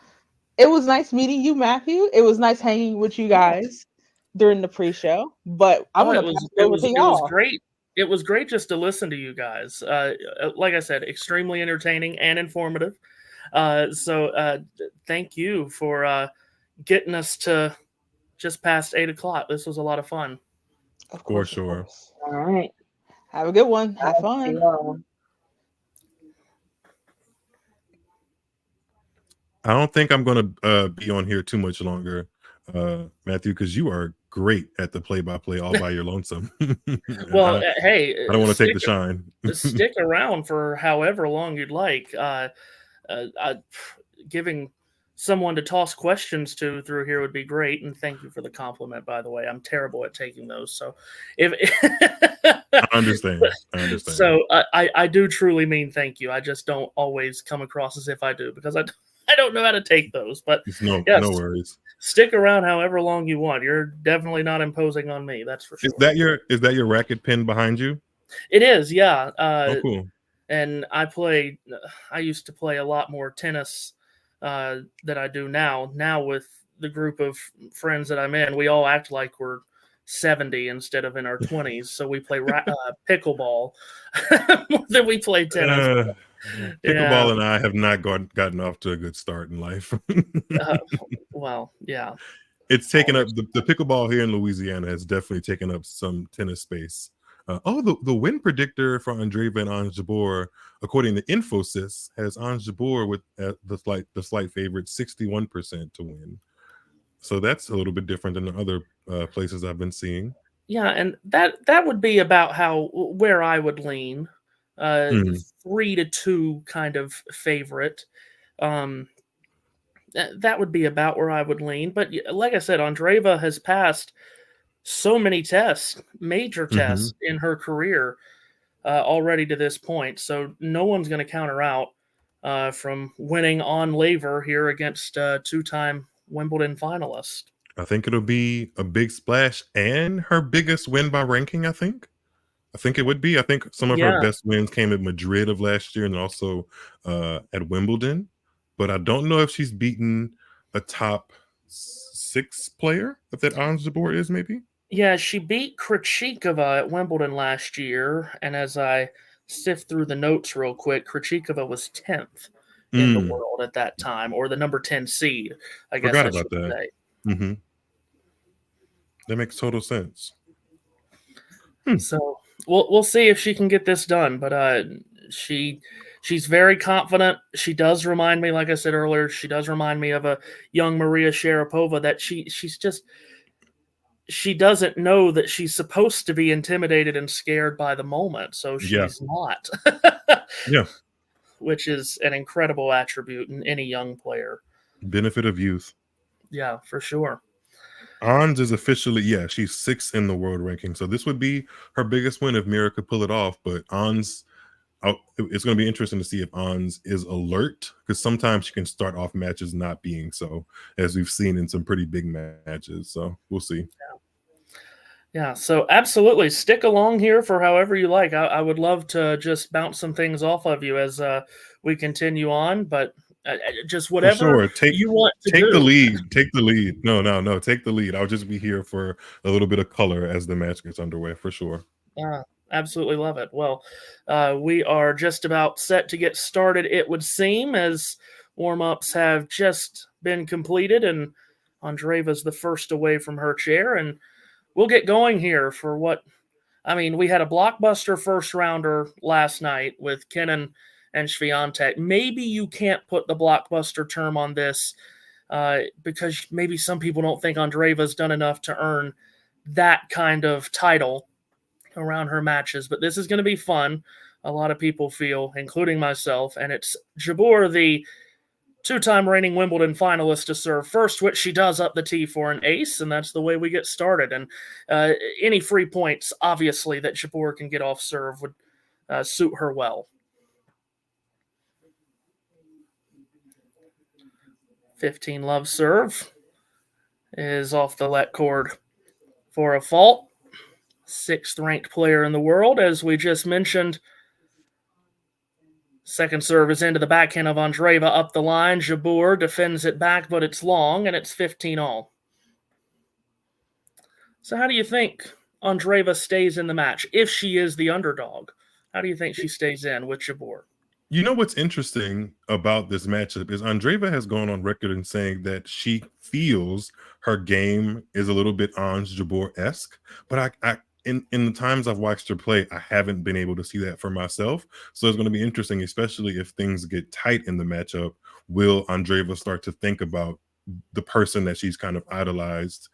It was nice meeting you, Matthew. It was nice hanging with you guys during the pre-show. But I want to pass it over to y'all. It was great. It was great just to listen to you guys. Like I said, extremely entertaining and informative. So thank you for getting us to just past 8 o'clock. This was a lot of fun. Of course, sure. All right. Have a good one. Have fun. I don't think I'm going to be on here too much longer, Matthew, because you are great at the play-by-play all by your lonesome. Well, I hey, don't want to take the shine. stick around for however long you'd like. Giving someone to toss questions to through here would be great. And thank you for the compliment, by the way. I'm terrible at taking those. So if I understand. so I do truly mean thank you. I just don't always come across as if I do, because I don't know how to take those. But It's no yes, worries. stick around however long you want. You're definitely not imposing on me. That's for sure. Is that your racket pin behind you? It is, yeah. Oh, cool. And I used to play a lot more tennis than I do now. Now with the group of friends that I'm in, we all act like we're 70 instead of in our 20s. So we play pickleball more than we play tennis. Pickleball and I have not gotten off to a good start in life. Well, yeah. It's taken up the pickleball here in Louisiana has definitely taken up some tennis space. The win predictor for Andreeva and Jabeur, according to Infosys, has Jabeur with the slight favorite 61% to win. So that's a little bit different than the other places I've been seeing. Yeah, and that would be about where I would lean. 3-2 kind of favorite. That would be about where I would lean. But like I said, Andreeva has passed so many tests, major tests in her career already to this point. So no one's going to count her out from winning on laver here against two-time Wimbledon finalist. I think it'll be a big splash and her biggest win by ranking, I think it would be. I think some of her best wins came at Madrid of last year and also at Wimbledon. But I don't know if she's beaten a top 6 player, if that Jabeur is maybe. Yeah, she beat Krejcikova at Wimbledon last year, and as I sift through the notes real quick, Krejcikova was 10th in the world at that time, or the number 10 seed, I guess I should say. Mm-hmm. That makes total sense. So we'll see if she can get this done, but she's very confident. She does remind me, like I said earlier, she does remind me of a young Maria Sharapova, that she's just... she doesn't know that she's supposed to be intimidated and scared by the moment, so she's not. Yeah. Which is an incredible attribute in any young player. Benefit of youth. Yeah, for sure. Ons is officially, she's 6th in the world ranking. So this would be her biggest win if Mirra could pull it off. But Ons, it's going to be interesting to see if Ons is alert, because sometimes she can start off matches not being so, as we've seen in some pretty big matches. So we'll see. Yeah, so absolutely stick along here for however you like. I would love to just bounce some things off of you as we continue on, but just whatever you want to do. Take the lead. Take the lead. No. Take the lead. I'll just be here for a little bit of color as the match gets underway, for sure. Absolutely love it. Well, we are just about set to get started, it would seem, as warm-ups have just been completed, and Andreeva's the first away from her chair, and we'll get going here for we had a blockbuster first rounder last night with Kenin and Swiatek. Maybe you can't put the blockbuster term on this because maybe some people don't think Andreeva's done enough to earn that kind of title around her matches. But this is going to be fun. A lot of people feel, including myself, and it's Jabeur, the two-time reigning Wimbledon finalist, to serve first, which she does up the tee for an ace, and that's the way we get started. And any free points, obviously, that Jabeur can get off serve would suit her well. 15 love serve is off the let cord for a fault. 6th ranked player in the world, as we just mentioned. Second serve is into the backhand of Andreeva up the line. Jabeur defends it back, but it's long, and it's 15-all. So how do you think Andreeva stays in the match? If she is the underdog, how do you think she stays in with Jabeur? You know what's interesting about this matchup is Andreeva has gone on record in saying that she feels her game is a little bit Jabeur-esque, but in the times I've watched her play, I haven't been able to see that for myself. So it's going to be interesting, especially if things get tight in the matchup. Will Andreeva start to think about the person that she's kind of idolized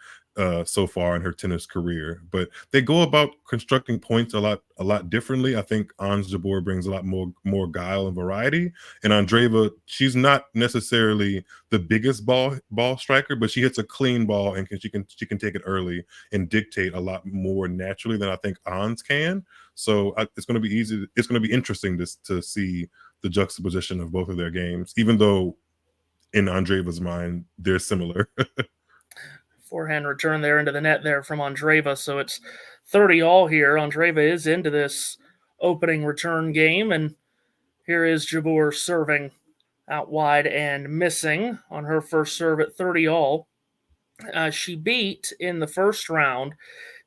so far in her tennis career? But they go about constructing points a lot differently. I think Ons Jabeur brings a lot more guile and variety, and Andreeva, she's not necessarily the biggest ball striker, but she hits a clean ball and she can take it early and dictate a lot more naturally than I think Ons can. So it's going to be easy. It's going to be interesting to see the juxtaposition of both of their games, even though in Andreeva's mind they're similar. Forehand return there into the net there from Andreeva. So it's 30-all here. Andreeva is into this opening return game, and here is Jabeur serving out wide and missing on her first serve at 30-all. She beat in the first round,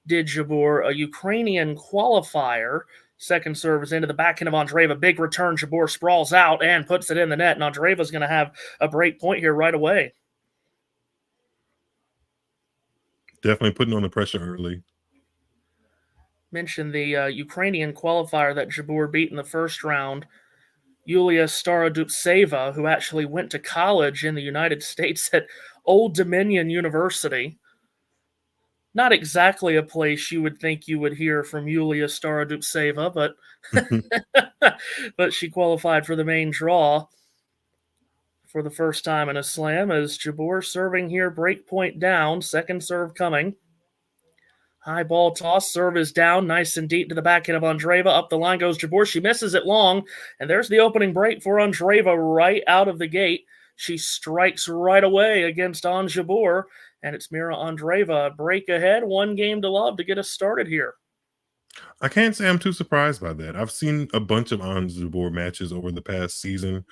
did Jabeur, a Ukrainian qualifier. Second serve is into the backhand of Andreeva. Big return. Jabeur sprawls out and puts it in the net, and Andreeva's going to have a break point here right away. Definitely putting on the pressure early. Mentioned the Ukrainian qualifier that Jabeur beat in the first round, Yulia Starodubtseva, who actually went to college in the United States at Old Dominion University. Not exactly a place you would think you would hear from Yulia Starodubtseva, but she qualified for the main draw for the first time in a slam as Jabeur serving here, break point down, second serve coming. High ball toss, serve is down, nice and deep to the backhand of Andreeva. Up the line goes Jabeur. She misses it long, and there's the opening break for Andreeva right out of the gate. She strikes right away against Ons Jabeur, and it's Mirra Andreeva break ahead, 1 game to love to get us started here. I can't say I'm too surprised by that. I've seen a bunch of Ons Jabeur matches over the past season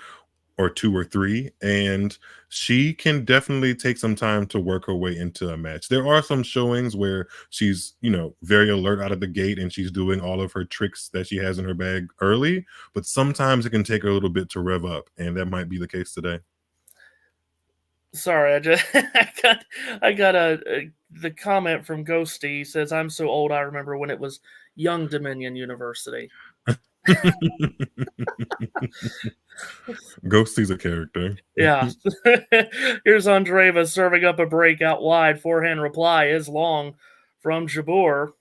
or 2 or 3, and she can definitely take some time to work her way into a match. There are some showings where she's, very alert out of the gate and she's doing all of her tricks that she has in her bag early, but sometimes it can take her a little bit to rev up, and that might be the case today. Sorry, I got the comment from Ghosty. He says, "I'm so old I remember when it was Young Dominion University." Ghosty's a character. Yeah. Here's Andreeva serving up a break out wide. Forehand reply is long from Jabeur.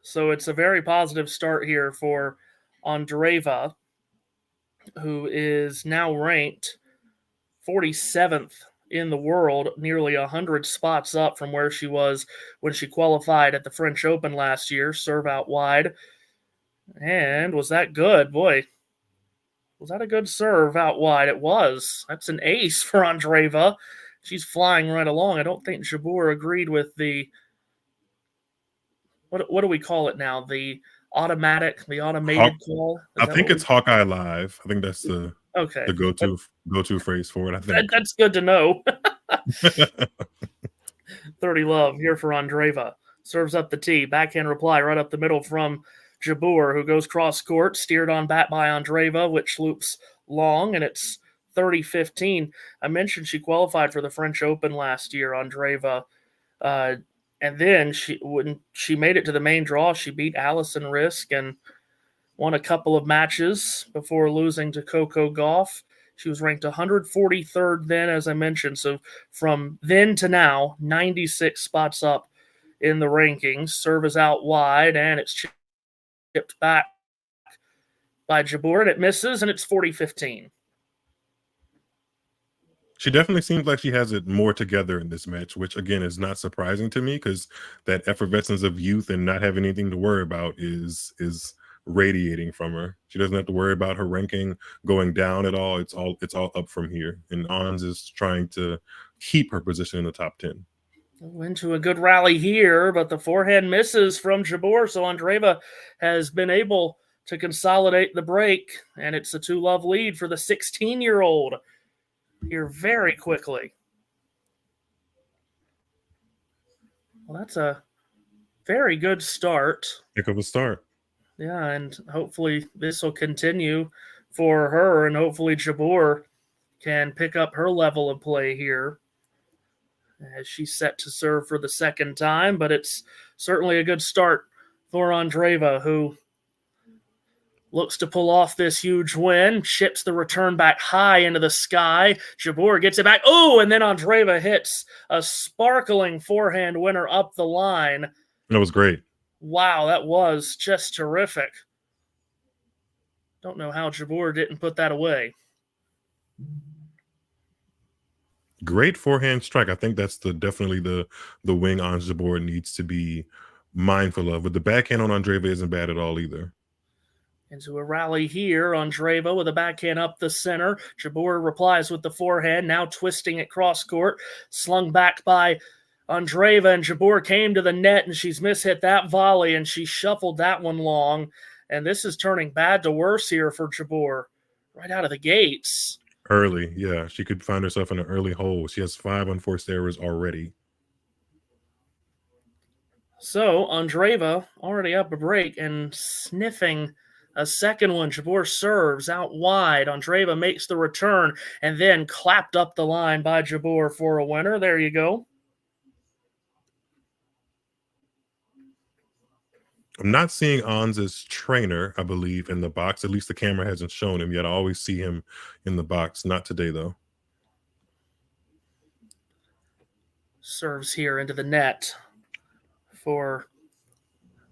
So it's a very positive start here for Andreeva, who is now ranked 47th in the world, nearly 100 spots up from where she was when she qualified at the French Open last year. Serve out wide. And was that good? Boy, was that a good serve out wide? It was. That's an ace for Andreeva. She's flying right along. I don't think Jabeur agreed with the, what do we call it now? The automated call? I think it's Hawkeye Live. I think that's the okay. The go-to phrase for it, I think. That's good to know. 30 love here for Andreeva. Serves up the tee. Backhand reply right up the middle from Jabeur, who goes cross court, steered on bat by Andreeva, which loops long, and it's 30-15. I mentioned she qualified for the French Open last year, Andreeva. And then when she made it to the main draw, she beat Allison Risk and won a couple of matches before losing to Coco Gauff. She was ranked 143rd then, as I mentioned. So from then to now, 96 spots up in the rankings. Serve is out wide, and it's chipped back by Jabeur, and it misses, and it's 40-15. She definitely seems like she has it more together in this match, which, again, is not surprising to me because that effervescence of youth and not having anything to worry about is radiating from her. She doesn't have to worry about her ranking going down at all. It's all up from here. And Ons is trying to keep her position in the top 10. Into a good rally here, but the forehand misses from Jabeur, so Andreeva has been able to consolidate the break, and it's a 2-love lead for the 16-year-old here very quickly. Well, that's a very good start. Heck of a start. Yeah, and hopefully this will continue for her, and hopefully Jabeur can pick up her level of play here as she's set to serve for the second time, but it's certainly a good start for Andreeva, who looks to pull off this huge win, chips the return back high into the sky. Jabeur gets it back. Oh, and then Andreeva hits a sparkling forehand winner up the line. That was great. Wow, that was just terrific. Don't know how Jabeur didn't put that away. Great forehand strike. I think that's definitely the wing Ons Jabeur needs to be mindful of. But the backhand on Andreeva isn't bad at all either. Into a rally here, Andreeva with a backhand up the center. Jabeur replies with the forehand, now twisting it cross court. Slung back by Andreeva, and Jabeur came to the net, and she's mishit that volley, and she shuffled that one long. And this is turning bad to worse here for Jabeur right out of the gates. Early, yeah. She could find herself in an early hole. She has 5 unforced errors already. So Andreeva already up a break and sniffing a second one. Jabeur serves out wide. Andreeva makes the return and then clapped up the line by Jabeur for a winner. There you go. I'm not seeing Ons' trainer, I believe, in the box. At least the camera hasn't shown him yet. I always see him in the box. Not today, though. Serves here into the net for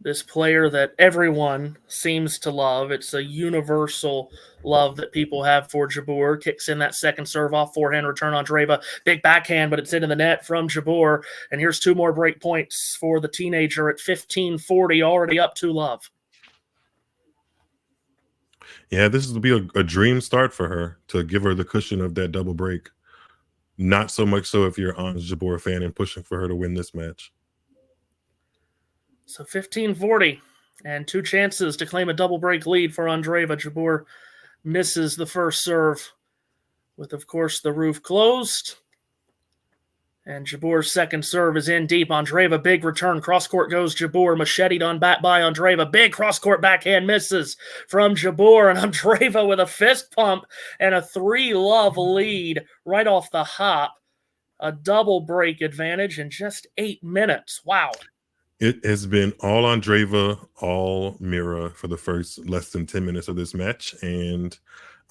this player that everyone seems to love. It's a universal love that people have for Jabeur. Kicks in that second serve off, forehand return on Andreeva. Big backhand, but it's into the net from Jabeur. And here's 2 more break points for the teenager at 15-40, already up 2-love. Yeah, this will be a dream start for her to give her the cushion of that double break. Not so much so if you're Ons Jabeur fan and pushing for her to win this match. So 15-40 and 2 chances to claim a double break lead for Andreeva. Jabeur misses the first serve with, of course, the roof closed. And Jabeur's second serve is in deep. Andreeva, big return. Cross-court goes Jabeur. Macheted on back by Andreeva. Big cross-court backhand misses from Jabeur. And Andreeva with a fist pump and a 3-love lead right off the hop. A double break advantage in just 8 minutes. Wow. It has been all Andreeva, all Mirra for the first less than 10 minutes of this match. And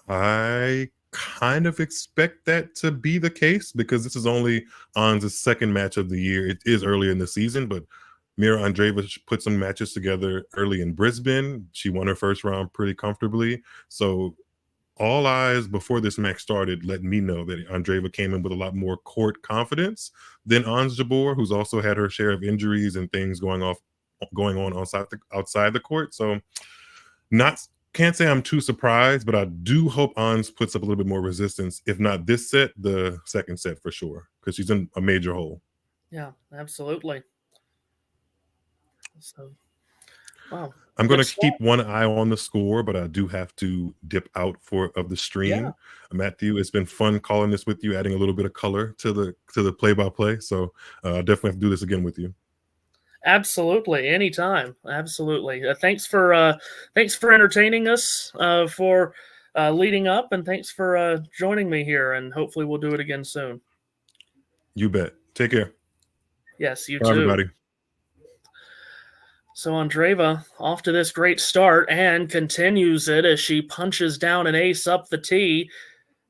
I kind of expect that to be the case because this is only Ons' second match of the year. It is earlier in the season, but Mirra Andreeva put some matches together early in Brisbane. She won her first round pretty comfortably. So all eyes before this match started let me know that Andreeva came in with a lot more court confidence than Ons Jabeur, who's also had her share of injuries and things going on outside the court. So can't say I'm too surprised, but I do hope Ons puts up a little bit more resistance. If not this set, the second set for sure, because she's in a major hole. Yeah, absolutely. So, wow. I'm going to keep one eye on the score, but I do have to dip out of the stream. Yeah. Matthew, it's been fun calling this with you, adding a little bit of color to the play-by-play. So definitely have to do this again with you. Absolutely, anytime. Absolutely. Thanks for entertaining us, for leading up, and thanks for joining me here. And hopefully, we'll do it again soon. You bet. Take care. Yes, you Bye, too. everybody. So Andreeva off to this great start and continues it as she punches down an ace up the tee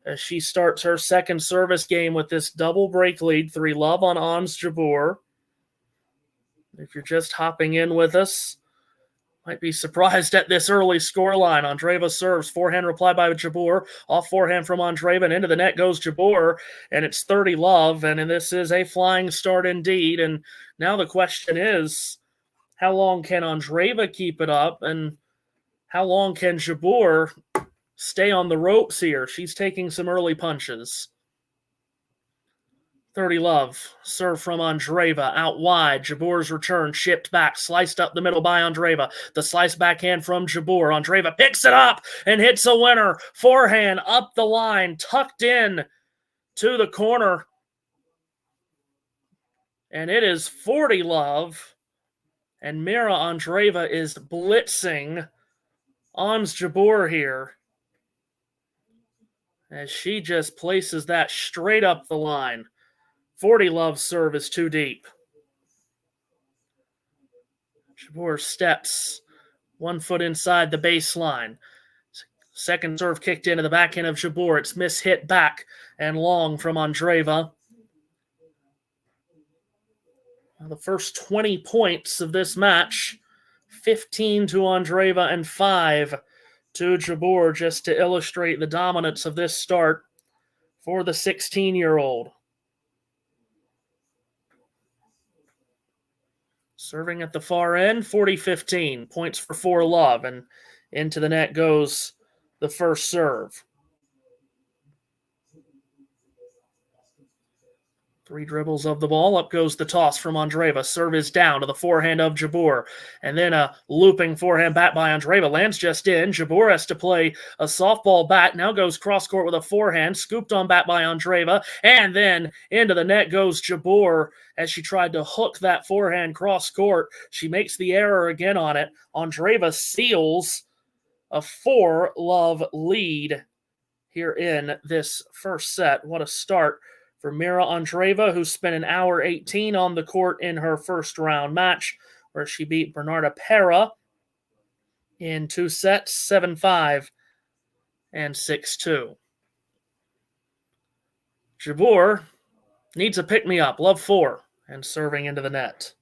as she starts her second service game with this double break lead, 3-love on Ons Jabeur. If you're just hopping in with us, might be surprised at this early scoreline. Andreeva serves, forehand reply by Jabeur, off forehand from Andreeva, and into the net goes Jabeur, and it's 30-love, and this is a flying start indeed. And now the question is, how long can Andreeva keep it up, and how long can Jabeur stay on the ropes here? She's taking some early punches. 30-love, serve from Andreeva, out wide. Jabeur's return, chipped back, sliced up the middle by Andreeva. The slice backhand from Jabeur. Andreeva picks it up and hits a winner. Forehand up the line, tucked in to the corner. And it is 40-love. And Mirra Andreeva is blitzing Ons Jabeur here as she just places that straight up the line. 40-love serve is too deep. Jabeur steps 1 foot inside the baseline. Second serve kicked into the backhand of Jabeur. It's mishit back and long from Andreeva. The first 20 points of this match, 15 to Andreeva and 5 to Jabeur, just to illustrate the dominance of this start for the 16-year-old. Serving at the far end, 40-15. Points for 4 love, and into the net goes the first serve. 3 dribbles of the ball. Up goes the toss from Andreeva. Serve is down to the forehand of Jabeur. And then a looping forehand back by Andreeva. Lands just in. Jabeur has to play a softball back. Now goes cross court with a forehand. Scooped on back by Andreeva. And then into the net goes Jabeur as she tried to hook that forehand cross court. She makes the error again on it. Andreeva seals a 4-love lead here in this first set. What a start for Mirra Andreeva, who spent an hour 18 on the court in her first round match, where she beat Bernarda Pera in 2 sets, 7-5 and 6-2. Jabeur needs a pick-me-up, love 4, and serving into the net.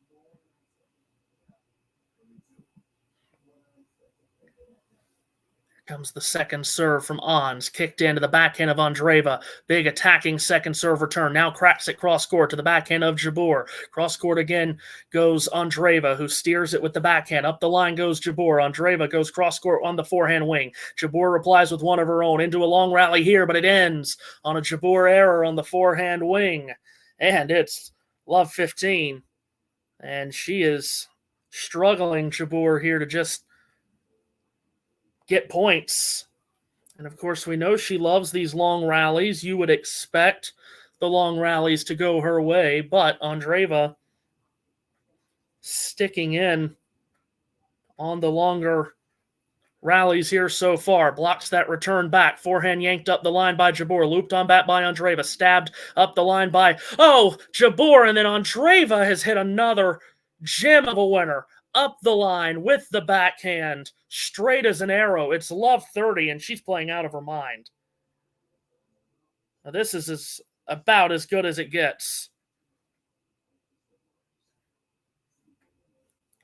Comes the second serve from Ons, kicked into the backhand of Andreeva. Big attacking second serve return. Now cracks it cross court to the backhand of Jabeur. Cross court again goes Andreeva, who steers it with the backhand. Up the line goes Jabeur. Andreeva goes cross court on the forehand wing. Jabeur replies with one of her own into a long rally here, but it ends on a Jabeur error on the forehand wing. And it's love 15. And she is struggling, Jabeur, here to just get points. And of course, we know she loves these long rallies. You would expect the long rallies to go her way, but Andreeva sticking in on the longer rallies here so far. Blocks that return back. Forehand yanked up the line by Jabeur. Looped on back by Andreeva. Stabbed up the line by, Jabeur. And then Andreeva has hit another gem of a winner. Up the line with the backhand, straight as an arrow. It's love 30, and she's playing out of her mind. Now, this is about as good as it gets.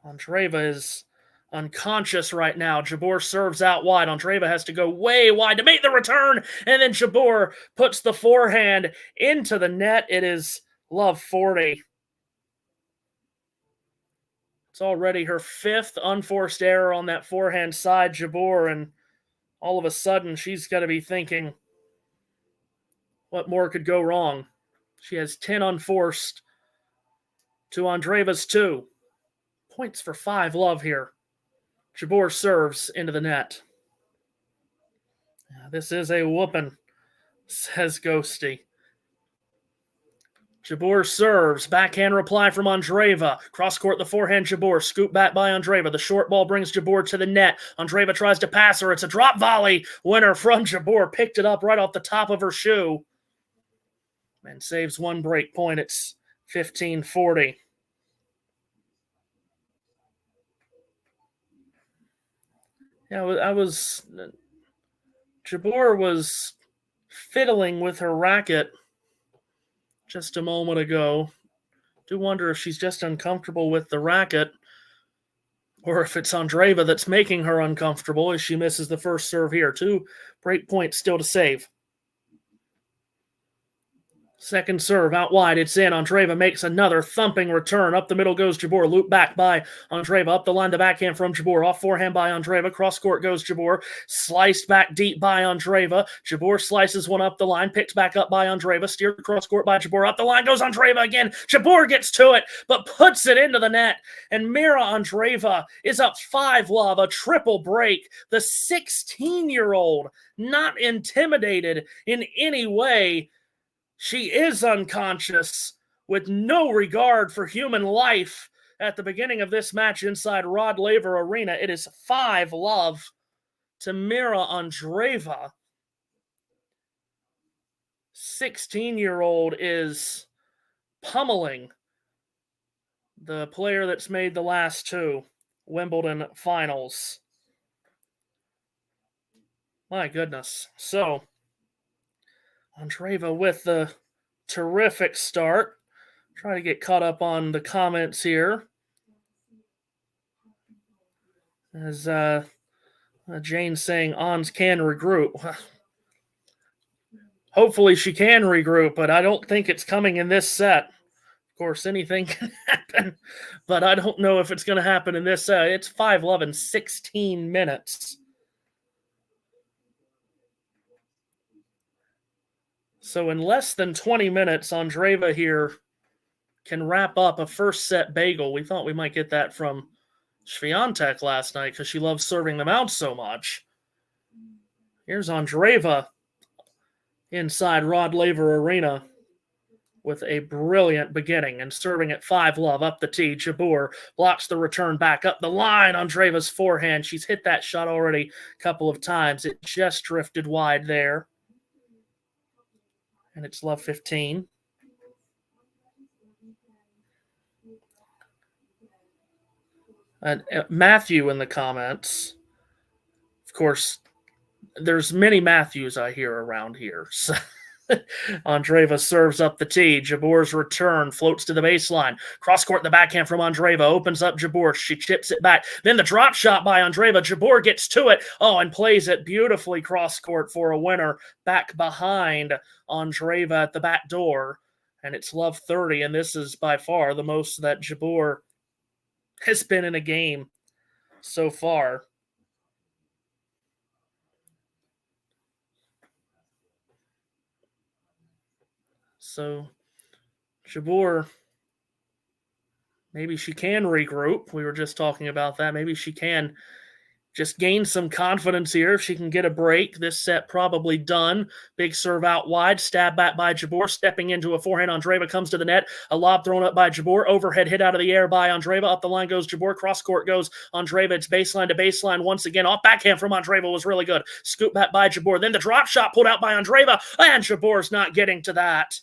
Andreeva is unconscious right now. Jabeur serves out wide. Andreeva has to go way wide to make the return, and then Jabeur puts the forehand into the net. It is love 40. It's already her 5th unforced error on that forehand side, Jabeur, and all of a sudden she's got to be thinking, what more could go wrong? She has 10 unforced to Andreeva's 2. Points for 5 love here. Jabeur serves into the net. This is a whooping, says Ghosty. Jabeur serves. Backhand reply from Andreeva. Cross court the forehand Jabeur. Scoop back by Andreeva. The short ball brings Jabeur to the net. Andreeva tries to pass her. It's a drop volley winner from Jabeur. Picked it up right off the top of her shoe. And saves 1 break point. It's 15-40. Yeah, Jabeur was fiddling with her racket just a moment ago. Do wonder if she's just uncomfortable with the racket, or if it's Andreeva that's making her uncomfortable as she misses the first serve here. 2 break points still to save. Second serve out wide. It's in. Andreeva makes another thumping return. Up the middle goes Jabeur. Loop back by Andreeva. Up the line, the backhand from Jabeur. Off forehand by Andreeva. Cross court goes Jabeur. Sliced back deep by Andreeva. Jabeur slices one up the line. Picked back up by Andreeva. Steered cross court by Jabeur. Up the line goes Andreeva again. Jabeur gets to it, but puts it into the net. And Mirra Andreeva is up 5 love. A triple break. The 16-year-old not intimidated in any way. She is unconscious with no regard for human life at the beginning of this match inside Rod Laver Arena. It is 5 love to Mirra Andreeva. 16-year-old is pummeling the player that's made the last 2. Wimbledon finals. My goodness. So, Andreeva with the terrific start. Try to get caught up on the comments here. As Jane's saying, Ons can regroup. Hopefully she can regroup, but I don't think it's coming in this set. Of course, anything can happen, but I don't know if it's going to happen in this set. It's 5-love in 16 minutes. So in less than 20 minutes, Andreeva here can wrap up a first set bagel. We thought we might get that from Swiatek last night because she loves serving them out so much. Here's Andreeva inside Rod Laver Arena with a brilliant beginning and serving at 5-love up the tee. Jabeur blocks the return back up the line. Andreeva's forehand. She's hit that shot already a couple of times. It just drifted wide there. And it's love 15. And Matthew in the comments. Of course, there's many Matthews I hear around here. So Andreeva serves up the tee. Jabeur's return floats to the baseline. Cross court, the backhand from Andreeva opens up Jabeur. She chips it back. Then the drop shot by Andreeva. Jabeur gets to it. Oh, and plays it beautifully cross court for a winner. Back behind Andreeva at the back door. And it's love 30. And this is by far the most that Jabeur has been in a game so far. So, Jabeur, maybe she can regroup. We were just talking about that. Maybe she can just gain some confidence here. If she can get a break, this set probably done. Big serve out wide. Stab back by Jabeur. Stepping into a forehand. Andreeva comes to the net. A lob thrown up by Jabeur. Overhead hit out of the air by Andreeva. Up the line goes Jabeur. Cross court goes Andreeva. It's baseline to baseline once again. Off backhand from Andreeva was really good. Scoop back by Jabeur. Then the drop shot pulled out by Andreeva. And Jabeur's not getting to that.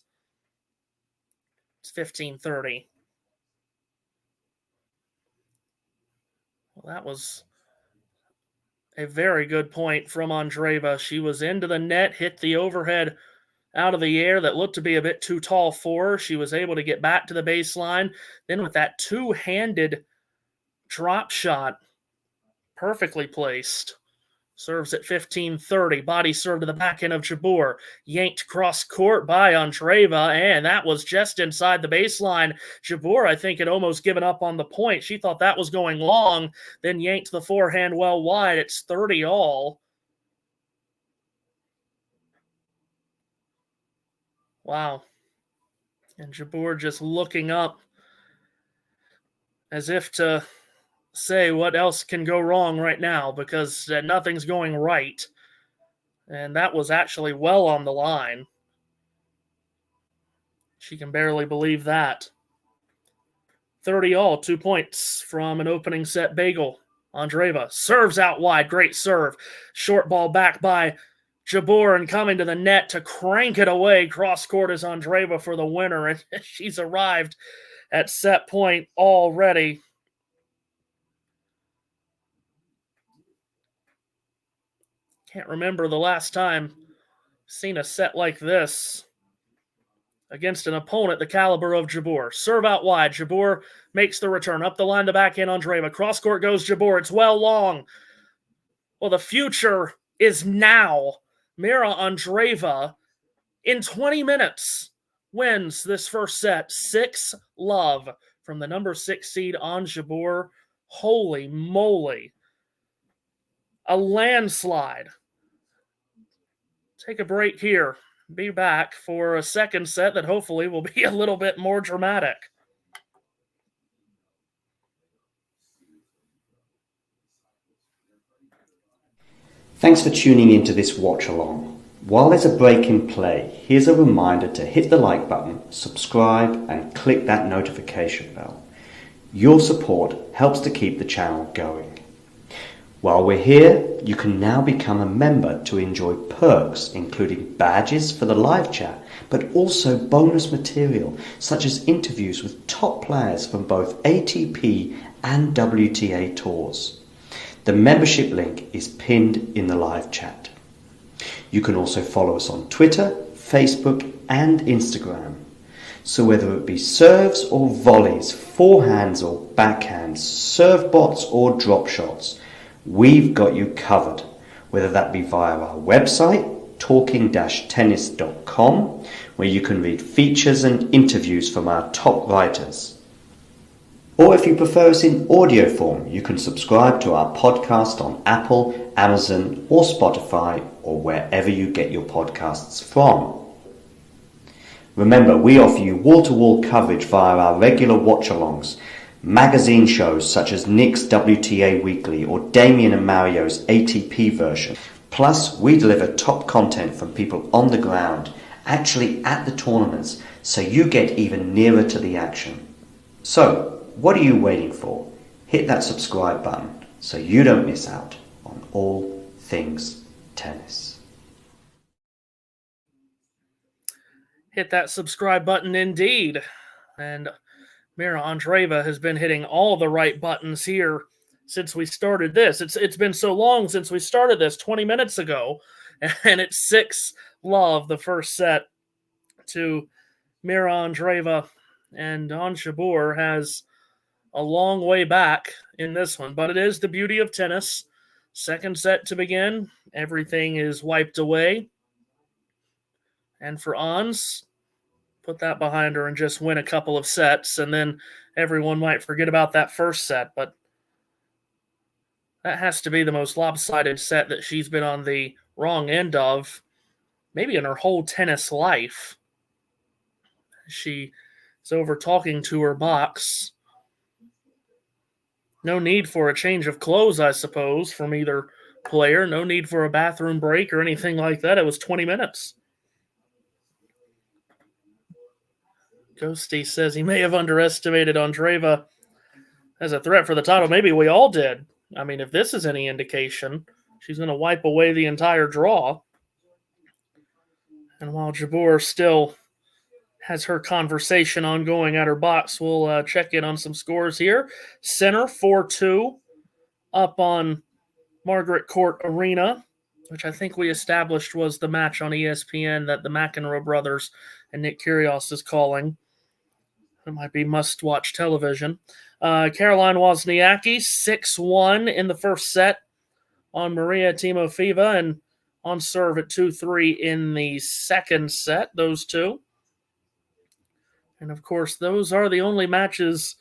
It's 15-30. Well, that was a very good point from Andreeva. She was into the net, hit the overhead out of the air that looked to be a bit too tall for her. She was able to get back to the baseline. Then with that two-handed drop shot, perfectly placed. Serves at 15-30. Body serve to the backhand of Jabeur. Yanked cross court by Andreeva, and that was just inside the baseline. Jabeur, I think, had almost given up on the point. She thought that was going long, then yanked the forehand well wide. It's 30-all. Wow. And Jabeur just looking up as if to say what else can go wrong right now, because nothing's going right. And that was actually well on the line. She can barely believe that. 30-all, 2 points from an opening set bagel. Andreeva serves out wide. Great serve. Short ball back by Jabeur, and coming to the net to crank it away. Cross court is Andreeva for the winner. And she's arrived at set point already. Can't remember the last time seen a set like this against an opponent the caliber of Jabeur. Serve out wide. Jabeur makes the return. Up the line to backhand Andreeva. Cross court goes Jabeur. It's well long. Well, the future is now. Mirra Andreeva in 20 minutes wins this first set. 6-love from the number 6 seed on Jabeur. Holy moly. A landslide. Take a break here. Be back for a second set that hopefully will be a little bit more dramatic. Thanks for tuning into this watch along. While there's a break in play, here's a reminder to hit the like button, subscribe, and click that notification bell. Your support helps to keep the channel going. While we're here, you can now become a member to enjoy perks, including badges for the live chat, but also bonus material such as interviews with top players from both ATP and WTA tours. The membership link is pinned in the live chat. You can also follow us on Twitter, Facebook and Instagram. So whether it be serves or volleys, forehands or backhands, serve bots or drop shots, we've got you covered. Whether that be via our website, talking-tennis.com, where you can read features and interviews from our top writers. Or if you prefer us in audio form, you can subscribe to our podcast on Apple, Amazon or Spotify or wherever you get your podcasts from. Remember, we offer you wall-to-wall coverage via our regular watch-alongs, magazine shows such as Nick's WTA Weekly or Damien and Mario's ATP version. Plus, we deliver top content from people on the ground, actually at the tournaments, so you get even nearer to the action. So, what are you waiting for? Hit that subscribe button so you don't miss out on all things tennis. Hit that subscribe button indeed. And Mirra Andreeva has been hitting all the right buttons here since we started this. It's been so long since we started this, 20 minutes ago. And it's 6-love the first set to Mirra Andreeva. And Jabeur has a long way back in this one. But it is the beauty of tennis. Second set to begin. Everything is wiped away. And for Ons, put that behind her and just win a couple of sets, and then everyone might forget about that first set. But that has to be the most lopsided set that she's been on the wrong end of, maybe in her whole tennis life. She is over talking to her box. No need for a change of clothes, I suppose, from either player. No need for a bathroom break or anything like that. It was 20 minutes. Ghosty says he may have underestimated Andreeva as a threat for the title. Maybe we all did. I mean, if this is any indication, she's going to wipe away the entire draw. And while Jabeur still has her conversation ongoing at her box, we'll check in on some scores here. Center 4-2 up on Margaret Court Arena, which I think we established was the match on ESPN that the McEnroe brothers and Nick Kyrgios is calling. It might be must-watch television. Caroline Wozniacki, 6-1 in the first set on Maria Timofeeva, and on serve at 2-3 in the second set, those two. And, of course, those are the only matches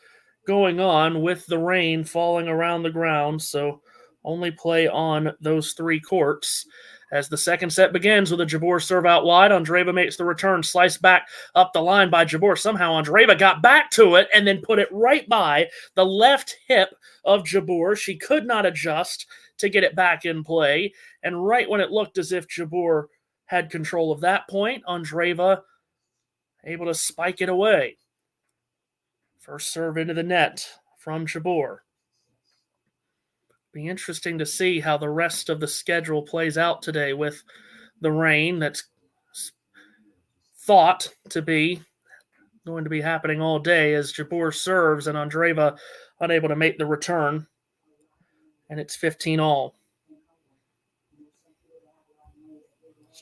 going on with the rain falling around the ground, so only play on those three courts. As the second set begins with a Jabeur serve out wide, Andreeva makes the return, sliced back up the line by Jabeur. Somehow Andreeva got back to it and then put it right by the left hip of Jabeur. She could not adjust to get it back in play. And right when it looked as if Jabeur had control of that point, Andreeva able to spike it away. First serve into the net from Jabeur. Be interesting to see how the rest of the schedule plays out today with the rain that's thought to be going to be happening all day as Jabeur serves and Andreeva unable to make the return. And it's 15-all.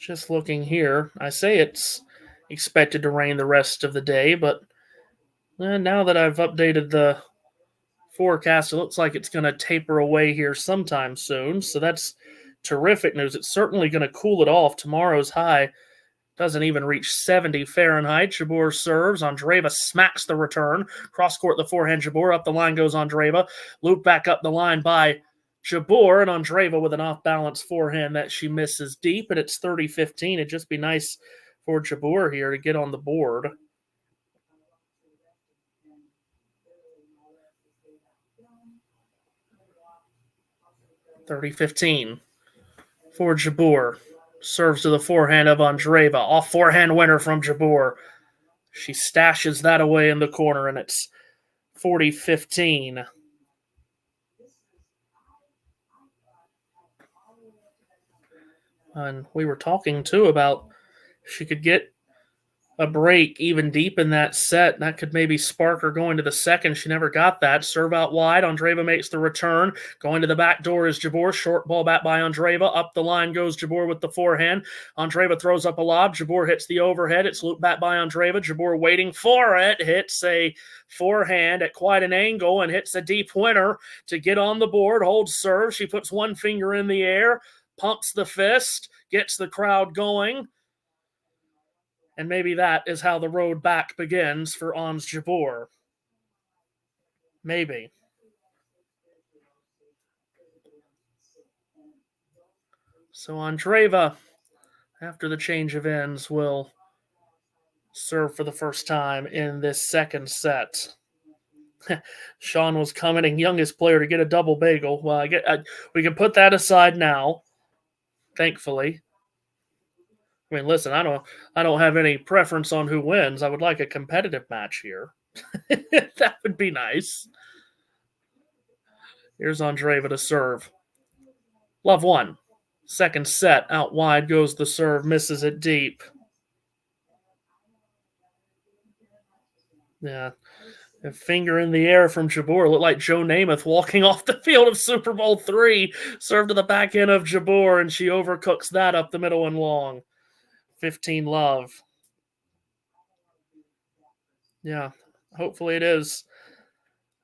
Just looking here, I say it's expected to rain the rest of the day, but now that I've updated the forecast, it looks like it's going to taper away here sometime soon, so that's terrific news. It's certainly going to cool it off. Tomorrow's high doesn't even reach 70 Fahrenheit. Jabeur serves. Andreeva smacks the return. Cross-court the forehand. Jabeur up the line goes Andreeva. Loop back up the line by Jabeur, and Andreeva with an off-balance forehand that she misses deep, and it's 30-15. It'd just be nice for Jabeur here to get on the board. (30-15) for Jabeur. Serves to the forehand of Andreeva. Off forehand winner from Jabeur. She stashes that away in the corner, and it's 40-15. And we were talking, too, about she could get a break even deep in that set. That could maybe spark her going to the second. She never got that. Serve out wide. Andreeva makes the return. Going to the back door is Jabeur. Short ball back by Andreeva. Up the line goes Jabeur with the forehand. Andreeva throws up a lob. Jabeur hits the overhead. It's looped back by Andreeva. Jabeur waiting for it. Hits a forehand at quite an angle and hits a deep winner to get on the board. Holds serve. She puts one finger in the air, pumps the fist, gets the crowd going. And maybe that is how the road back begins for Ons Jabeur. Maybe. So Andreeva, after the change of ends, will serve for the first time in this second set. Sean was commenting, youngest player to get a double bagel. Well, we can put that aside now, thankfully. I mean, listen, I don't have any preference on who wins. I would like a competitive match here. That would be nice. Here's Andreeva to serve. Love one. Second set, out wide goes the serve, misses it deep. Yeah. A finger in the air from Jabeur. Looked like Joe Namath walking off the field of Super Bowl III. Serve to the back end of Jabeur, and she overcooks that up the middle and long. 15-love. Yeah, hopefully it is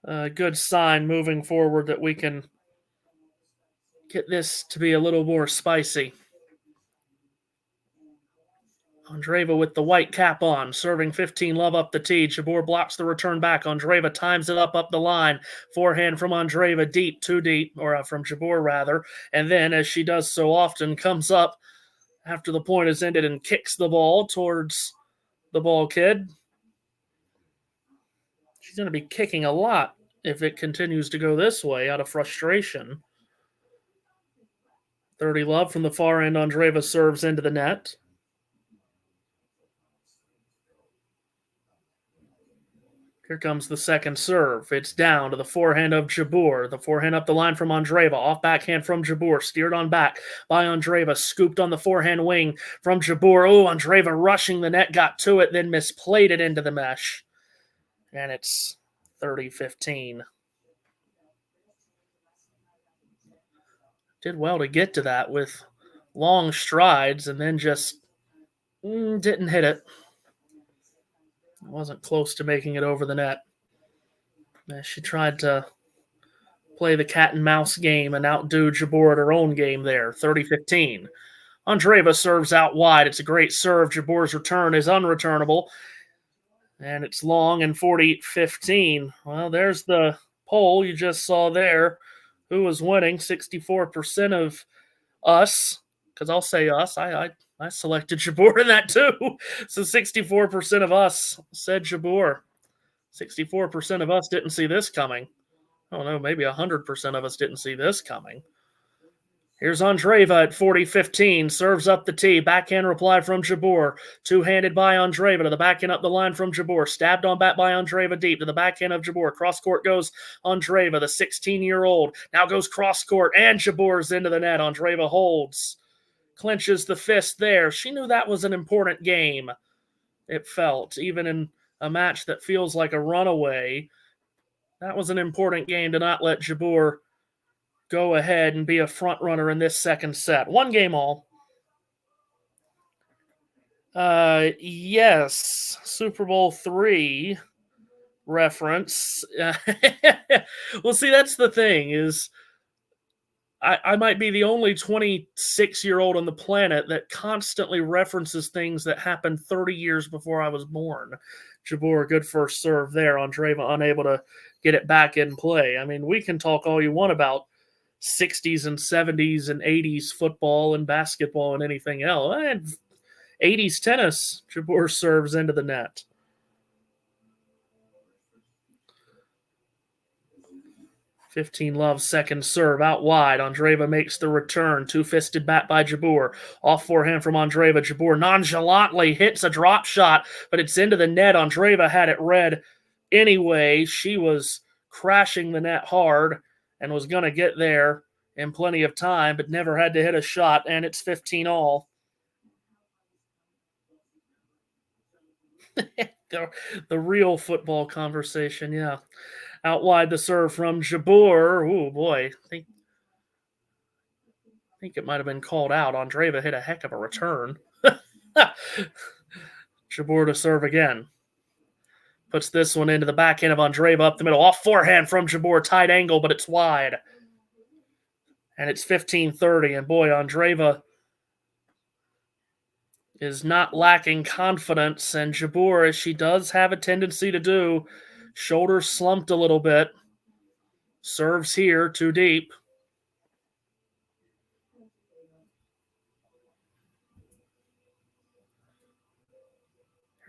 a good sign moving forward that we can get this to be a little more spicy. Andreeva with the white cap on, serving 15-love up the tee. Jabeur blocks the return back. Andreeva times it up the line. Forehand from Andreeva, deep, too deep, or from Jabeur rather. And then, as she does so often, comes up after the point is ended and kicks the ball towards the ball kid. She's going to be kicking a lot if it continues to go this way out of frustration. 30-love from the far end. Andreeva serves into the net. Here comes the second serve. It's down to the forehand of Jabeur. The forehand up the line from Andreeva. Off backhand from Jabeur. Steered on back by Andreeva. Scooped on the forehand wing from Jabeur. Oh, Andreeva rushing the net. Got to it, then misplayed it into the mesh. And it's 30-15. Did well to get to that with long strides and then just didn't hit it. Wasn't close to making it over the net. She tried to play the cat and mouse game and outdo Jabeur at her own game there, 30-15. Andreeva serves out wide. It's a great serve. Jabeur's return is unreturnable. And it's long and 40-15. Well, there's the poll you just saw there. Who was winning? 64% of us, because I'll say us. I selected Jabeur in that too. So 64% of us said Jabeur. 64% of us didn't see this coming. I don't know, maybe 100% of us didn't see this coming. Here's Andreeva at 40-15. Serves up the tee. Backhand reply from Jabeur. Two-handed by Andreeva to the backhand up the line from Jabeur. Stabbed on back by Andreeva deep to the backhand of Jabeur. Cross-court goes Andreeva, the 16-year-old. Now goes cross-court, and Jabeur's into the net. Andreeva holds. Clenches the fist there. She knew that was an important game, it felt. Even in a match that feels like a runaway, that was an important game to not let Jabeur go ahead and be a front runner in this second set. One game all. Yes, Super Bowl III reference. Well, see, that's the thing is I might be the only 26-year-old on the planet that constantly references things that happened 30 years before I was born. Jabeur, good first serve there. Andreeva unable to get it back in play. I mean, we can talk all you want about 60s and 70s and 80s football and basketball and anything else. And 80s tennis, Jabeur serves into the net. Love second serve out wide. Andreeva makes the return. Two-fisted back by Jabeur. Off forehand from Andreeva. Jabeur nonchalantly hits a drop shot, but it's into the net. Andreeva had it read anyway. She was crashing the net hard and was going to get there in plenty of time, but never had to hit a shot, and it's 15 all. the real football conversation, yeah. Out wide the serve from Jabeur. Oh boy, I think it might have been called out. Andreeva hit a heck of a return. Jabeur to serve again. Puts this one into the backhand of Andreeva up the middle. Off forehand from Jabeur. Tight angle, but it's wide. And it's 15-30. And boy, Andreeva is not lacking confidence. And Jabeur, as she does have a tendency to do, shoulders slumped a little bit. Serves here, too deep.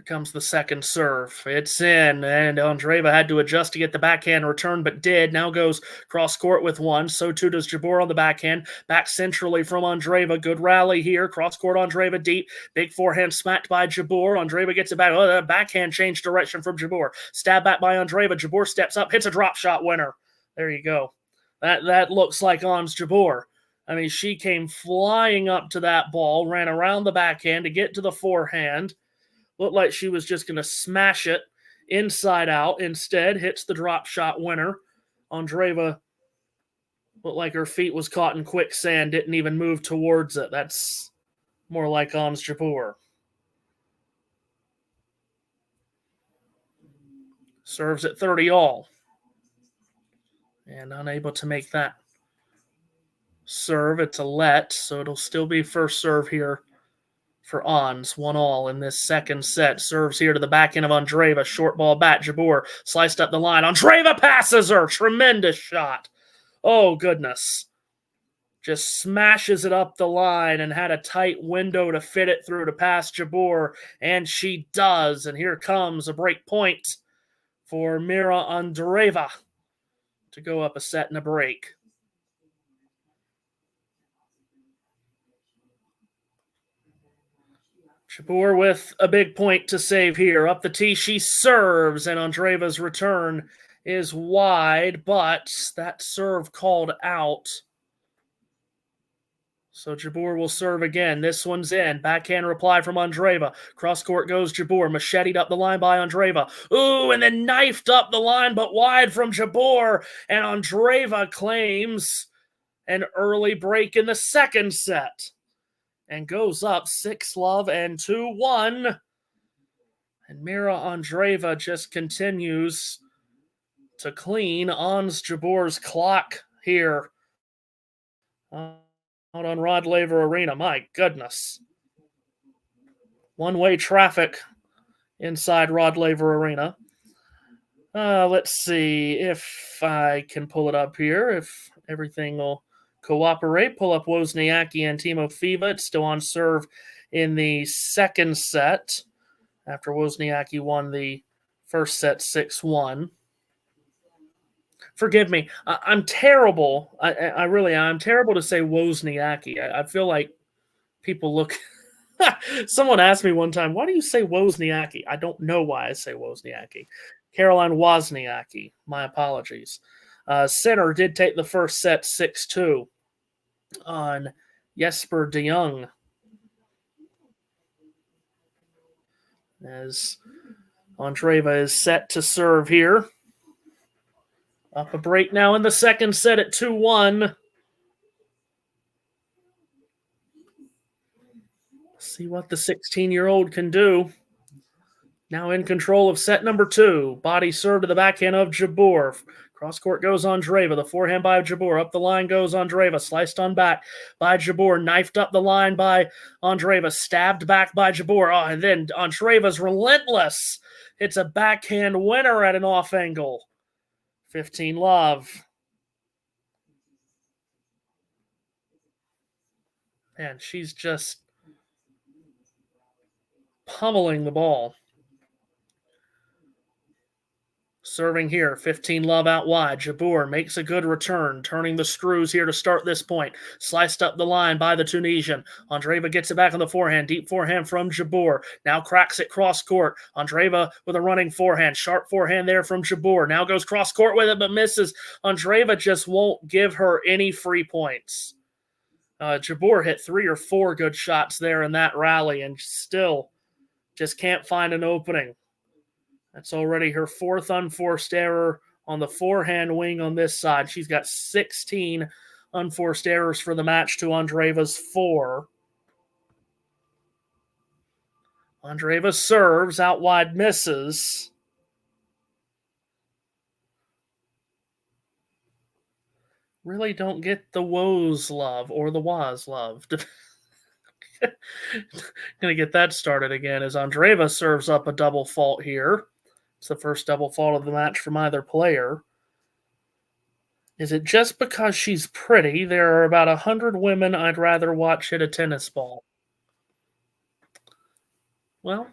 Comes the second serve. It's in, and Andreeva had to adjust to get the backhand return, but did. Now goes cross court with one. So too does Jabeur on the backhand. Back centrally from Andreeva. Good rally here. Cross court Andreeva deep. Big forehand smacked by Jabeur. Andreeva gets it back. Oh, the backhand changed direction from Jabeur. Stab back by Andreeva. Jabeur steps up, hits a drop shot winner. There you go. That looks like Ons Jabeur. I mean, she came flying up to that ball, ran around the backhand to get to the forehand. Looked like she was just going to smash it inside out. Instead, hits the drop shot winner. Andreeva looked like her feet was caught in quicksand, didn't even move towards it. That's more like Ons Jabeur. Serves at 30 all. And unable to make that serve. It's a let, so it'll still be first serve here for Ons, 1-all in this second set. Serves here to the back end of Andreeva. Short ball back. Jabeur sliced up the line. Andreeva passes her. Tremendous shot. Oh, goodness. Just smashes it up the line and had a tight window to fit it through to pass Jabeur. And she does. And here comes a break point for Mirra Andreeva to go up a set and a break. Jabeur with a big point to save here. Up the tee, she serves, and Andreeva's return is wide, but that serve called out. So Jabeur will serve again. This one's in. Backhand reply from Andreeva. Cross court goes Jabeur. Macheted up the line by Andreeva. Ooh, and then knifed up the line, but wide from Jabeur. And Andreeva claims an early break in the second set. And goes up 6-love and 2-1. And Mirra Andreeva just continues to clean Ons Jabeur's clock here out on Rod Laver Arena. My goodness. One-way traffic inside Rod Laver Arena. Let's see if I can pull it up here, if everything will cooperate. Pull up Wozniacki and Timofeva. It's still on serve in the second set after Wozniacki won the first set 6-1. Forgive me. I'm terrible. I really am. I'm terrible to say Wozniacki. I feel like people look... Someone asked me one time, why do you say Wozniacki? I don't know why I say Wozniacki. Caroline Wozniacki. My apologies. Sinner did take the first set 6-2 on Jesper de Jong. As Andreeva is set to serve here. Up a break now in the second set at 2-1. See what the 16-year-old can do. Now in control of set number 2. Body serve to the backhand of Jabeur. Cross court goes Andreeva. The forehand by Jabeur. Up the line goes Andreeva. Sliced on back by Jabeur. Knifed up the line by Andreeva. Stabbed back by Jabeur. Oh, and then Andreeva's relentless. It's a backhand winner at an off angle. 15-love. Man, she's just pummeling the ball. Serving here, 15-love out wide. Jabeur makes a good return, turning the screws here to start this point. Sliced up the line by the Tunisian. Andreeva gets it back on the forehand. Deep forehand from Jabeur. Now cracks it cross court. Andreeva with a running forehand. Sharp forehand there from Jabeur. Now goes cross court with it, but misses. Andreeva just won't give her any free points. Jabeur hit 3 or 4 good shots there in that rally and still Just can't find an opening. That's already her 4th unforced error on the forehand wing on this side. She's got 16 unforced errors for the match to Andreeva's 4. Andreeva serves, out wide misses. Really don't get the woes love or the was love. Gonna get that started again as Andreeva serves up a double fault here. It's the first double fault of the match from either player. Is it just because she's pretty? There are about 100 women I'd rather watch hit a tennis ball. Well,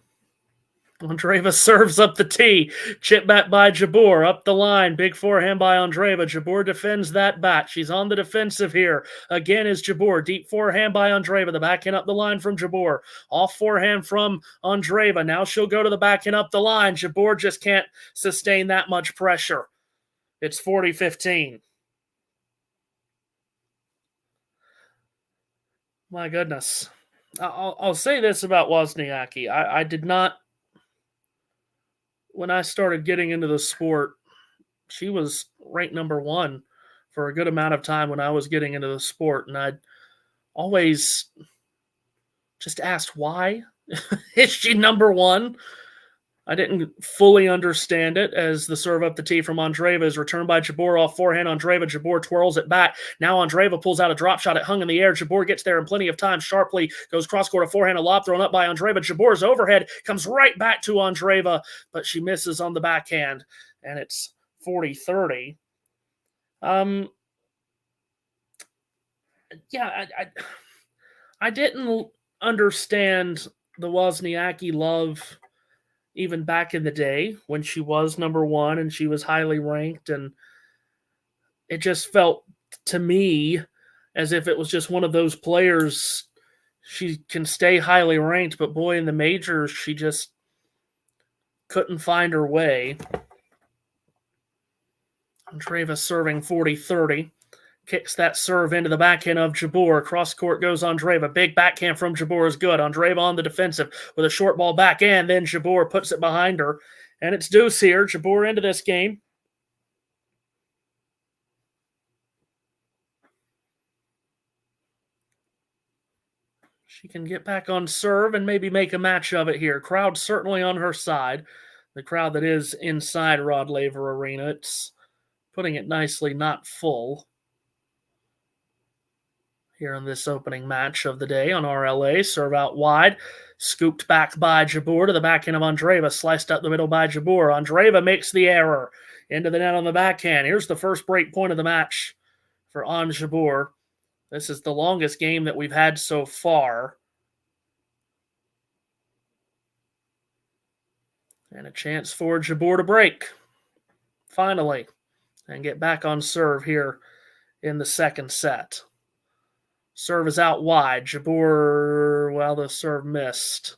Andreeva serves up the tee. Chip back by Jabeur. Up the line. Big forehand by Andreeva. Jabeur defends that back. She's on the defensive here. Again is Jabeur. Deep forehand by Andreeva. The backhand up the line from Jabeur. Off forehand from Andreeva. Now she'll go to the backhand up the line. Jabeur just can't sustain that much pressure. It's 40-15. My goodness. I'll say this about Wozniacki. I did not... When I started getting into the sport, she was ranked number 1 for a good amount of time when I was getting into the sport. And I'd always just asked, why is she number 1? I didn't fully understand it as the serve up the tee from Andreeva is returned by Jabeur off forehand. Jabeur twirls it back. Now Andreeva pulls out a drop shot. It hung in the air. Jabeur gets there in plenty of time. Sharply goes cross-court, a forehand, a lob thrown up by Andreeva. Jabeur's overhead comes right back to Andreeva, but she misses on the backhand, and it's 40-30. I didn't understand the Wozniacki love even back in the day when she was number 1 and she was highly ranked, and it just felt to me as if it was just one of those players. She can stay highly ranked, but boy, in the majors, she just couldn't find her way. Andreeva serving 40-30. Kicks that serve into the backhand of Jabeur. Cross court goes Andreeva. Big backhand from Jabeur is good. Andreeva on the defensive with a short ball backhand. Then Jabeur puts it behind her. And it's deuce here. Jabeur into this game. She can get back on serve and maybe make a match of it here. Crowd certainly on her side. The crowd that is inside Rod Laver Arena. It's putting it nicely, not full. Here in this opening match of the day on RLA. Serve out wide. Scooped back by Jabeur to the backhand of Andreeva. Sliced up the middle by Jabeur. Andreeva makes the error. Into the net on the backhand. Here's the first break point of the match for Jabeur. This is the longest game that we've had so far. And a chance for Jabeur to break. Finally. And get back on serve here in the second set. Serve is out wide. Jabeur, well, the serve missed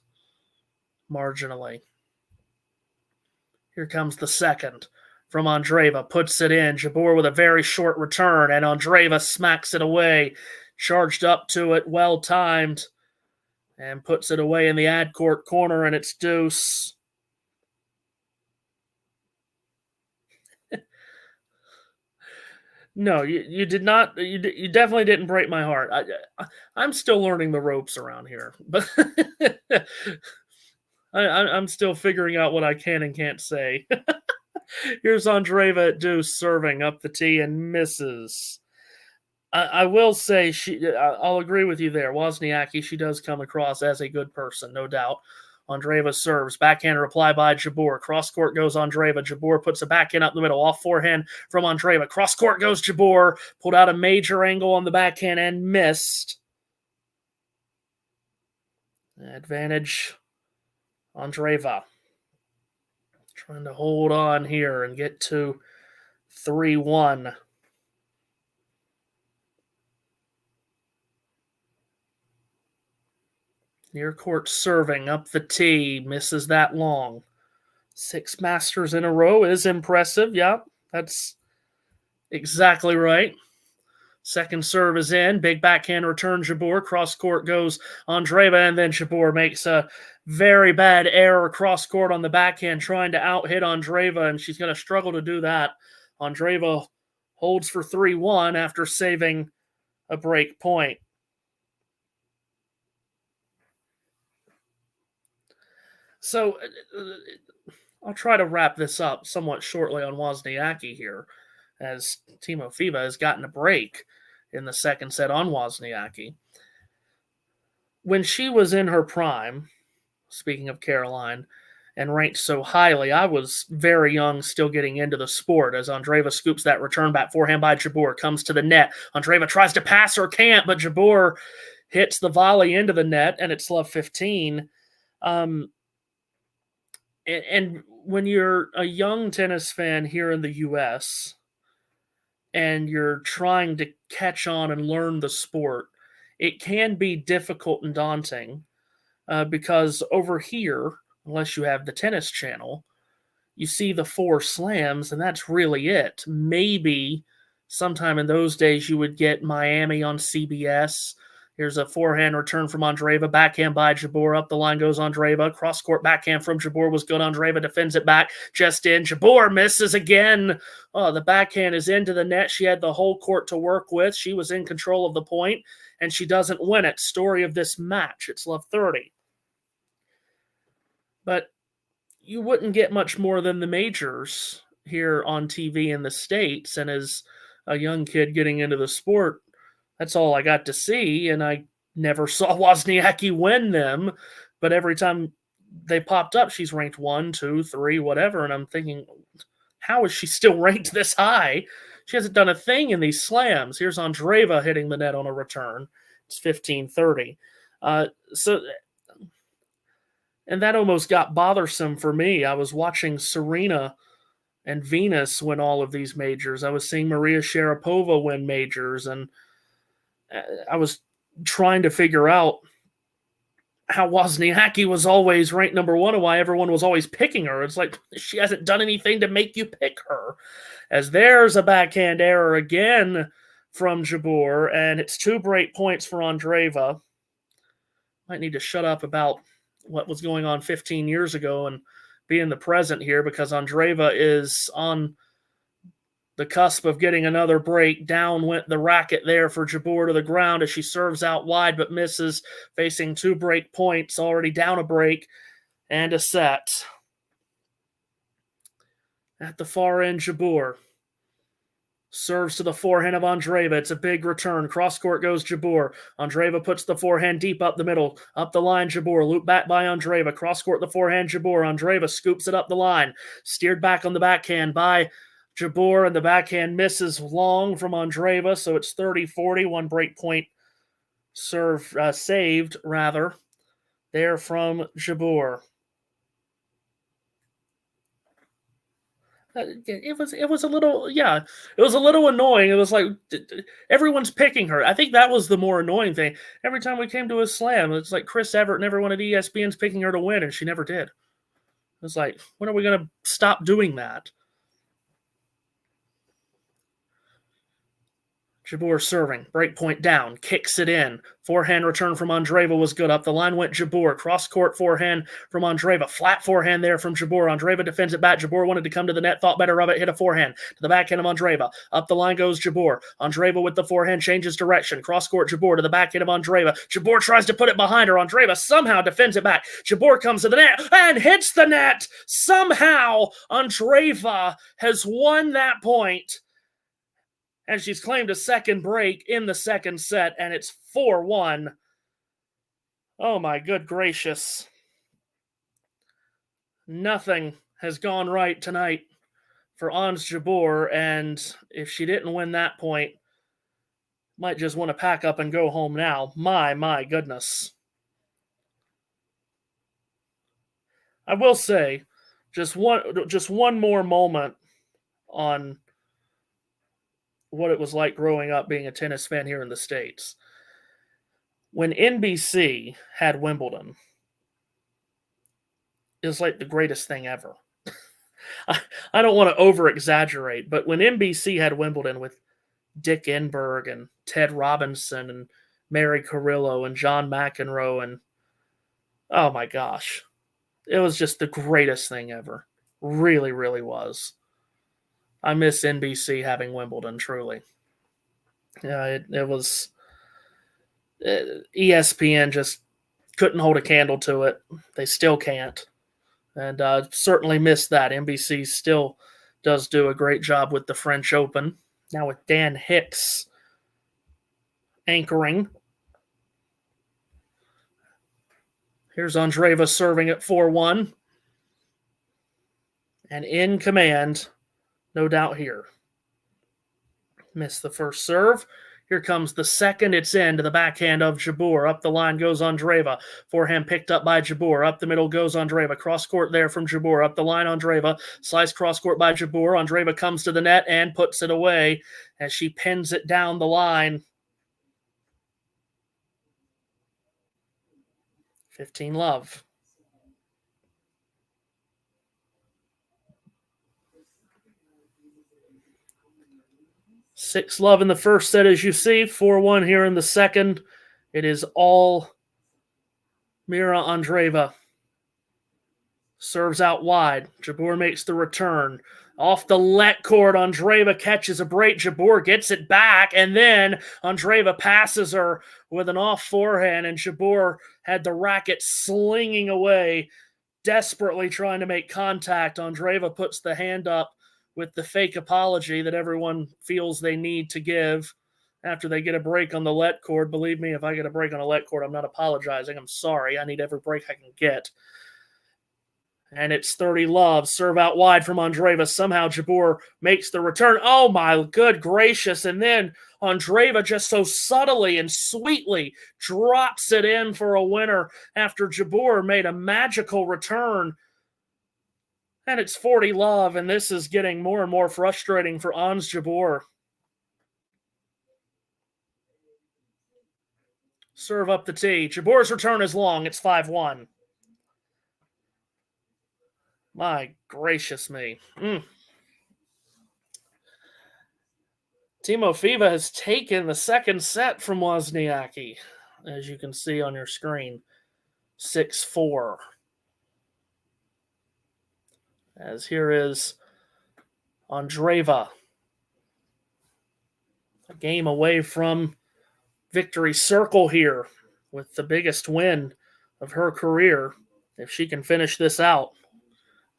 marginally. Here comes the second from Andreeva. Puts it in. Jabeur with a very short return, and Andreeva smacks it away. Charged up to it, well timed, and puts it away in the ad court corner, and it's deuce. No, you did not. You definitely didn't break my heart. I'm still learning the ropes around here, but I'm still figuring out what I can and can't say. Here's Andreeva at deuce serving up the tee and misses. I will say I'll agree with you there. Wozniacki, she does come across as a good person, no doubt. Andreeva serves. Backhand reply by Jabeur. Cross court goes Andreeva. Jabeur puts a backhand up the middle. Off forehand from Andreeva. Cross court goes Jabeur. Pulled out a major angle on the backhand and missed. Advantage Andreeva. Trying to hold on here and get to 3-1. Near court serving up the tee. Misses that long. 6 Masters in a row is impressive. Yeah, that's exactly right. Second serve is in. Big backhand return, Jabeur. Cross court goes Andreeva, and then Jabeur makes a very bad error cross court on the backhand, trying to out-hit Andreeva, and she's going to struggle to do that. Andreeva holds for 3-1 after saving a break point. So I'll try to wrap this up somewhat shortly on Wozniacki here, as Timofeeva has gotten a break in the second set on Wozniacki. When she was in her prime, speaking of Caroline, and ranked so highly, I was very young, still getting into the sport, as Andreeva scoops that return back forehand by Jabeur, comes to the net. Andreeva tries to pass her, can't, but Jabeur hits the volley into the net, and it's love 15. And when you're a young tennis fan here in the U.S., and you're trying to catch on and learn the sport, it can be difficult and daunting because over here, unless you have the Tennis Channel, you see the 4 slams, and that's really it. Maybe sometime in those days you would get Miami on CBS. Here's a forehand return from Andreeva, backhand by Jabeur, up the line goes Andreeva, cross-court backhand from Jabeur was good, Andreeva defends it back, just in, Jabeur misses again. Oh, the backhand is into the net, she had the whole court to work with, she was in control of the point, and she doesn't win it. Story of this match, it's love 30. But you wouldn't get much more than the majors here on TV in the States, and as a young kid getting into the sport, that's all I got to see, and I never saw Wozniacki win them, but every time they popped up, she's ranked 1, 2, 3, whatever, and I'm thinking, how is she still ranked this high? She hasn't done a thing in these slams. Here's Andreeva hitting the net on a return. It's 15-30. And that almost got bothersome for me. I was watching Serena and Venus win all of these majors. I was seeing Maria Sharapova win majors, and I was trying to figure out how Wozniacki was always ranked number 1 and why everyone was always picking her. It's like, she hasn't done anything to make you pick her. As there's a backhand error again from Jabeur, and it's 2 break points for Andreeva. Might need to shut up about what was going on 15 years ago and be in the present here, because Andreeva is on the cusp of getting another break. Down went the racket there for Jabeur to the ground as she serves out wide but misses, facing 2 break points, already down a break and a set. At the far end, Jabeur serves to the forehand of Andreeva. It's a big return. Cross court goes Jabeur. Andreeva puts the forehand deep up the middle. Up the line, Jabeur. Loop back by Andreeva. Cross court the forehand, Jabeur. Andreeva scoops it up the line. Steered back on the backhand by Jabeur, and the backhand misses long from Andreeva, so it's 30-40. 1 break point saved, rather, there from Jabeur. It was a little, it was a little annoying. It was like everyone's picking her. I think that was the more annoying thing. Every time we came to a slam, it's like Chris Everett and everyone at ESPN's picking her to win, and she never did. It's like, when are we going to stop doing that? Jabeur serving, break point down, kicks it in. Forehand return from Andreeva was good. Up the line went Jabeur. Cross-court forehand from Andreeva. Flat forehand there from Jabeur. Andreeva defends it back. Jabeur wanted to come to the net, thought better of it, hit a forehand to the backhand of Andreeva. Up the line goes Jabeur. Andreeva with the forehand changes direction. Cross-court Jabeur to the backhand of Andreeva. Jabeur tries to put it behind her. Andreeva somehow defends it back. Jabeur comes to the net and hits the net. Somehow Andreeva has won that point, and she's claimed a second break in the second set, and it's 4-1. Oh my good gracious. Nothing has gone right tonight for Ons Jabeur, and if she didn't win that point, might just want to pack up and go home now. My goodness. I will say, just one more moment on what it was like growing up being a tennis fan here in the States. When NBC had Wimbledon, it was like the greatest thing ever. I don't want to over-exaggerate, but when NBC had Wimbledon with Dick Enberg and Ted Robinson and Mary Carrillo and John McEnroe. And oh my gosh, it was just the greatest thing ever. Really, really was. I miss NBC having Wimbledon, truly. Yeah, it was. ESPN just couldn't hold a candle to it. They still can't. And certainly missed that. NBC still does do a great job with the French Open. Now with Dan Hicks anchoring. Here's Andreeva serving at 4-1. And in command, no doubt here. Missed the first serve. Here comes the second. It's in to the backhand of Jabeur. Up the line goes Andreeva. Forehand picked up by Jabeur. Up the middle goes Andreeva. Cross court there from Jabeur. Up the line, Andreeva. Slice cross court by Jabeur. Andreeva comes to the net and puts it away as she pins it down the line. 15-love. Six love in the first set, as you see. 4-1 here in the second. It is all Mirra Andreeva. Serves out wide. Jabeur makes the return. Off the let court, Andreeva catches a break. Jabeur gets it back, and then Andreeva passes her with an off forehand, and Jabeur had the racket slinging away, desperately trying to make contact. Andreeva puts the hand up with the fake apology that everyone feels they need to give after they get a break on the let court. Believe me, if I get a break on a let court, I'm not apologizing. I'm sorry. I need every break I can get. And it's 30-love. Serve out wide from Andreeva. Somehow Jabeur makes the return. Oh, my good gracious. And then Andreeva just so subtly and sweetly drops it in for a winner after Jabeur made a magical return. And it's 40-love, and this is getting more and more frustrating for Ons Jabeur. Serve up the tee. Jabeur's return is long. It's 5-1. My gracious me. Timofeeva has taken the second set from Wozniacki, as you can see on your screen. 6-4. As here is Andreeva. A game away from victory circle here with the biggest win of her career if she can finish this out.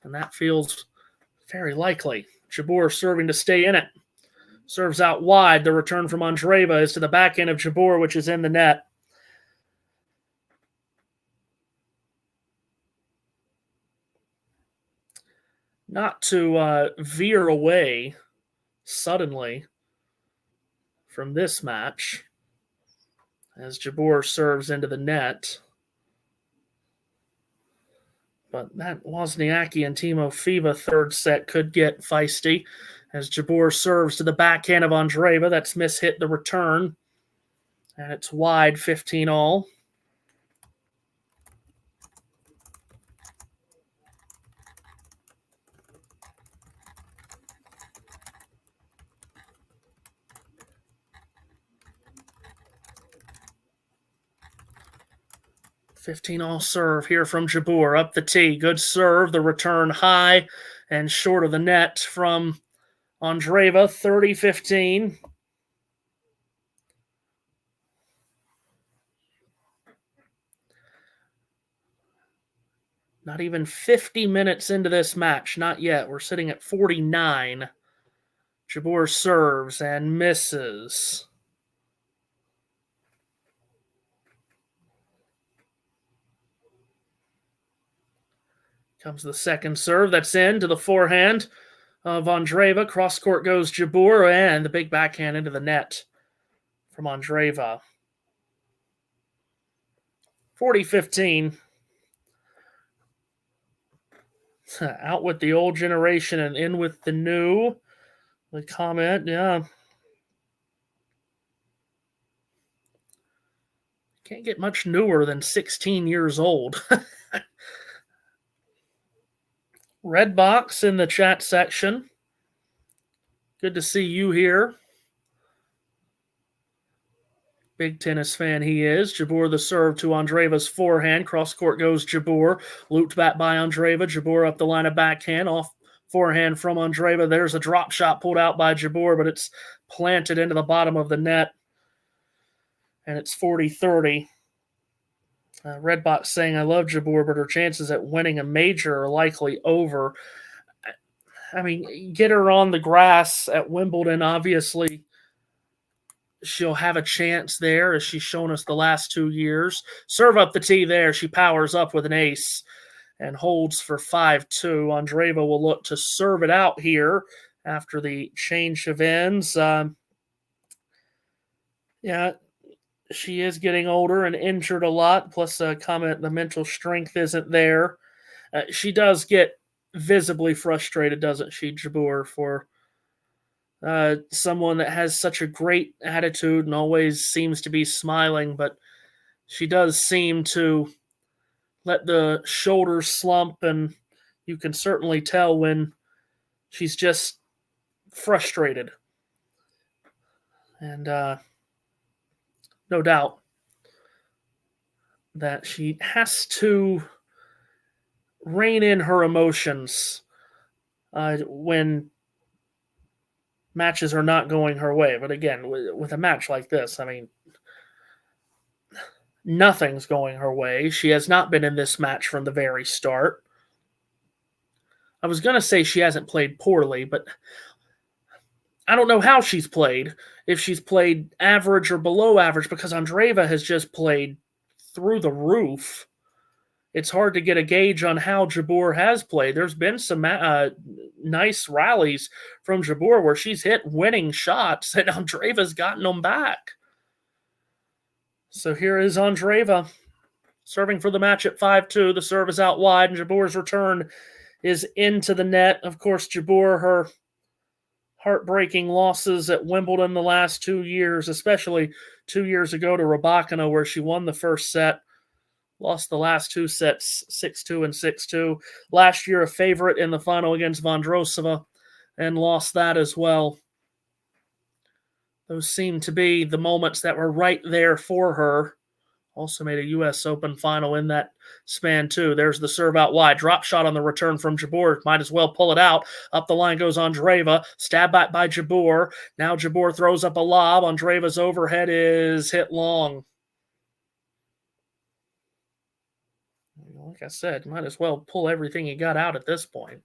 And that feels very likely. Jabeur serving to stay in it. Serves out wide. The return from Andreeva is to the backhand of Jabeur, which is in the net. Not to veer away suddenly from this match as Jabeur serves into the net. But that Wozniacki and Timofeeva third set could get feisty as Jabeur serves to the backhand of Andreeva. That's mishit the return. And it's wide, 15-all. All serve here from Jabeur. Up the tee. Good serve. The return high and short of the net from Andreeva. 30-15. Not even 50 minutes into this match. Not yet. We're sitting at 49. Jabeur serves and misses. Comes the second serve. That's in to the forehand of Andreeva. Cross court goes Jabeur, and the big backhand into the net from Andreeva. 40-15. Out with the old generation and in with the new. The comment, yeah. Can't get much newer than 16 years old. Red Box in the chat section. Good to see you here. Big tennis fan he is. Jabeur the serve to Andreeva's forehand. Cross court goes Jabeur. Looped back by Andreeva. Jabeur up the line of backhand. Off forehand from Andreeva. There's a drop shot pulled out by Jabeur, but it's planted into the bottom of the net. And it's 40-30. Redbox saying, I love Jabeur, but her chances at winning a major are likely over. I mean, get her on the grass at Wimbledon, obviously. She'll have a chance there, as she's shown us the last 2 years. Serve up the tee there. She powers up with an ace and holds for 5-2. Andreeva will look to serve it out here after the change of ends. Yeah, she is getting older and injured a lot, plus a comment the mental strength isn't there. She does get visibly frustrated, doesn't she, Jabeur, for someone that has such a great attitude and always seems to be smiling, but she does seem to let the shoulders slump, and you can certainly tell when she's just frustrated. And no doubt that she has to rein in her emotions when matches are not going her way. But again, with a match like this, I mean, nothing's going her way. She has not been in this match from the very start. I was going to say she hasn't played poorly, but I don't know how she's played. If she's played average or below average, because Andreeva has just played through the roof. It's hard to get a gauge on how Jabeur has played. There's been some nice rallies from Jabeur where she's hit winning shots and Andreeva's gotten them back. So here is Andreeva serving for the match at 5-2. The serve is out wide and Jabeur's return is into the net. Of course, Jabeur, her heartbreaking losses at Wimbledon the last 2 years, especially 2 years ago to Rybakina, where she won the first set. Lost the last 2 sets, 6-2 and 6-2. Last year, a favorite in the final against Vondrousova, and lost that as well. Those seem to be the moments that were right there for her. Also made a U.S. Open final in that span, too. There's the serve out wide. Drop shot on the return from Jabeur. Might as well pull it out. Up the line goes Andreeva. Stab back by Jabeur. Now Jabeur throws up a lob. Andreeva's overhead is hit long. Like I said, might as well pull everything he got out at this point.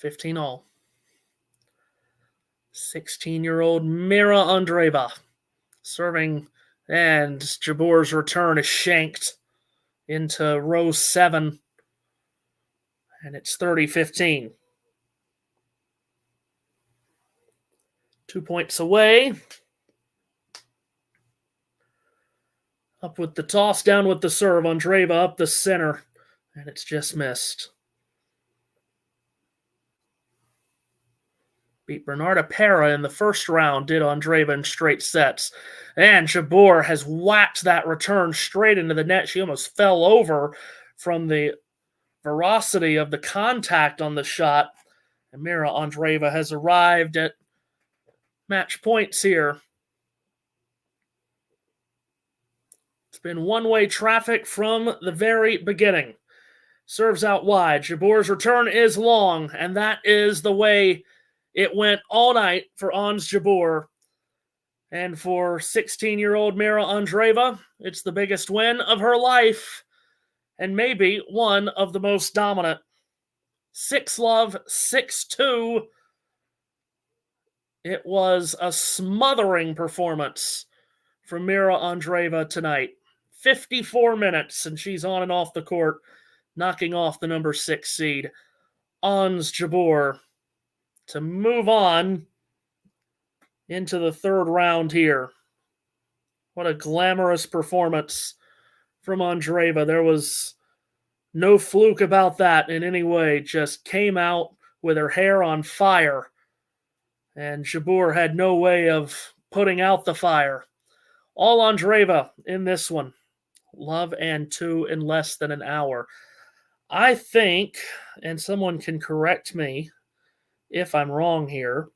$15-all. 16-year-old Mirra Andreeva serving, and Jabeur's return is shanked into row 7, and it's 30-15. 2 points away. Up with the toss, down with the serve. Andreeva up the center, and it's just missed. Beat Bernarda Pera in the first round, did Andreeva in straight sets. And Jabeur has whacked that return straight into the net. She almost fell over from the ferocity of the contact on the shot. And Mirra Andreeva has arrived at match points here. It's been one-way traffic from the very beginning. Serves out wide. Jabeur's return is long, and that is the way it went all night for Ons Jabeur. And for 16-year-old Mirra Andreeva, it's the biggest win of her life, and maybe one of the most dominant. 6-love, 6-2. It was a smothering performance from Mirra Andreeva tonight. 54 minutes, and she's on and off the court, knocking off the number 6 seed, Ons Jabeur, to move on into the third round here. What a glamorous performance from Andreeva. There was no fluke about that in any way. Just came out with her hair on fire. And Jabeur had no way of putting out the fire. All Andreeva in this one. Love and 2 in less than an hour. I think, and someone can correct me if I'm wrong here,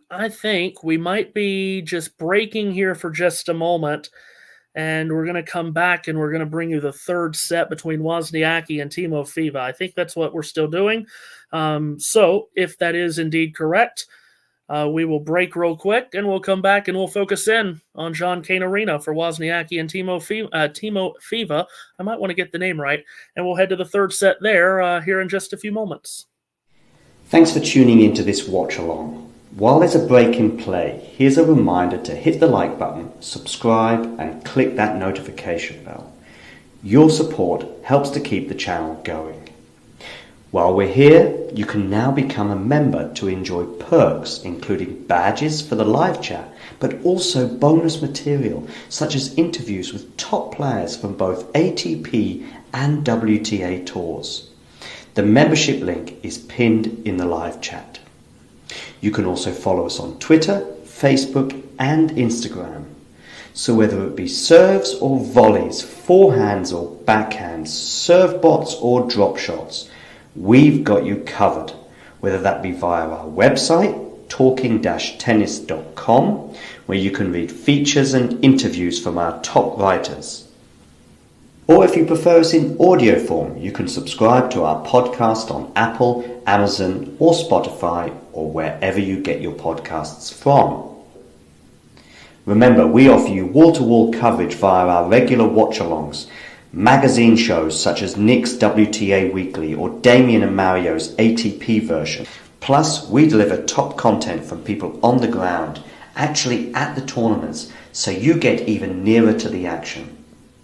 I think we might be just breaking here for just a moment, and we're going to come back and we're going to bring you the third set between Wozniacki and Timofeeva. I think that's what we're still doing. So if that is indeed correct, we will break real quick, and we'll come back and we'll focus in on John Cain Arena for Wozniacki and Timofeeva. I might want to get the name right, and we'll head to the third set there here in just a few moments. Thanks for tuning into this watch along. While there's a break in play, here's a reminder to hit the like button, subscribe, and click that notification bell. Your support helps to keep the channel going. While we're here, you can now become a member to enjoy perks including badges for the live chat, but also bonus material such as interviews with top players from both ATP and WTA tours. The membership link is pinned in the live chat. You can also follow us on Twitter, Facebook and Instagram. So whether it be serves or volleys, forehands or backhands, serve bots or drop shots, we've got you covered, whether that be via our website, talking-tennis.com, where you can read features and interviews from our top writers. Or if you prefer us in audio form, you can subscribe to our podcast on Apple, Amazon or Spotify or wherever you get your podcasts from. Remember, we offer you wall-to-wall coverage via our regular watch-alongs, magazine shows such as Nick's WTA Weekly or Damien and Mario's ATP version. Plus, we deliver top content from people on the ground, actually at the tournaments, so you get even nearer to the action.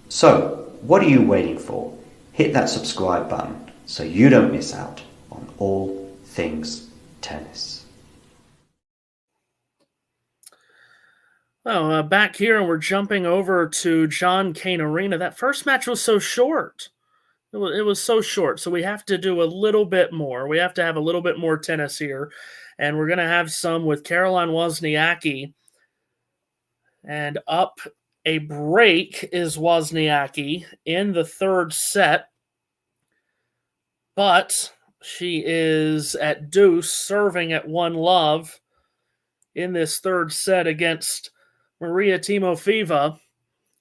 So, what are you waiting for? Hit that subscribe button so you don't miss out on all things tennis. Well, back here, and we're jumping over to John Cain Arena. That first match was so short. It was so short, so we have to do a little bit more. We have to have a little bit more tennis here, and we're going to have some with Caroline Wozniacki. And up a break is Wozniacki in the third set, but she is at deuce, serving at 1-love in this third set against Maria Timofeeva.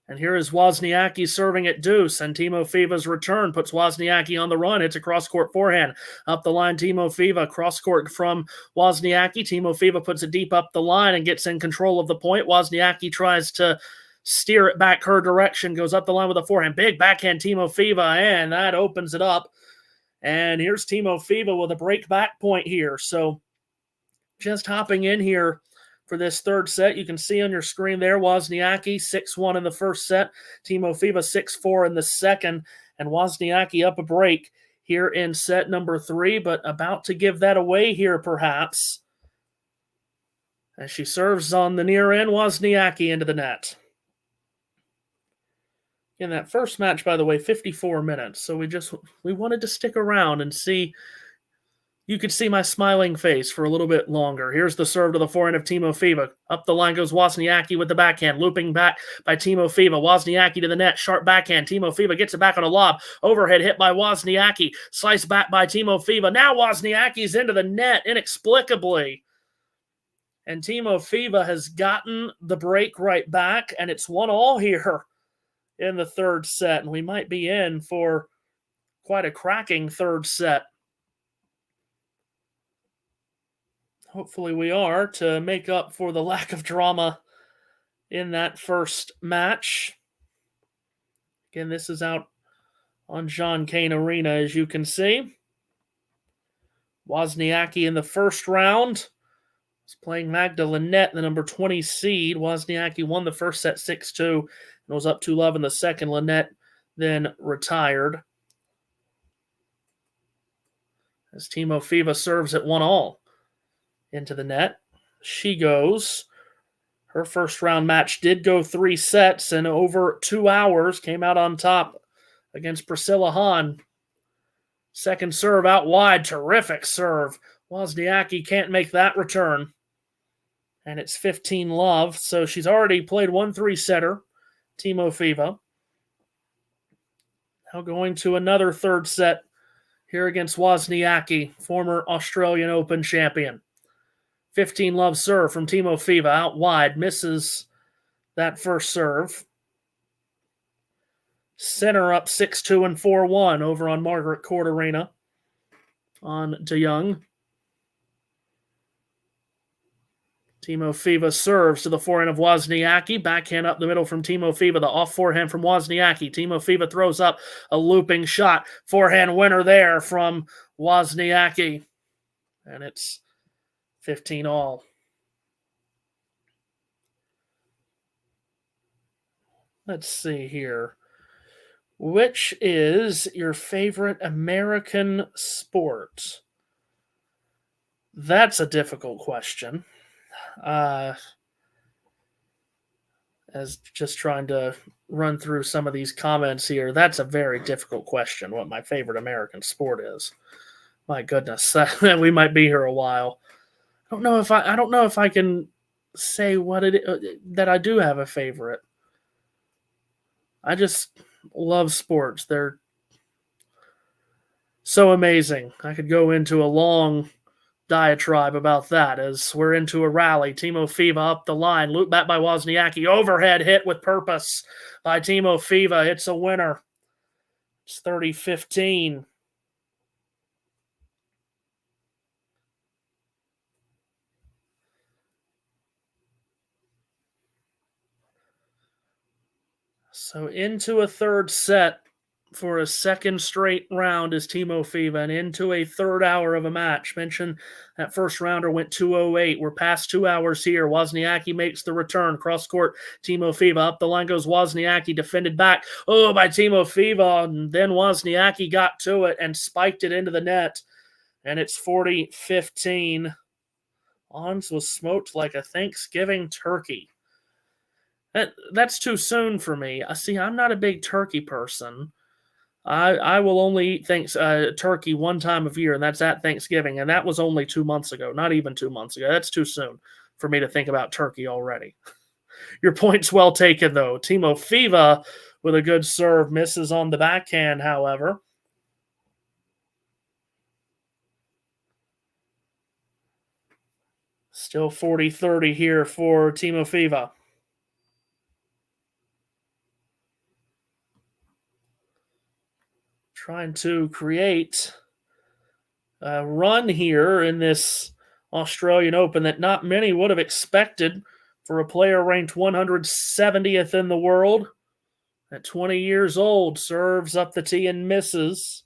And here is Wozniacki serving at deuce, and Timofeeva's return puts Wozniacki on the run. It's a cross-court forehand. Up the line, Timofeeva, cross-court from Wozniacki. Timofeeva puts it deep up the line and gets in control of the point. Wozniacki tries to steer it back her direction, goes up the line with a forehand. Big backhand, Timofeeva, and that opens it up. And here's Timofeeva with a break back point here. So just hopping in here for this third set, you can see on your screen there, Wozniacki 6-1 in the first set, Timofeeva 6-4 in the second, and Wozniacki up a break here in set number 3, but about to give that away here perhaps, as she serves on the near end, Wozniacki into the net. In that first match, by the way, 54 minutes, so we wanted to stick around and see. You could see my smiling face for a little bit longer. Here's the serve to the forehand of Timofeeva. Up the line goes Wozniacki with the backhand. Looping back by Timofeeva. Wozniacki to the net. Sharp backhand. Timofeeva gets it back on a lob. Overhead hit by Wozniacki. Slice back by Timofeeva. Now Wozniacki's into the net inexplicably. And Timofeeva has gotten the break right back. And it's 1-1 here in the third set. And we might be in for quite a cracking third set. Hopefully we are, to make up for the lack of drama in that first match. Again, this is out on John Cain Arena, as you can see. Wozniacki in the first round was playing Magda Linette, the number 20 seed. Wozniacki won the first set 6-2 and was up 2-love in the second. Linette then retired. As Timofeeva serves at 1-1. Into the net. She goes. Her first round match did go 3 sets and over 2 hours. Came out on top against Priscilla Hahn. Second serve out wide. Terrific serve. Wozniacki can't make that return. And it's 15-love. So she's already played 1 3-setter. Timofeeva. Now going to another third set here against Wozniacki, former Australian Open champion. 15-love serve from Timofeva out wide, misses that first serve. Center up 6-2 and 4-1 over on Margaret Court Arena on De Jong. Timofeva serves to the forehand of Wozniacki. Backhand up the middle from Timofeva. The off forehand from Wozniacki. Timofeva throws up a looping shot. Forehand winner there from Wozniacki. And it's 15-all. Let's see here. Which is your favorite American sport? That's a difficult question. As just trying to run through some of these comments here, that's a very difficult question, what my favorite American sport is. My goodness, we might be here a while. I don't know if I can say what that I do have a favorite. I just love sports. They're so amazing. I could go into a long diatribe about that as we're into a rally. Timofeva up the line, loop back by Wozniacki, overhead hit with purpose by Timofeva. It's a winner. It's 30-15. So into a third set for a second straight round is Timofeva, and into a third hour of a match. Mentioned that first rounder went 2:08. We're past 2 hours here. Wozniacki makes the return. Cross court, Timofeva. Up the line goes Wozniacki, defended back. Oh, by Timofeva. And then Wozniacki got to it and spiked it into the net. And it's 40-15. Ons was smoked like a Thanksgiving turkey. That's too soon for me. See, I'm not a big turkey person. I will only eat turkey one time of year, and that's at Thanksgiving, and that was only 2 months ago, not even 2 months ago. That's too soon for me to think about turkey already. Your point's well taken, though. Timofeva with a good serve, misses on the backhand, however. Still 40-30 here for Timofeva. Trying to create a run here in this Australian Open that not many would have expected for a player ranked 170th in the world. At 20 years old, serves up the tee and misses.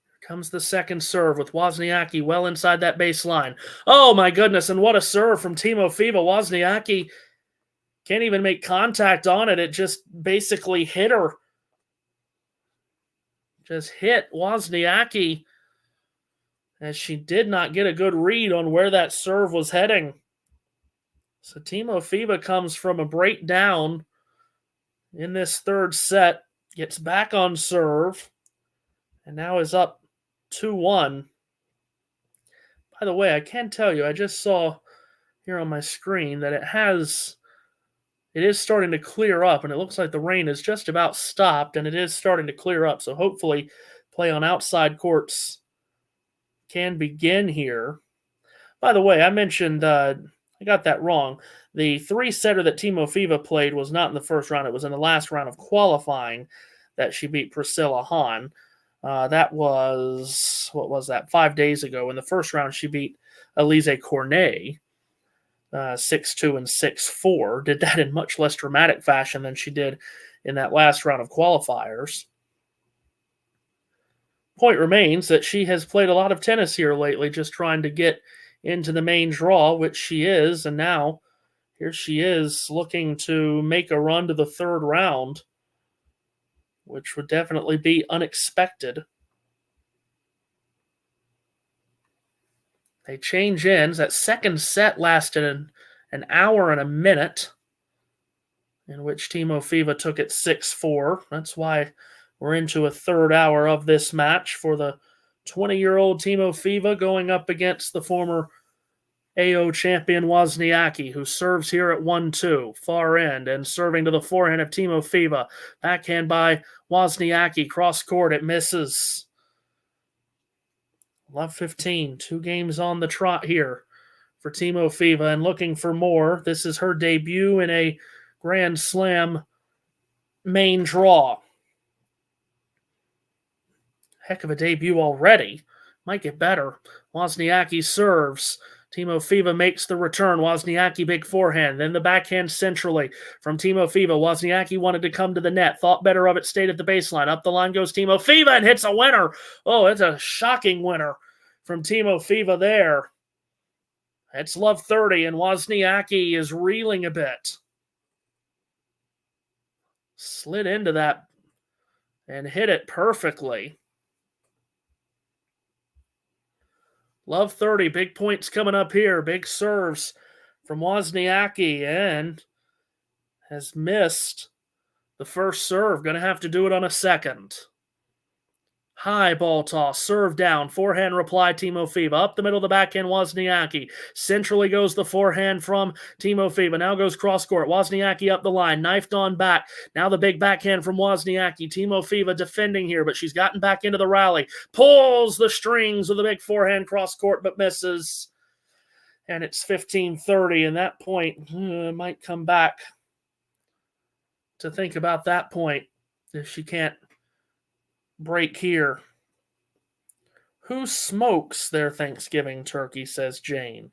Here comes the second serve with Wozniacki well inside that baseline. Oh my goodness, and what a serve from Timofeva. Wozniacki can't even make contact on it. It just basically hit her. Just hit Wozniacki as she did not get a good read on where that serve was heading. So Timofeva comes from a breakdown in this third set, gets back on serve, and now is up 2-1. By the way, I can tell you, I just saw here on my screen that it is starting to clear up, and it looks like the rain has just about stopped, and it is starting to clear up. So hopefully play on outside courts can begin here. By the way, I mentioned, I got that wrong. The three-setter that Timofeva played was not in the first round. It was in the last round of qualifying that she beat Priscilla Hahn. That was, 5 days ago. In the first round, she beat Elise Cornet. 6-2 and 6-4. Did that in much less dramatic fashion than she did in that last round of qualifiers. Point remains that she has played a lot of tennis here lately, just trying to get into the main draw, which she is, and now here she is looking to make a run to the third round, which would definitely be unexpected. They change ends. That second set lasted an hour and a minute, in which Timofeva took it 6-4. That's why we're into a third hour of this match for the 20-year-old Timofeva going up against the former AO champion Wozniacki, who serves here at 1-2, far end, and serving to the forehand of Timofeeva. Backhand by Wozniacki, cross court, it misses. Love 15, 2 games on the trot here for Timofeeva, and looking for more. This is her debut in a Grand Slam main draw. Heck of a debut already. Might get better. Wozniacki serves. Timofeeva makes the return. Wozniacki, big forehand. Then the backhand centrally from Timofeeva. Wozniacki wanted to come to the net. Thought better of it. Stayed at the baseline. Up the line goes Timofeeva and hits a winner. Oh, it's a shocking winner from Timofeeva there. It's love 30, and Wozniacki is reeling a bit. Slid into that and hit it perfectly. Love 30, big points coming up here. Big serves from Wozniacki, and has missed the first serve. Going to have to do it on a second. High ball toss, serve down, forehand reply Timofeeva. Up the middle of the backhand, Wozniacki. Centrally goes the forehand from Timofeeva. Now goes cross court. Wozniacki up the line, knifed on back. Now the big backhand from Wozniacki. Timofeeva defending here, but she's gotten back into the rally. Pulls the strings with a big forehand cross court, but misses. And it's 15-30, and that point might come back to think about that point if she can't break here. Who smokes their Thanksgiving turkey, says Jane.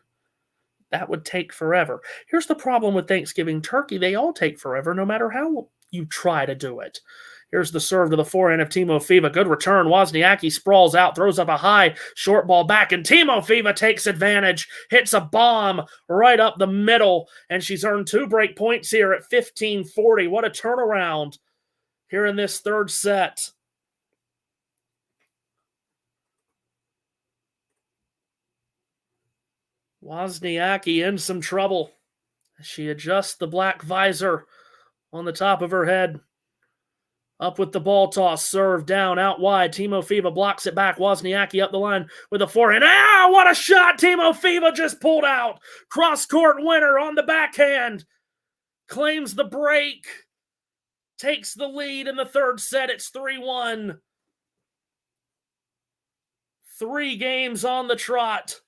That would take forever. Here's the problem with Thanksgiving turkey. They all take forever no matter how you try to do it. Here's the serve to the forehand of Timofeeva. Good return. Wozniacki sprawls out, throws up a high short ball back, and Timofeeva takes advantage, hits a bomb right up the middle, and she's earned 2 break points here at 15-40. What a turnaround here in this third set. Wozniacki in some trouble. She adjusts the black visor on the top of her head. Up with the ball toss, serve down, out wide. Timofeeva blocks it back. Wozniacki up the line with a forehand. Ah, what a shot! Timofeeva just pulled out. Cross-court winner on the backhand. Claims the break. Takes the lead in the third set. It's 3-1. 3 games on the trot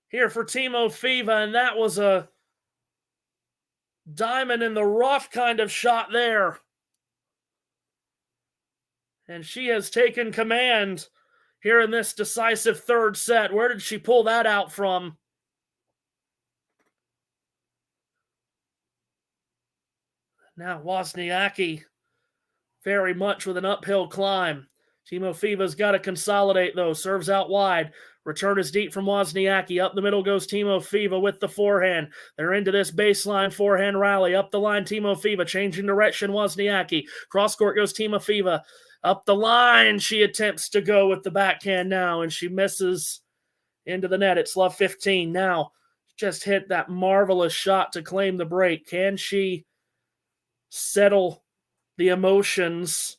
here for Timofeeva, and that was a diamond in the rough kind of shot there. And she has taken command here in this decisive third set. Where did she pull that out from? Now Wozniacki very much with an uphill climb. Timofeeva's got to consolidate, though. Serves out wide. Return is deep from Wozniacki. Up the middle goes Timofeeva with the forehand. They're into this baseline forehand rally. Up the line, Timofeeva. Changing direction, Wozniacki. Cross court goes Timofeeva. Up the line, she attempts to go with the backhand now, and she misses into the net. It's love 15. Now, just hit that marvelous shot to claim the break. Can she settle the emotions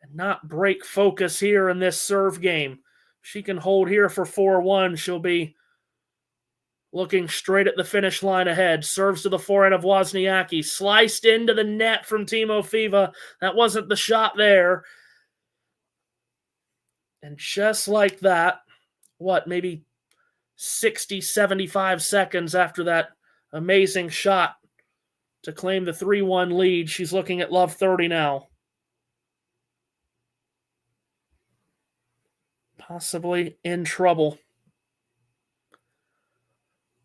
and not break focus here in this serve game? She can hold here for 4-1. She'll be looking straight at the finish line ahead. Serves to the forehand of Wozniacki. Sliced into the net from Timofeeva. That wasn't the shot there. And just like that, maybe 60, 75 seconds after that amazing shot to claim the 3-1 lead, she's looking at love 30 now. Possibly in trouble.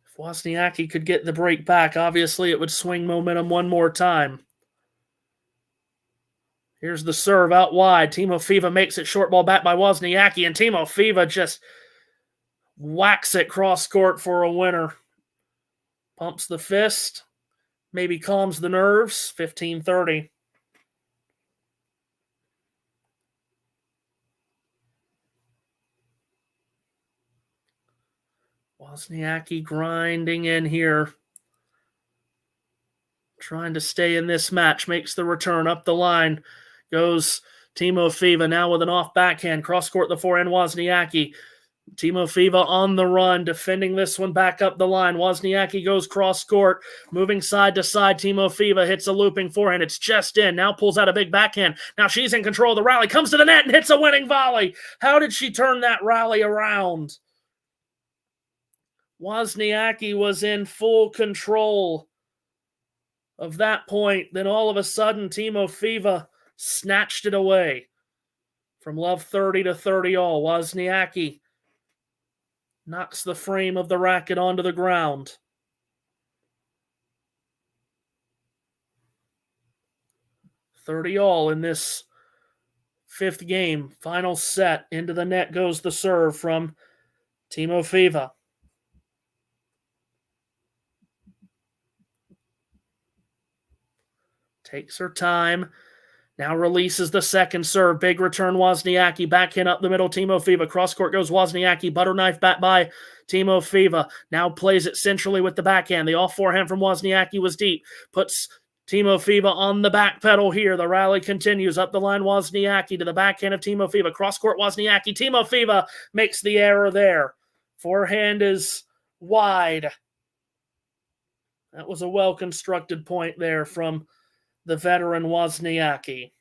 If Wozniacki could get the break back, obviously it would swing momentum one more time. Here's the serve out wide. Timofeeva makes it short ball back by Wozniacki, and Timofeeva just whacks it cross court for a winner. Pumps the fist, maybe calms the nerves. 15-30. Wozniacki grinding in here. Trying to stay in this match. Makes the return up the line. Goes Timofeeva now with an off backhand. Cross court the forehand Wozniacki. Timofeva on the run, defending this one back up the line. Wozniacki goes cross court, moving side to side. Timofeva hits a looping forehand. It's just in. Now pulls out a big backhand. Now she's in control of the rally. Comes to the net and hits a winning volley. How did she turn that rally around? Wozniacki was in full control of that point. Then all of a sudden, Timofeva snatched it away. From love 30 to 30 all. Wozniacki knocks the frame of the racket onto the ground. $30 all in this fifth game. Final set. Into the net goes the serve from Timofeva. Takes her time. Now releases the second serve. Big return, Wozniacki. Backhand up the middle, Timofeva. Cross court goes Wozniacki. Butter knife back by Timofeva. Now plays it centrally with the backhand. The off forehand from Wozniacki was deep. Puts Timofeva on the back pedal here. The rally continues. Up the line, Wozniacki to the backhand of Timofeva. Cross court, Wozniacki. Timofeva makes the error there. Forehand is wide. That was a well-constructed point there from the veteran Wozniacki.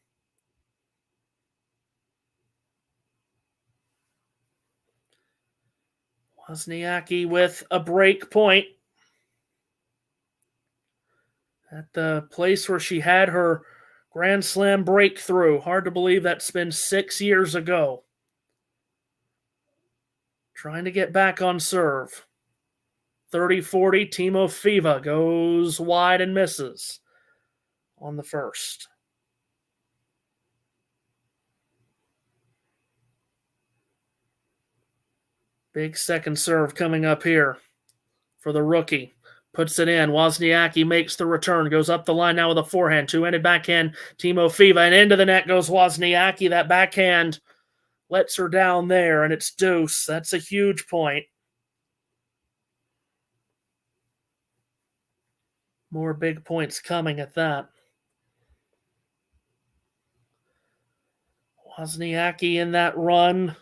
Wozniacki with a break point at the place where she had her Grand Slam breakthrough. Hard to believe that's been 6 years ago. Trying to get back on serve. 30-40, Timofeva goes wide and misses on the first. Big second serve coming up here for the rookie. Puts it in. Wozniacki makes the return. Goes up the line now with a forehand. Two-handed backhand, Timofeva. And into the net goes Wozniacki. That backhand lets her down there, and it's deuce. That's a huge point. More big points coming at that. Wozniacki in that run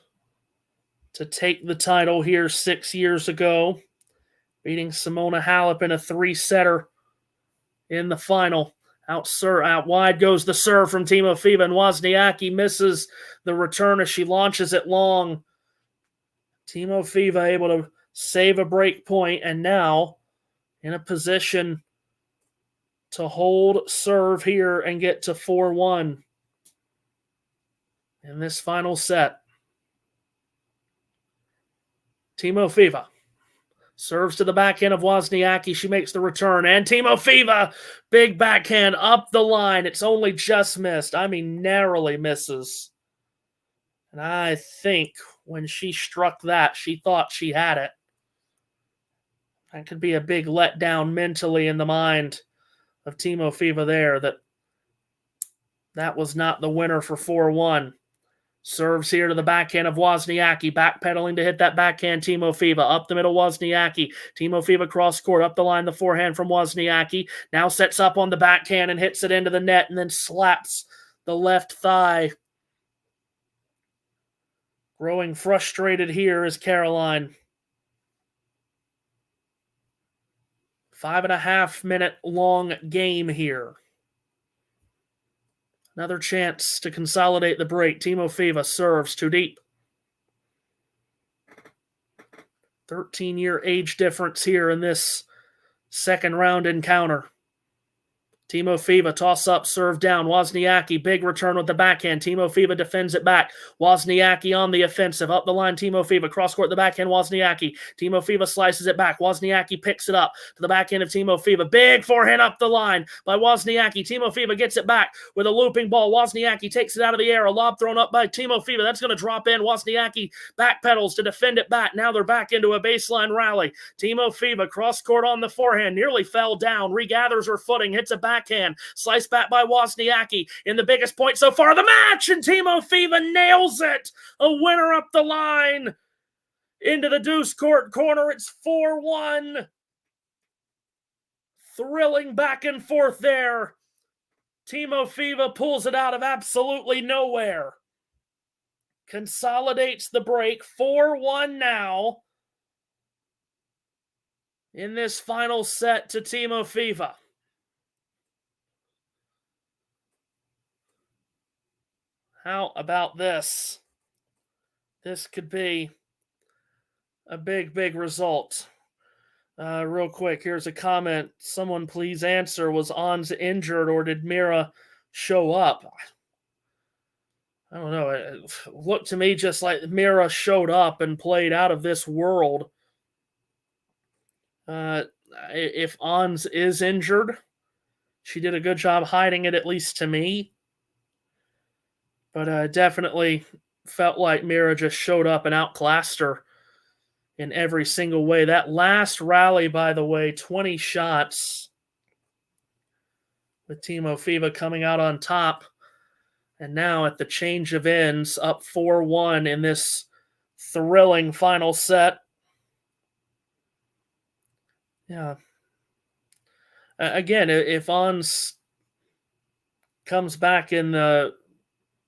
to take the title here 6 years ago, beating Simona Halep in a three-setter in the final. Out wide goes the serve from Timofeva, and Wozniacki misses the return as she launches it long. Timofeva able to save a break point, and now in a position to hold serve here and get to 4-1 in this final set. Timofeva serves to the backhand of Wozniacki. She makes the return. And Timofeva, big backhand up the line. It's only just missed. I mean, narrowly misses. And I think when she struck that, she thought she had it. That could be a big letdown mentally in the mind of Timofeva there, that was not the winner for 4-1. Serves here to the backhand of Wozniacki. Backpedaling to hit that backhand, Timofeva. Up the middle, Wozniacki. Timofeva cross court. Up the line, the forehand from Wozniacki. Now sets up on the backhand and hits it into the net and then slaps the left thigh. Growing frustrated here is Caroline. 5.5 minute long game here. Another chance to consolidate the break. Timofeva serves too deep. 13-year age difference here in this second round encounter. Timofeva, toss up, serve down. Wozniacki, big return with the backhand. Timofeva defends it back. Wozniacki on the offensive. Up the line, Timofeva. Cross court, the backhand, Wozniacki. Timofeva slices it back. Wozniacki picks it up to the backhand of Timofeva. Big forehand up the line by Wozniacki. Timofeva gets it back with a looping ball. Wozniacki takes it out of the air. A lob thrown up by Timofeva. That's going to drop in. Wozniacki backpedals to defend it back. Now they're back into a baseline rally. Timofeva, cross court on the forehand. Nearly fell down. Regathers her footing. Hits a backhand. Sliced back by Wozniacki in the biggest point so far of the match, and Timofeva nails it. A winner up the line into the deuce court corner. It's 4-1. Thrilling back and forth there. Timofeva pulls it out of absolutely nowhere. consolidates the break. 4-1 now in this final set to Timofeeva. How about this? This could be a big, big result. Real quick, here's a comment. Someone please answer. Was Ons injured or did Mirra show up? I don't know. It looked to me just like Mirra showed up and played out of this world. If Ons is injured, she did a good job hiding it, at least to me. But definitely felt like Mirra just showed up and outclassed her in every single way. That last rally, by the way, 20 shots with Timofeeva coming out on top. And now at the change of ends, up 4-1 in this thrilling final set. Yeah. Again, if Ons comes back in the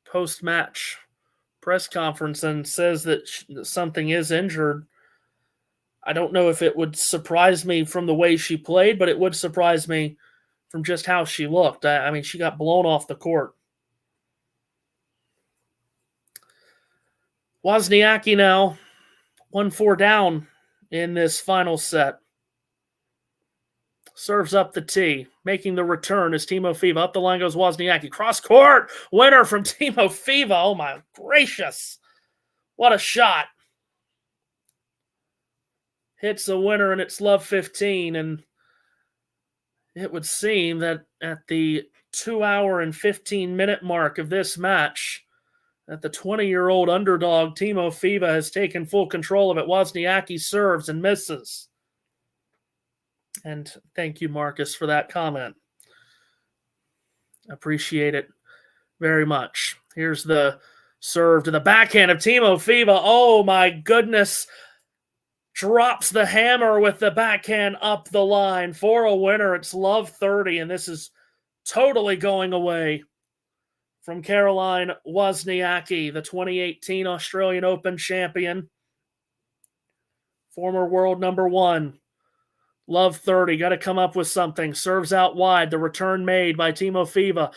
post-match press conference and says that something is injured, I don't know if it would surprise me from the way she played, but it would surprise me from just how she looked. I mean, she got blown off the court. Wozniacki now 1-4 down in this final set. Serves up the tee, making the return as Timofeeva. Up the line goes Wozniacki. Cross court. Winner from Timofeeva. Oh my gracious. What a shot. Hits the winner, and it's love 15. And it would seem that at the 2-hour and 15-minute mark of this match, that the 20-year-old underdog Timofeeva has taken full control of it. Wozniacki serves and misses. And thank you, Marcus, for that comment. Appreciate it very much. Here's the serve to the backhand of Timofeeva. Oh, my goodness. Drops the hammer with the backhand up the line. For a winner, it's love 30, and this is totally going away from Caroline Wozniacki, the 2018 Australian Open champion. Former world number 1. Love 30. Got to come up with something. Serves out wide. The return made by Timofeeva.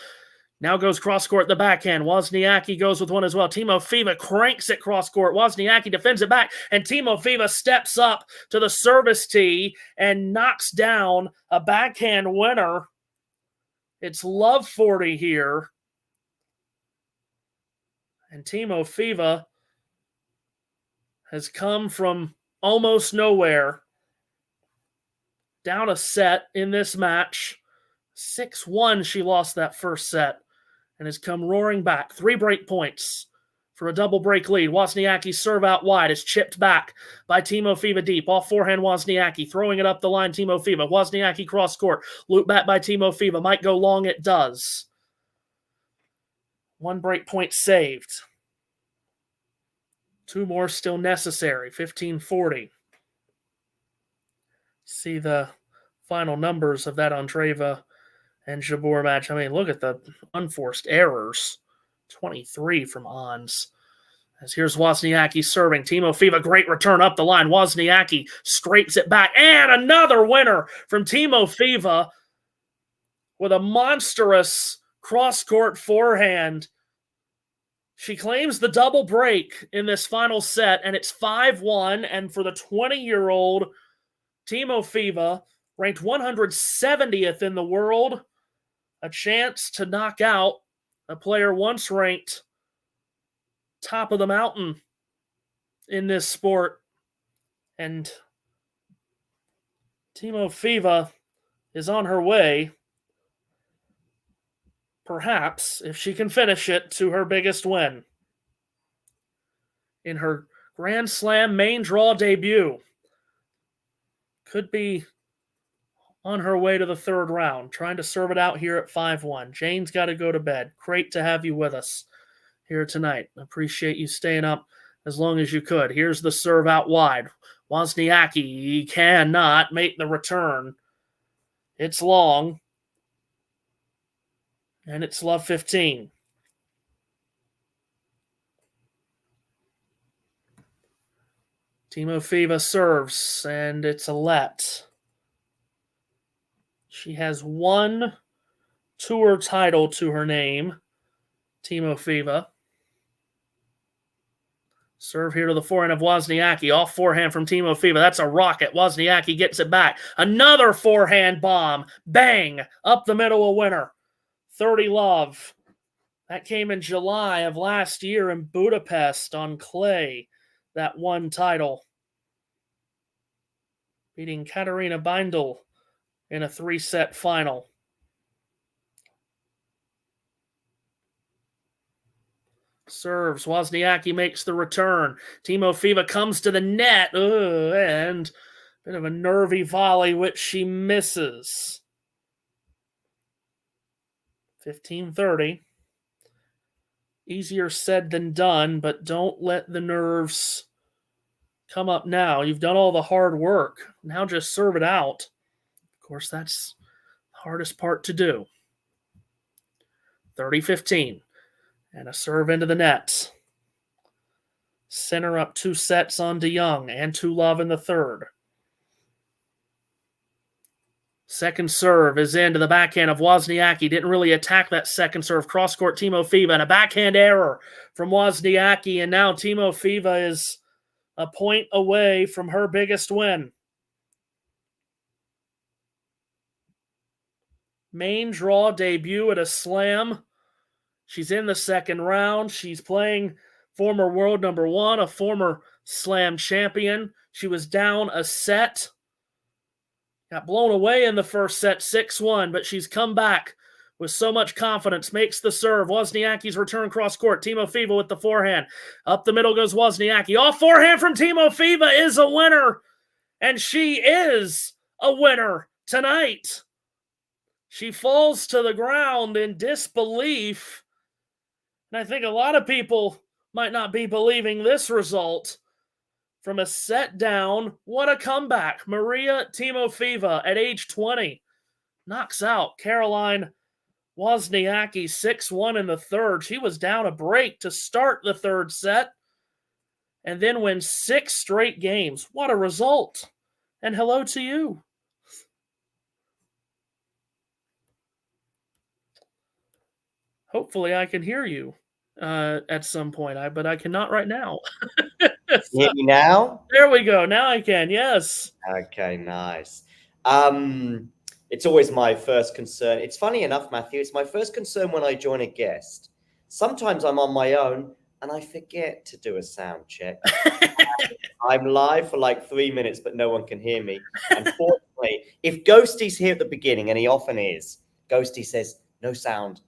Now goes cross-court the backhand. Wozniacki goes with one as well. Timofeeva cranks it cross-court. Wozniacki defends it back. And Timofeeva steps up to the service tee and knocks down a backhand winner. It's love 40 here. And Timofeeva has come from almost nowhere, down a set in this match. 6-1 she lost that first set and has come roaring back. 3 break points for a double break lead. Wozniacki's serve out wide is chipped back by Timofeeva deep. Off forehand Wozniacki throwing it up the line. Timofeeva. Wozniacki cross court. Loop back by Timofeeva. Might go long. It does. 1 break point saved. 2 more still necessary. 15-40. See the final numbers of that Andreeva and Jabeur match. I mean, look at the unforced errors. 23 from Ons. As here's Wozniacki serving. Timofeeva, great return up the line. Wozniacki scrapes it back. And another winner from Timofeeva with a monstrous cross-court forehand. She claims the double break in this final set, and it's 5-1. And for the 20-year-old Timofeeva, ranked 170th in the world, a chance to knock out a player once ranked top of the mountain in this sport. And Timofeeva is on her way, perhaps, if she can finish it, to her biggest win in her Grand Slam main draw debut. Could be on her way to the 3rd round, trying to serve it out here at 5-1. Jane's got to go to bed. Great to have you with us here tonight. Appreciate you staying up as long as you could. Here's the serve out wide. Wozniacki cannot make the return. It's long. And it's love 15. Timofeeva serves, and it's a let. She has one tour title to her name, Timofeeva. Serve here to the forehand of Wozniacki. Off forehand from Timofeeva. That's a rocket. Wozniacki gets it back. Another forehand bomb. Bang! Up the middle, a winner. 30 love. That came in July of last year in Budapest on clay. That one title. Beating Katarina Beindl in a 3-set final. Serves. Wozniacki makes the return. Timofeeva comes to the net. And a bit of a nervy volley, which she misses. 15-30. Easier said than done, but don't let the nerves come up now. You've done all the hard work. Now just serve it out. Of course, that's the hardest part to do. 30-15. And a serve into the net. Center up 2 sets on De Jong and 2 love in the third. Second serve is into the backhand of Wozniacki. Didn't really attack that second serve. Cross-court Timofeeva and a backhand error from Wozniacki. And now Timofeeva is a point away from her biggest win. Main draw debut at a slam. She's in the second round. She's playing former world number 1, a former slam champion. She was down a set. Got blown away in the first set, 6-1, but she's come back with so much confidence. Makes the serve. Wozniacki's return cross-court. Timofeeva with the forehand. Up the middle goes Wozniacki. Off forehand from Timofeeva is a winner. And she is a winner tonight. She falls to the ground in disbelief. And I think a lot of people might not be believing this result. From a set down, what a comeback. Maria Timofeeva at age 20 knocks out Caroline Wozniacki 6-1 in the third. She was down a break to start the third set and then wins 6 straight games. What a result. And hello to you. Hopefully I can hear you at some point, but I cannot right now. You hear me now? There we go. Now I can. Yes. Okay, nice. It's always my first concern. It's funny enough, Matthew, it's my first concern when I join a guest. Sometimes I'm on my own and I forget to do a sound check. I'm live for like 3 minutes, but no one can hear me. Unfortunately, if Ghosty's here at the beginning, and he often is, Ghosty says, no sound,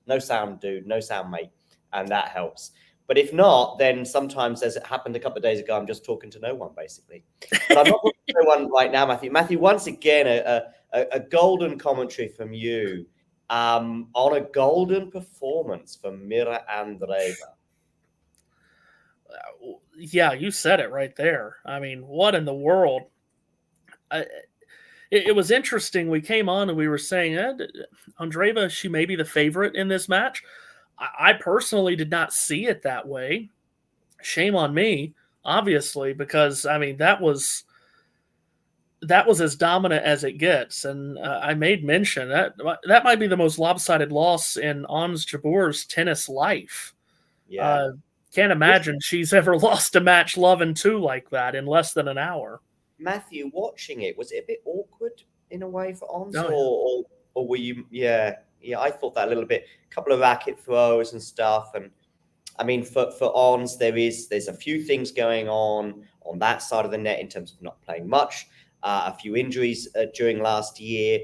dude, no sound, mate. And that helps. But if not, then sometimes, as it happened a couple of days ago, I'm just talking to no one, basically. But I'm not talking to no one right now, Matthew. Matthew, once again, a golden commentary from you on a golden performance from Mirra Andreeva. Yeah, you said it right there. I mean, what in the world? It was interesting. We came on and we were saying, Andreeva, she may be the favorite in this match. I personally did not see it that way. Shame on me, obviously, because, I mean, that was as dominant as it gets. And I made mention that might be the most lopsided loss in Ons Jabeur's tennis life. Yeah. Can't imagine she's ever lost a match 11-2 like that in less than an hour. Matthew, watching it, was it a bit awkward in a way for Ons? Oh, yeah. Or were you, yeah, I thought that a little bit. A couple of racket throws and stuff. And I mean, for Ons, there's a few things going on that side of the net in terms of not playing much. A few injuries during last year.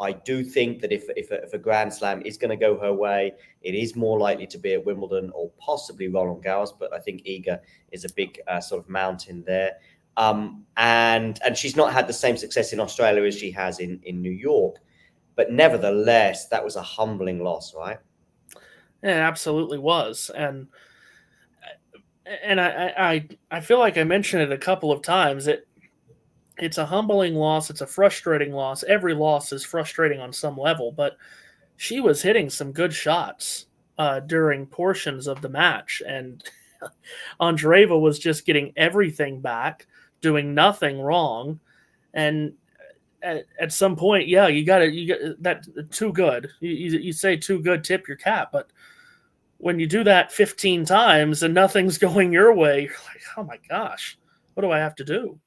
I do think that if a Grand Slam is going to go her way, it is more likely to be at Wimbledon or possibly Roland Garros. But I think Iga is a big sort of mountain there. And she's not had the same success in Australia as she has in New York. But nevertheless, that was a humbling loss, right? It absolutely was. And I feel like I mentioned it a couple of times. It's a humbling loss. It's a frustrating loss. Every loss is frustrating on some level, but she was hitting some good shots during portions of the match. And Andreeva was just getting everything back. doing nothing wrong. And at some point, yeah, you got that too good. You say too good, tip your cap. But when you do that 15 times and nothing's going your way, you're like, oh my gosh, what do I have to do?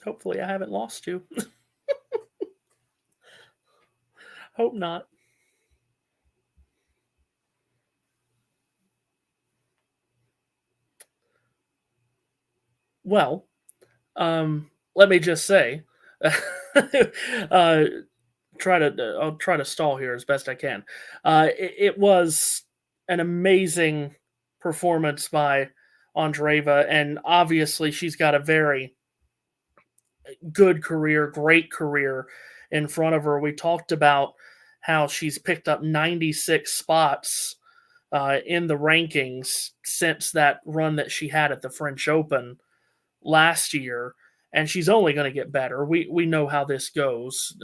Hopefully I haven't lost you. Hope not. Well, let me just say, I'll try to stall here as best I can. It was an amazing performance by Andreeva, and obviously she's got a very good career, great career in front of her. We talked about how she's picked up 96 spots in the rankings since that run that she had at the French Open last year, and she's only going to get better. We know how this goes.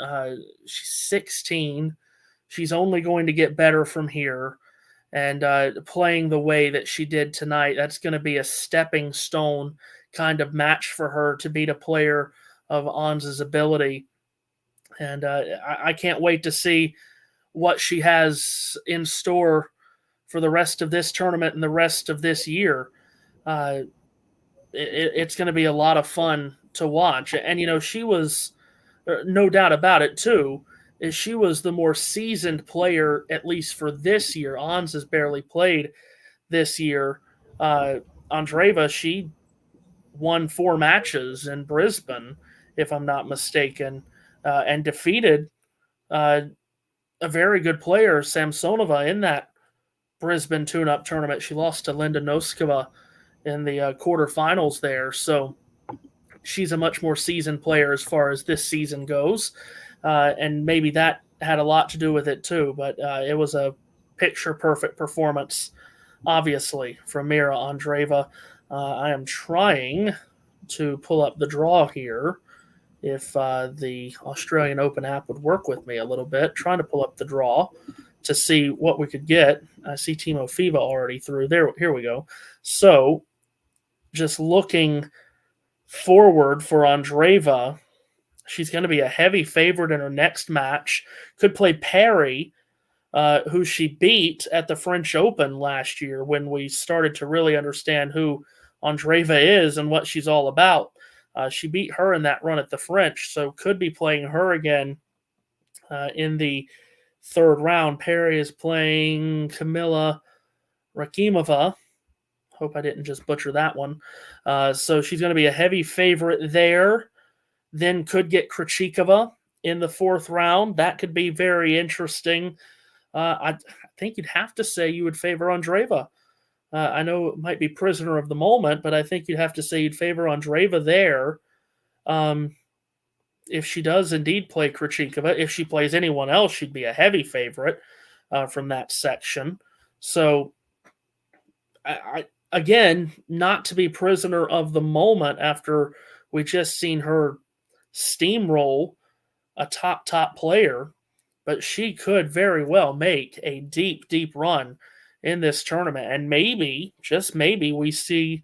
She's 16. She's only going to get better from here. And playing the way that she did tonight, that's going to be a stepping stone kind of match for her to beat a player of Ans's ability. And I can't wait to see what she has in store for the rest of this tournament and the rest of this year. It's going to be a lot of fun to watch. And, she was, no doubt about it, too, is she was the more seasoned player, at least for this year. Ans has barely played this year. Andreeva, she won 4 matches in Brisbane, if I'm not mistaken, and defeated a very good player, Samsonova, in that Brisbane tune-up tournament. She lost to Linda Noskova in the quarterfinals there. So she's a much more seasoned player as far as this season goes. And maybe that had a lot to do with it too. But it was a picture-perfect performance, obviously, from Mirra Andreeva. I am trying to pull up the draw here. If the Australian Open app would work with me a little bit, trying to pull up the draw to see what we could get. I see Timo Fiva already through there. Here we go. So just looking forward for Andreeva, she's going to be a heavy favorite in her next match. Could play Perry, who she beat at the French Open last year when we started to really understand who Andreeva is and what she's all about. She beat her in that run at the French, so could be playing her again in the third round. Perry is playing Kamila Rakimova. Hope I didn't just butcher that one. So she's going to be a heavy favorite there. Then could get Krejcikova in the fourth round. That could be very interesting. I think you'd have to say you would favor Andreeva. I know it might be prisoner of the moment, but I think you'd have to say you'd favor Andreeva there. If she does indeed play Krejcikova, if she plays anyone else, she'd be a heavy favorite from that section. So, again, not to be prisoner of the moment after we just seen her steamroll a top player, but she could very well make a deep run in this tournament. And maybe, just maybe, we see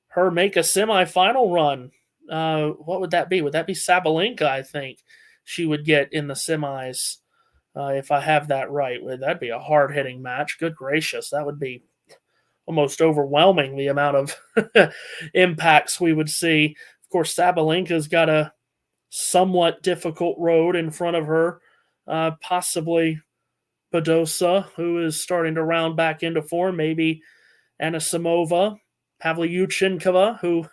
her make a semifinal run. What would that be? Would that be Sabalenka, I think she would get in the semis, if I have that right. That'd be a hard-hitting match. Good gracious, that would be almost overwhelming, the amount of impacts we would see. Of course, Sabalenka's got a somewhat difficult road in front of her, possibly Badosa, who is starting to round back into form, maybe Anisimova, Pavlyuchenkova, who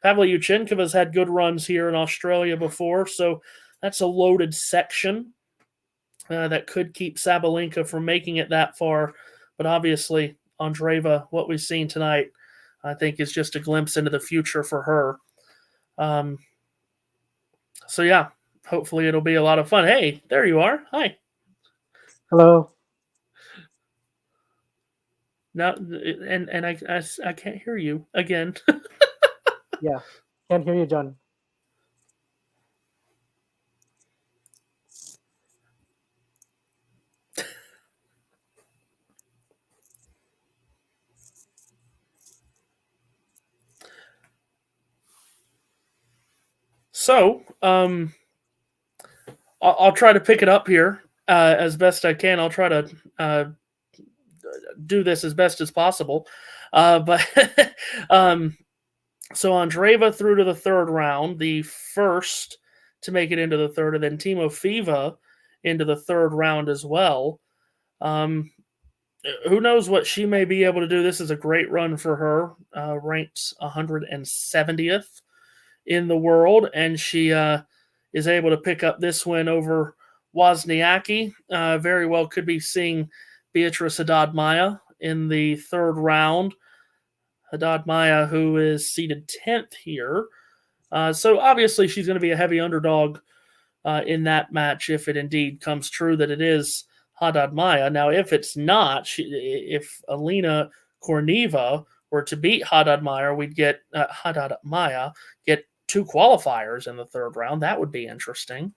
Pavlyuchenkova's had good runs here in Australia before, so that's a loaded section that could keep Sabalenka from making it that far. But obviously, Andreeva, what we've seen tonight, I think is just a glimpse into the future for her. So yeah, hopefully it'll be a lot of fun. Hey, there you are. Hi. Hello. No, and I can't hear you again. Yeah, can't hear you, John. So, I'll try to pick it up here as best I can. I'll try to do this as best as possible. But so Andreeva through to the third round, the first to make it into the third, and then Timofeva into the third round as well. Who knows what she may be able to do? This is a great run for her, ranked 170th in the world, and she is able to pick up this win over Wozniacki. Very well could be seeing Beatrice Haddad-Maia in the third round. Haddad-Maia, who is seeded 10th here. So obviously she's going to be a heavy underdog in that match if it indeed comes true that it is Haddad-Maia. Now, if it's not, if Alina Korneva were to beat Haddad-Maia, we'd get Haddad-Maia get 2 qualifiers in the third round. That would be interesting.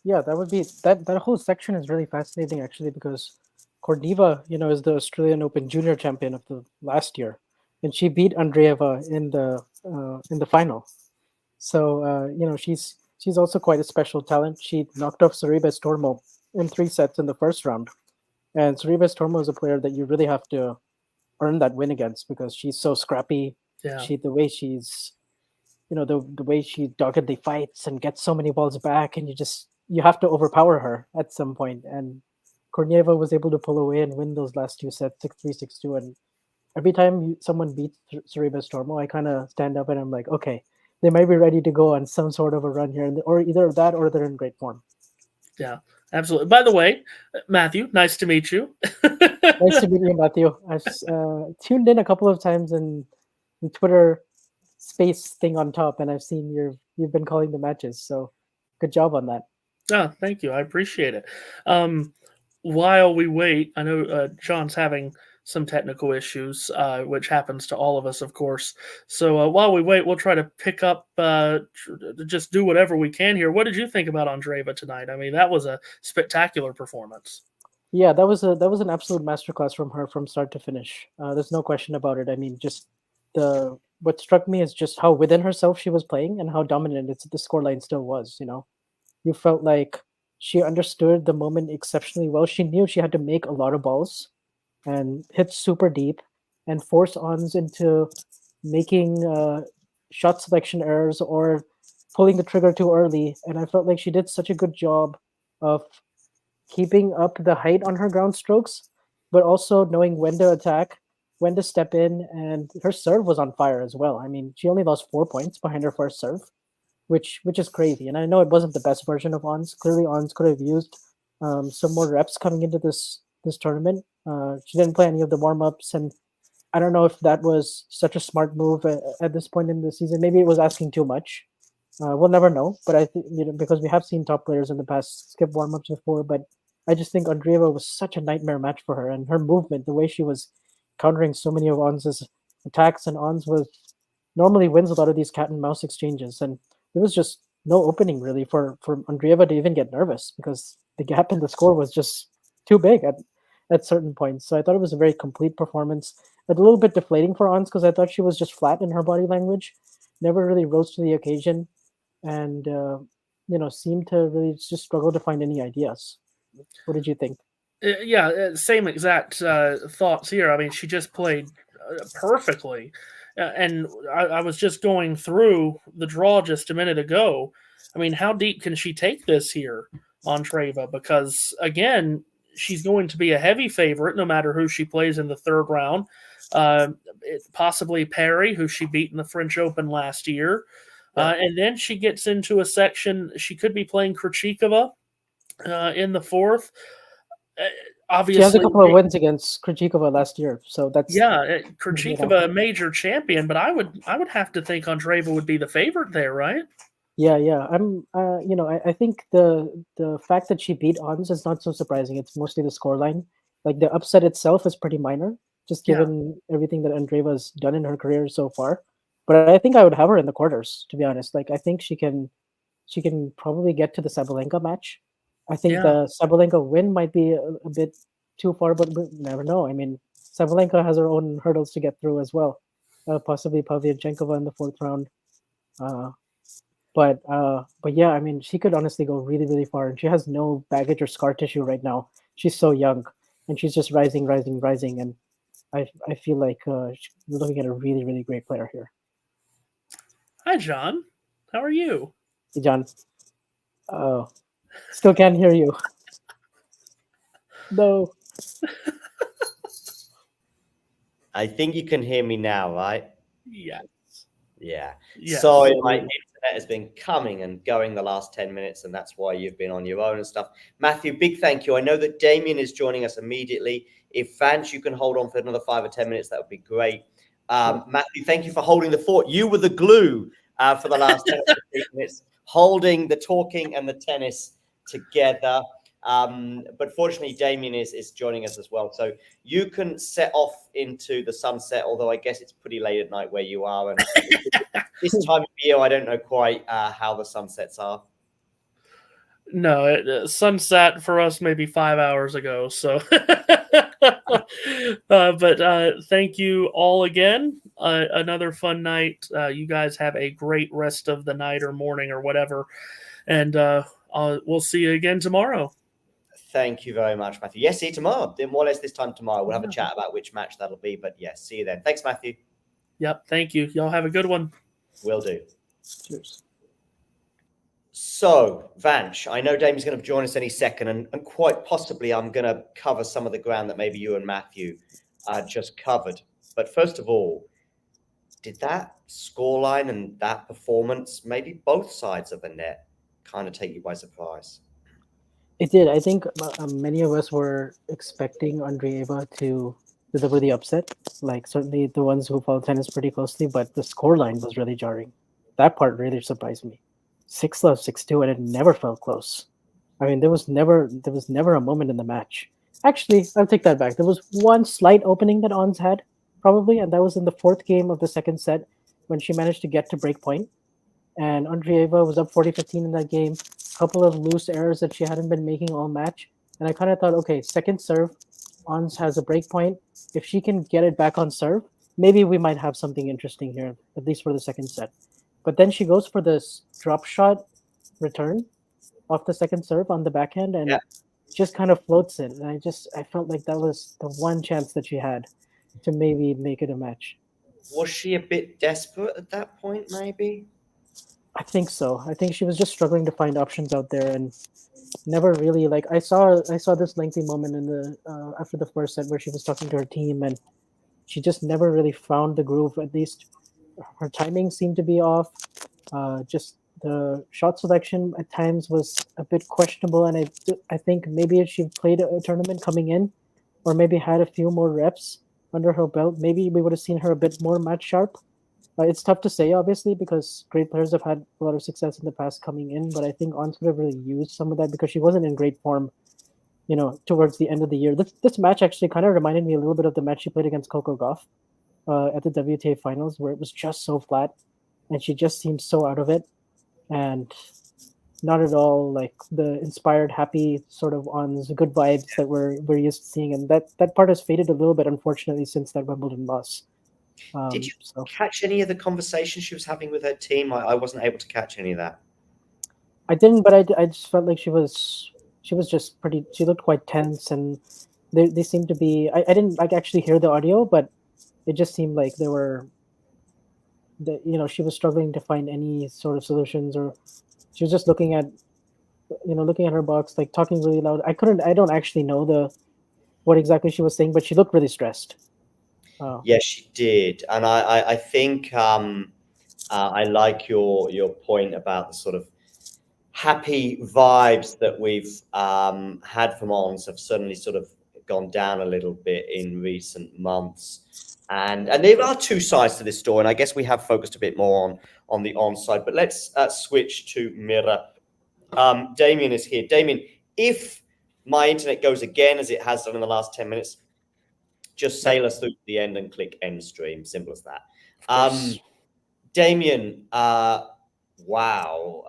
Yeah, that would be that whole section is really fascinating actually, because Korneva, is the Australian Open junior champion of the last year, and she beat Andreeva in the final. So she's also quite a special talent. She knocked off Sorribes Tormo in 3 sets in the first round, and Sorribes Tormo is a player that you really have to earn that win against because she's so scrappy. Yeah. The way she's the way she doggedly fights and gets so many balls back, and you have to overpower her at some point. And Korneva was able to pull away and win those last 2 sets, 6-3, 6-2. And every time someone beats Sorribes Tormo, I kind of stand up and I'm like, okay, they might be ready to go on some sort of a run here, or either that or they're in great form. Yeah, absolutely. By the way, Matthew, nice to meet you. Nice to meet you, Matthew. I've tuned in a couple of times in the Twitter space thing on top, and I've seen you've been calling the matches. So good job on that. Oh, thank you. I appreciate it. While we wait, I know John's having some technical issues, which happens to all of us, of course. So while we wait, we'll try to pick up, just do whatever we can here. What did you think about Andreeva tonight? I mean, that was a spectacular performance. Yeah, that was an absolute masterclass from her from start to finish. There's no question about it. I mean, just what struck me is just how within herself she was playing and how dominant the scoreline still was. You felt like she understood the moment exceptionally well. She knew she had to make a lot of balls and hit super deep and force ons into making shot selection errors or pulling the trigger too early. And I felt like she did such a good job of keeping up the height on her ground strokes, but also knowing when to attack, when to step in, and her serve was on fire as well. I mean, she only lost 4 points behind her first serve, which is crazy. And I know it wasn't the best version of Ons. Clearly, Ons could have used some more reps coming into this tournament. She didn't play any of the warm-ups, and I don't know if that was such a smart move at this point in the season. Maybe it was asking too much. We'll never know. But I think because we have seen top players in the past skip warm-ups before, but I just think Andreeva was such a nightmare match for her, and her movement, the way she was countering so many of Ons' attacks, and Ons normally wins a lot of these cat and mouse exchanges, and there was just no opening really for Andreeva to even get nervous because the gap in the score was just too big at certain points. So I thought it was a very complete performance. A little bit deflating for Ons because I thought she was just flat in her body language, never really rose to the occasion, and seemed to really just struggle to find any ideas. What did you think? Yeah, same exact thoughts here. I mean, she just played perfectly. And I was just going through the draw just a minute ago. I mean, how deep can she take this here on Andreeva? Because, again, she's going to be a heavy favorite no matter who she plays in the third round. Possibly Perry, who she beat in the French Open last year. And then she gets into a section. She could be playing Krejcikova in the fourth. Obviously, she has a couple of wins against Krejcikova last year, so that's Krejcikova, a major champion. But I would have to think Andreeva would be the favorite there, right? Yeah. I'm, I think the fact that she beat Ons is not so surprising. It's mostly the scoreline. Like the upset itself is pretty minor, just given everything that Andreeva's done in her career so far. But I think I would have her in the quarters, to be honest. Like I think she can probably get to the Sabalenka match. I think the Sabalenka win might be a bit too far, but we never know. I mean, Sabalenka has her own hurdles to get through as well. Possibly Pavlyuchenkova in the fourth round. But yeah, I mean, she could honestly go really, really far, and she has no baggage or scar tissue right now. She's so young, and she's just rising, rising, rising, and I feel like we're looking at a really, really great player here. Hi, John. How are you? Hey, John. Oh, still can't hear you. No. I think you can hear me now, right? Yes. Yeah. Yes. Sorry, my internet has been coming and going the last 10 minutes, and that's why you've been on your own and stuff. Matthew, big thank you. I know that Damien is joining us immediately. If Vance, you can hold on for another 5 or 10 minutes, that would be great. Matthew, thank you for holding the fort. You were the glue for the last 10 or 15 minutes, holding the talking and the tennis together. But fortunately, Damien is joining us as well. So you can set off into the sunset, although I guess it's pretty late at night where you are. And this time of year, I don't know quite how the sunsets are. No, sunset for us maybe 5 hours ago. So, but thank you all again. Another fun night. You guys have a great rest of the night or morning or whatever. And we'll see you again tomorrow. Thank you very much, Matthew. Yes, see you tomorrow. Then more or less this time tomorrow. We'll have a chat about which match that'll be. But yes, see you then. Thanks, Matthew. Yep. Thank you. Y'all have a good one. Will do. Cheers. So, Vanch, I know Damien's going to join us any second, and quite possibly I'm going to cover some of the ground that maybe you and Matthew just covered. But first of all, did that scoreline and that performance, maybe both sides of the net, kind of take you by surprise? It did. I think many of us were expecting Andreeva to deliver the upset. Like, certainly the ones who follow tennis pretty closely, but the scoreline was really jarring. That part really surprised me. 6-love, 6-2, and it never felt close. I mean, there was never a moment in the match. Actually, I'll take that back. There was one slight opening that Ons had, probably, and that was in the fourth game of the second set when she managed to get to break point. And Andreeva was up 40-15 in that game. A couple of loose errors that she hadn't been making all match. And I kind of thought, okay, second serve, Ons has a break point. If she can get it back on serve, maybe we might have something interesting here, at least for the second set. But then she goes for this drop shot return off the second serve on the backhand and just kind of floats it. And I felt like that was the one chance that she had to maybe make it a match. Was she a bit desperate at that point, maybe? I think so. I think she was just struggling to find options out there and never really like I saw this lengthy moment in the after the first set where she was talking to her team and she just never really found the groove. At least her timing seemed to be off. Just the shot selection at times was a bit questionable, and I think maybe if she played a tournament coming in, or maybe had a few more reps under her belt, maybe we would have seen her a bit more match sharp. It's tough to say, obviously, because great players have had a lot of success in the past coming in, but I think Ons could have really used some of that because she wasn't in great form, towards the end of the year. This match actually kind of reminded me a little bit of the match she played against Coco Gauff at the WTA finals, where it was just so flat, and she just seemed so out of it, and not at all like the inspired, happy sort of Ons good vibes that we're used to seeing, and that part has faded a little bit, unfortunately, since that Wimbledon loss. Did you catch any of the conversations she was having with her team? I wasn't able to catch any of that. I didn't, but I just felt like she was just pretty. She looked quite tense, and they seemed to be. I didn't actually hear the audio, but it just seemed like they were. She was struggling to find any sort of solutions, or she was just looking at her box, like talking really loud. I don't actually know what exactly she was saying, but she looked really stressed. Yes, she did, and I think I like your point about the sort of happy vibes that we've had from Ons have certainly sort of gone down a little bit in recent months, and there are two sides to this story, and I guess we have focused a bit more on the Ons side. But let's switch to Mirra. Damien is here. Damien, if my internet goes again as it has done in the last 10 minutes. Just sail us through to the end and click end stream. Simple as that. Damien, wow.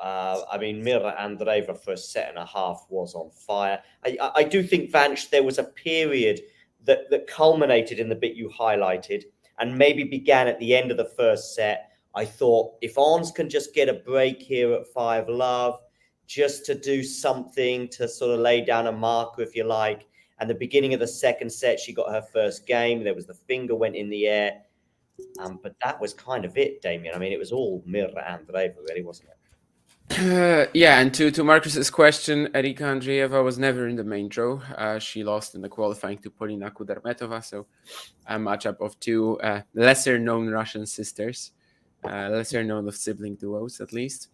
I mean, Mirra Andreeva first set and a half was on fire. I do think, Vanch, there was a period that culminated in the bit you highlighted and maybe began at the end of the first set I thought if Ons can just get a break here at 5-love, just to do something to sort of lay down a marker, if you like. And the beginning of the second set, she got her first game. There was the finger went in the air. But that was kind of it, Damien. I mean, it was all Mirra and Andreeva, really, wasn't it? Yeah, and to Marcus's question, Erika Andreeva was never in the main draw. She lost in the qualifying to Polina Kudermetova, so a matchup of two lesser-known Russian sisters, lesser-known of sibling duos, at least.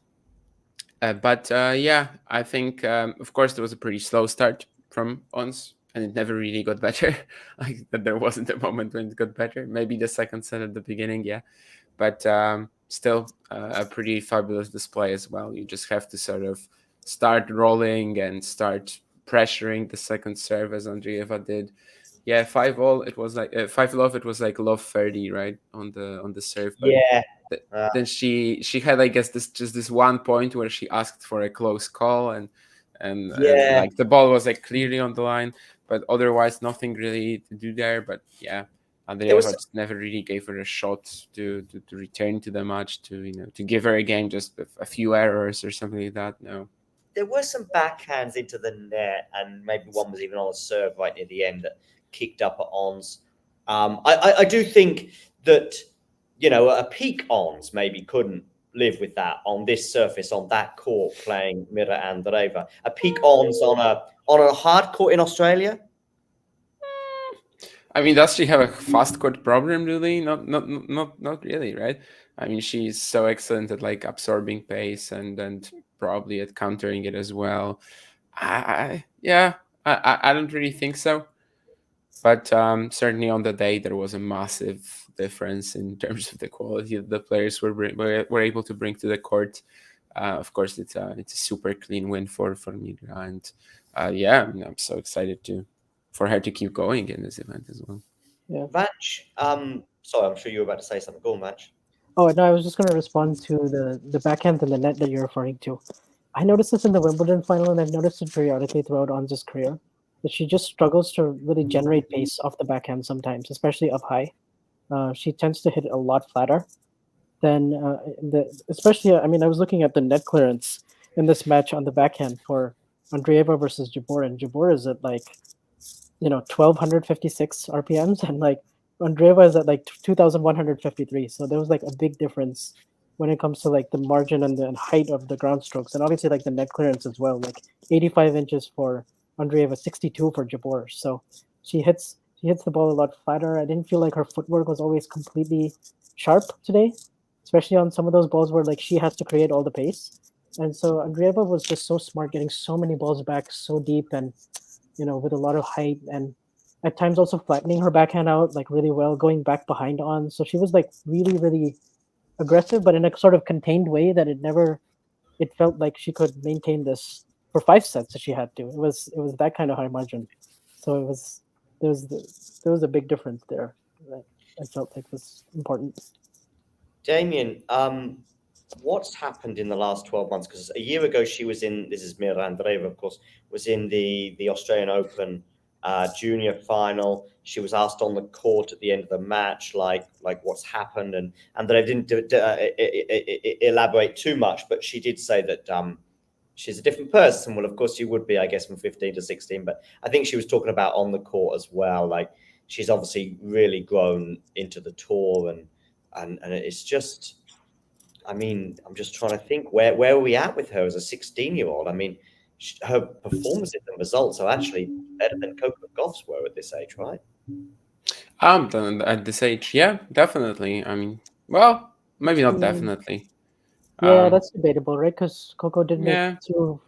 But yeah, I think, of course, there was a pretty slow start from Ons, and it never really got better. Like, there wasn't a moment when it got better. Maybe the second set at the beginning, yeah. But still a pretty fabulous display as well. You just have to sort of start rolling and start pressuring the second serve, as Andreeva did. Yeah, 5-all, it was like 5-love, it was like love 30, right, on the serve. But yeah. Then she had, I guess, this one point where she asked for a close call, and like the ball was like clearly on the line, but otherwise nothing really to do there. But yeah, Andreeva just never really gave her a shot to return to the match, to give her a game, just a few errors or something like that. No. There were some backhands into the net, and maybe one was even on a serve right near the end that kicked up at Ons. I do think that, a peak Ons maybe couldn't live with that on this surface, on that court, playing Mirra and Andreeva. A peak Ons on a hard court in Australia? I mean, does she have a fast court problem, really? Not really, right? I mean, she's so excellent at like absorbing pace and probably at countering it as well. I don't really think so. But certainly on the day, there was a massive difference in terms of the quality that the players were able to bring to the court. Of course, it's a super clean win for Mirra, and I'm so excited for her to keep going in this event as well. Yeah, Vanch. Sorry, I'm sure you were about to say something. Go on, Vanch. Oh no, I was just going to respond to the backhand and the net that you're referring to. I noticed this in the Wimbledon final, and I've noticed it periodically throughout Ons' career, that she just struggles to really generate pace off the backhand sometimes, especially up high. She tends to hit a lot flatter than especially. I mean, I was looking at the net clearance in this match on the backhand for Andreeva versus Jabeur, and Jabeur is at like 1,256 RPMs, and like Andreeva is at like 2,153. So there was like a big difference when it comes to like the margin and the height of the ground strokes, and obviously like the net clearance as well. Like 85 inches for Andreeva, 62 for Jabeur. So she hits the ball a lot flatter. I didn't feel like her footwork was always completely sharp today, especially on some of those balls where like she has to create all the pace. And so Andreeva was just so smart, getting so many balls back so deep, and with a lot of height, and at times also flattening her backhand out like really well, going back behind on. So she was like really, really aggressive, but in a sort of contained way that it felt like she could maintain this for 5 sets if she had to. It was that kind of high margin. So there was a big difference there that I felt like was important. Damien, what's happened in the last 12 months? Because a year ago she was in, this is Mirra Andreeva, of course, was in the Australian Open junior final. She was asked on the court at the end of the match, like what's happened, and Andreeva didn't elaborate too much, but she did say that she's a different person. Well, of course you would be, I guess, from 15 to 16, but I think she was talking about on the court as well. Like, she's obviously really grown into the tour, and it's just, I mean, I'm just trying to think where are we at with her as a 16-year-old? I mean, her performances and results are actually better than Coco Gauff's were at this age, right? At this age, yeah, definitely. I mean, well, maybe not definitely. Yeah, that's debatable, right? Because Coco did make two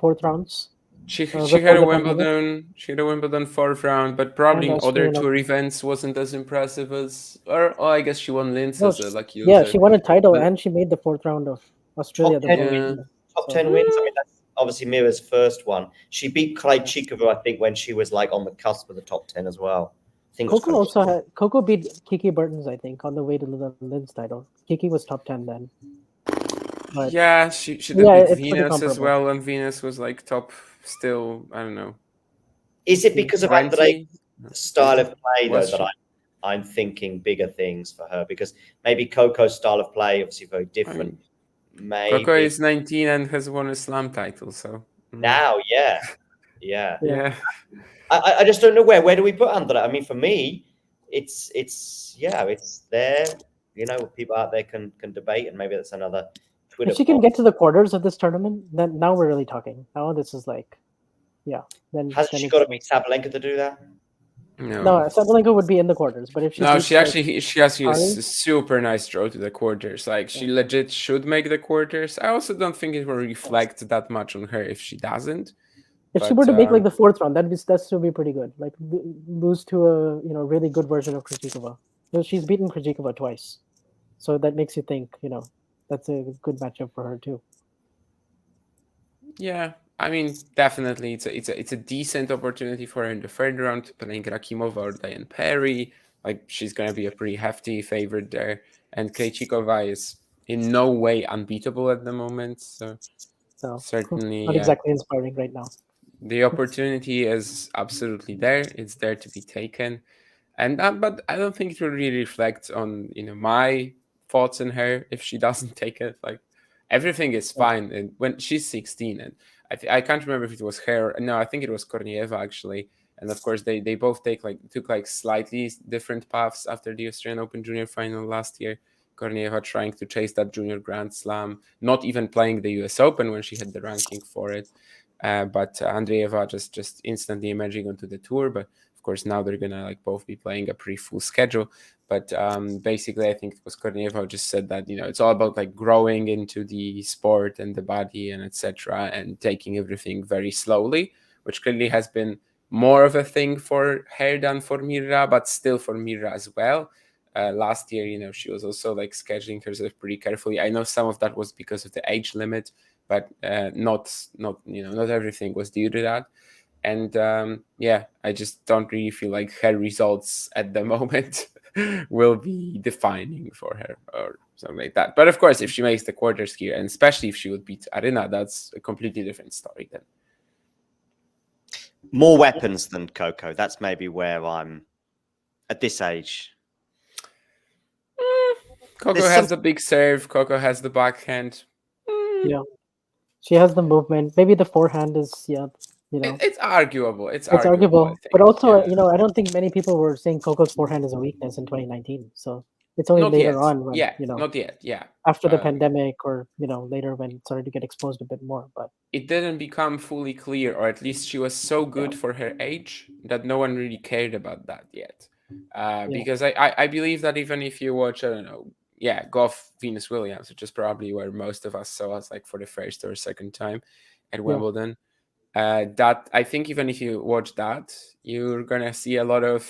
fourth rounds. She had a Wimbledon. She had a Wimbledon 4th round, but probably in other tour events wasn't as impressive as. Or I guess she won Linz as a lucky loser. Yeah, she won a title and she made the 4th round of Australia. Top 10 wins. I mean, that's obviously Mirra's first one. She beat Krejcikova, I think, when she was like on the cusp of the top 10 as well. I think Coco beat Kiki Bertens, I think, on the way to the Linz title. Kiki was top 10 then. But, yeah, she did beat Venus as well, and Venus was like top still. I don't know. Is it because of Andreeva's style of play though that I'm thinking bigger things for her, because maybe Coco's style of play, obviously very different. Maybe Coco is 19 and has won a slam title, so now, yeah. Yeah. I just don't know where do we put Andrea? I mean, for me, it's there. You know, people out there can debate, and maybe that's another Twitter. If she can get to the quarters of this tournament, then now we're really talking. Now this is like, yeah. Then Hasn't she got to beat Sabalenka to do that? No, Sabalenka would be in the quarters, but if she she has a super nice draw to the quarters. Like she legit should make the quarters. I also don't think it will reflect that much on her if she doesn't. If she were to make like the fourth round, that still be pretty good. Like lose to a really good version of Krejcikova. She's beaten Krejcikova twice, so that makes you think that's a good matchup for her too. Yeah, I mean, definitely, it's a decent opportunity for her in the third round, playing Rakimova or Diane Perry. Like she's gonna be a pretty hefty favorite there, and Krejcikova is in no way unbeatable at the moment. So certainly not exactly inspiring right now. The opportunity is absolutely there. It's there to be taken, and but I don't think it will really reflect on my thoughts on her if she doesn't take it. Like everything is fine, and when she's 16, and I can't remember if it was her. No, I think it was Kornieva actually. And of course, they both took slightly different paths after the Australian Open Junior Final last year. Kornieva trying to chase that Junior Grand Slam, not even playing the US Open when she had the ranking for it. But Andreeva just instantly emerging onto the tour. But of course, now they're gonna both be playing a pretty full schedule. But basically, I think it was Kornieva who just said that it's all about growing into the sport and the body and etc. and taking everything very slowly, which clearly has been more of a thing for her than for Mirra, but still for Mirra as well. Last year, she was also scheduling herself pretty carefully. I know some of that was because of the age limit, but not everything was due to that. And I just don't really feel like her results at the moment will be defining for her or something like that. But of course, if she makes the quarters here, and especially if she would beat Arena, that's a completely different story then. More weapons than Coco. That's maybe where I'm at this age. Coco has the big serve. Coco has the backhand. Yeah, she has the movement. Maybe the forehand is It's arguable. It's arguable. But also, I don't think many people were saying Coco's forehand is a weakness in 2019. So it's only not later yet. on when not yet. Yeah, after the pandemic or later when it started to get exposed a bit more. But it didn't become fully clear, or at least she was so good for her age that no one really cared about that yet. Because I believe that even if you watch, I don't know, Goff, Venus Williams, which is probably where most of us saw us for the first or second time at Wimbledon. That I think even if you watch that, you're gonna see a lot of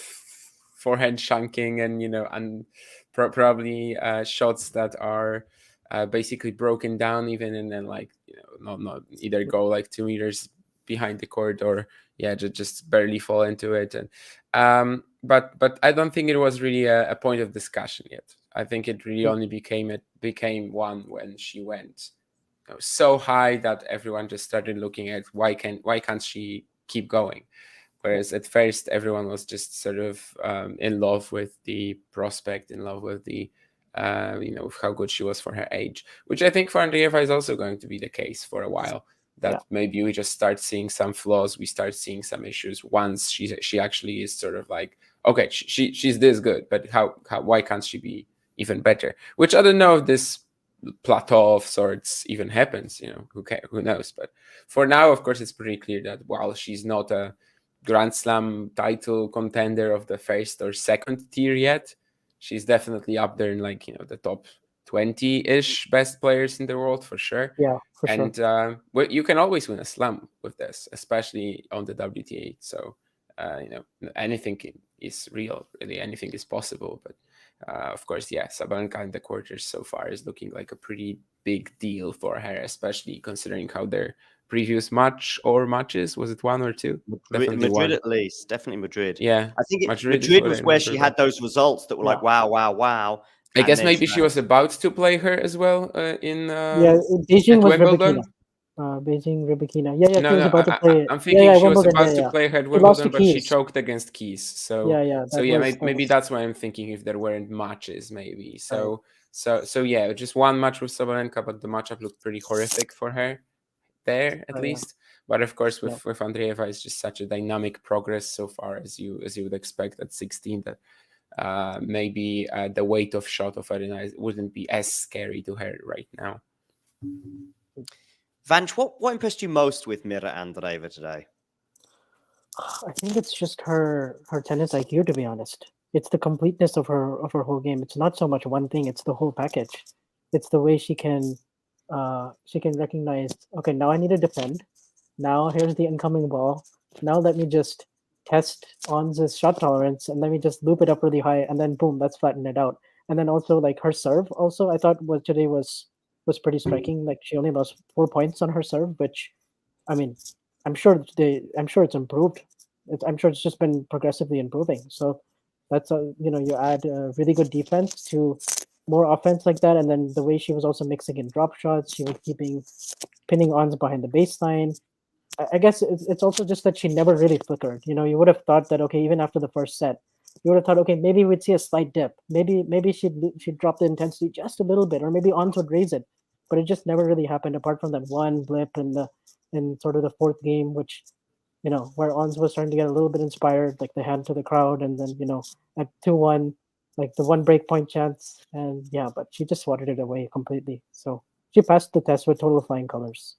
forehand chunking and and probably shots that are basically broken down even and then not either go 2 meters behind the court or just barely fall into it. And but I don't think it was really a point of discussion yet. I think it really only became one when she went so high that everyone just started looking at why can't she keep going, whereas at first everyone was just sort of in love with the prospect, in love with the how good she was for her age, which I think for Andreeva is also going to be the case for a while. That maybe we just start seeing some flaws, we start seeing some issues once she actually is sort of okay, she's this good, but why can't she be even better? Which I don't know if this plateau of sorts even happens, who knows? But for now, of course, it's pretty clear that while she's not a Grand Slam title contender of the first or second tier yet, she's definitely up there in the top 20-ish best players in the world for sure. Yeah, for sure. And you can always win a slam with this, especially on the WTA. So anything is real, really. Anything is possible. But of course, Sabalenka in the quarters so far is looking like a pretty big deal for her, especially considering how their previous matches, was it one or two? Madrid one. At least, definitely Madrid. Yeah, I think Madrid was where she had those results that were wow. I guess maybe she was about to play her as well in Beijing was Wimbledon. Beijing Rybakina. Yeah, she No, was no, about to play. I'm thinking yeah, she was Wimbledon. about Yeah, to play her at She lost to Wimbledon, but she Keys. choked against Keys. So Yeah. that's why I'm thinking if there weren't matches, maybe. Right. So yeah, just one match with Sabalenka, but the matchup looked pretty horrific for her there, at least. But of course, with Andreeva, it's just such a dynamic progress so far, as you would expect at 16, that maybe the weight of shot of Arena wouldn't be as scary to her right now. Vanch, what impressed you most with Mirra Andreeva today? I think it's just her tennis IQ, to be honest. It's the completeness of her whole game. It's not so much one thing, it's the whole package. It's the way she can recognize, okay, now I need to defend. Now here's the incoming ball. Now let me just test On's shot tolerance and let me just loop it up really high, and then boom, let's flatten it out. And then also like her serve also I thought today was pretty striking. Like she only lost 4 points on her serve, which I mean, I'm sure it's improved. I'm sure it's just been progressively improving. So that's you add really good defense to more offense like that, and then the way she was also mixing in drop shots, she was pinning ons behind the baseline. I guess it's also just that she never really flickered. You would have thought that, okay, even after the first set, you would have thought, okay, maybe we'd see a slight dip. Maybe she'd drop the intensity just a little bit, or maybe ons would raise it, but it just never really happened. Apart from that one blip in sort of the fourth game, which where ons was starting to get a little bit inspired, like the hand to the crowd, and then at 2-1, like the one break point chance, and but she just swatted it away completely. So she passed the test with total flying colors.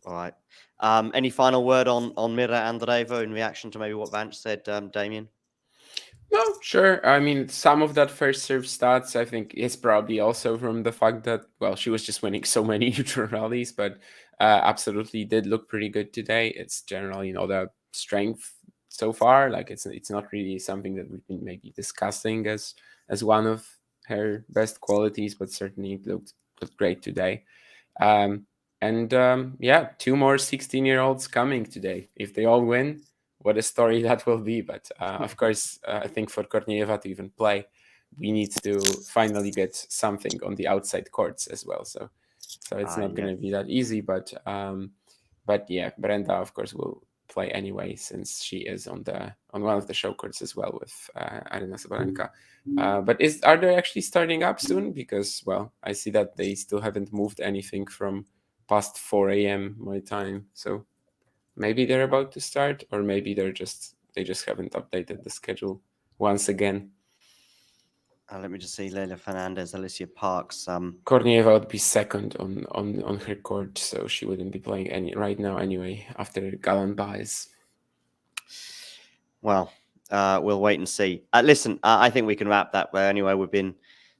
All right. Any final word on Mirra Andreeva in reaction to maybe what Vanch said, Damien? No, sure. I mean, some of that first serve stats, I think, is probably also from the fact that, well, she was just winning so many neutral rallies, but absolutely did look pretty good today. It's generally, the strength so far. Like, it's not really something that we've been maybe discussing as one of her best qualities, but certainly it looked great today. And 2 more 16-year-olds coming today. If they all win, what a story that will be. But of course, I think for Kornieva to even play, we need to finally get something on the outside courts as well. So it's not going to be that easy. But yeah, Brenda, of course, will play anyway, since she is on one of the show courts as well with Arina Sabalenka. But are they actually starting up soon? Because, well, I see that they still haven't moved anything from past 4 a.m. my time. So maybe they're about to start, or maybe they just haven't updated the schedule once again. Let me just see. Leila Fernandez, Alicia Parks. Kornieva would be second on her court, so she wouldn't be playing any right now anyway after Galan buys. Well, we'll wait and see. Listen, I think we can wrap that way anyway. We've been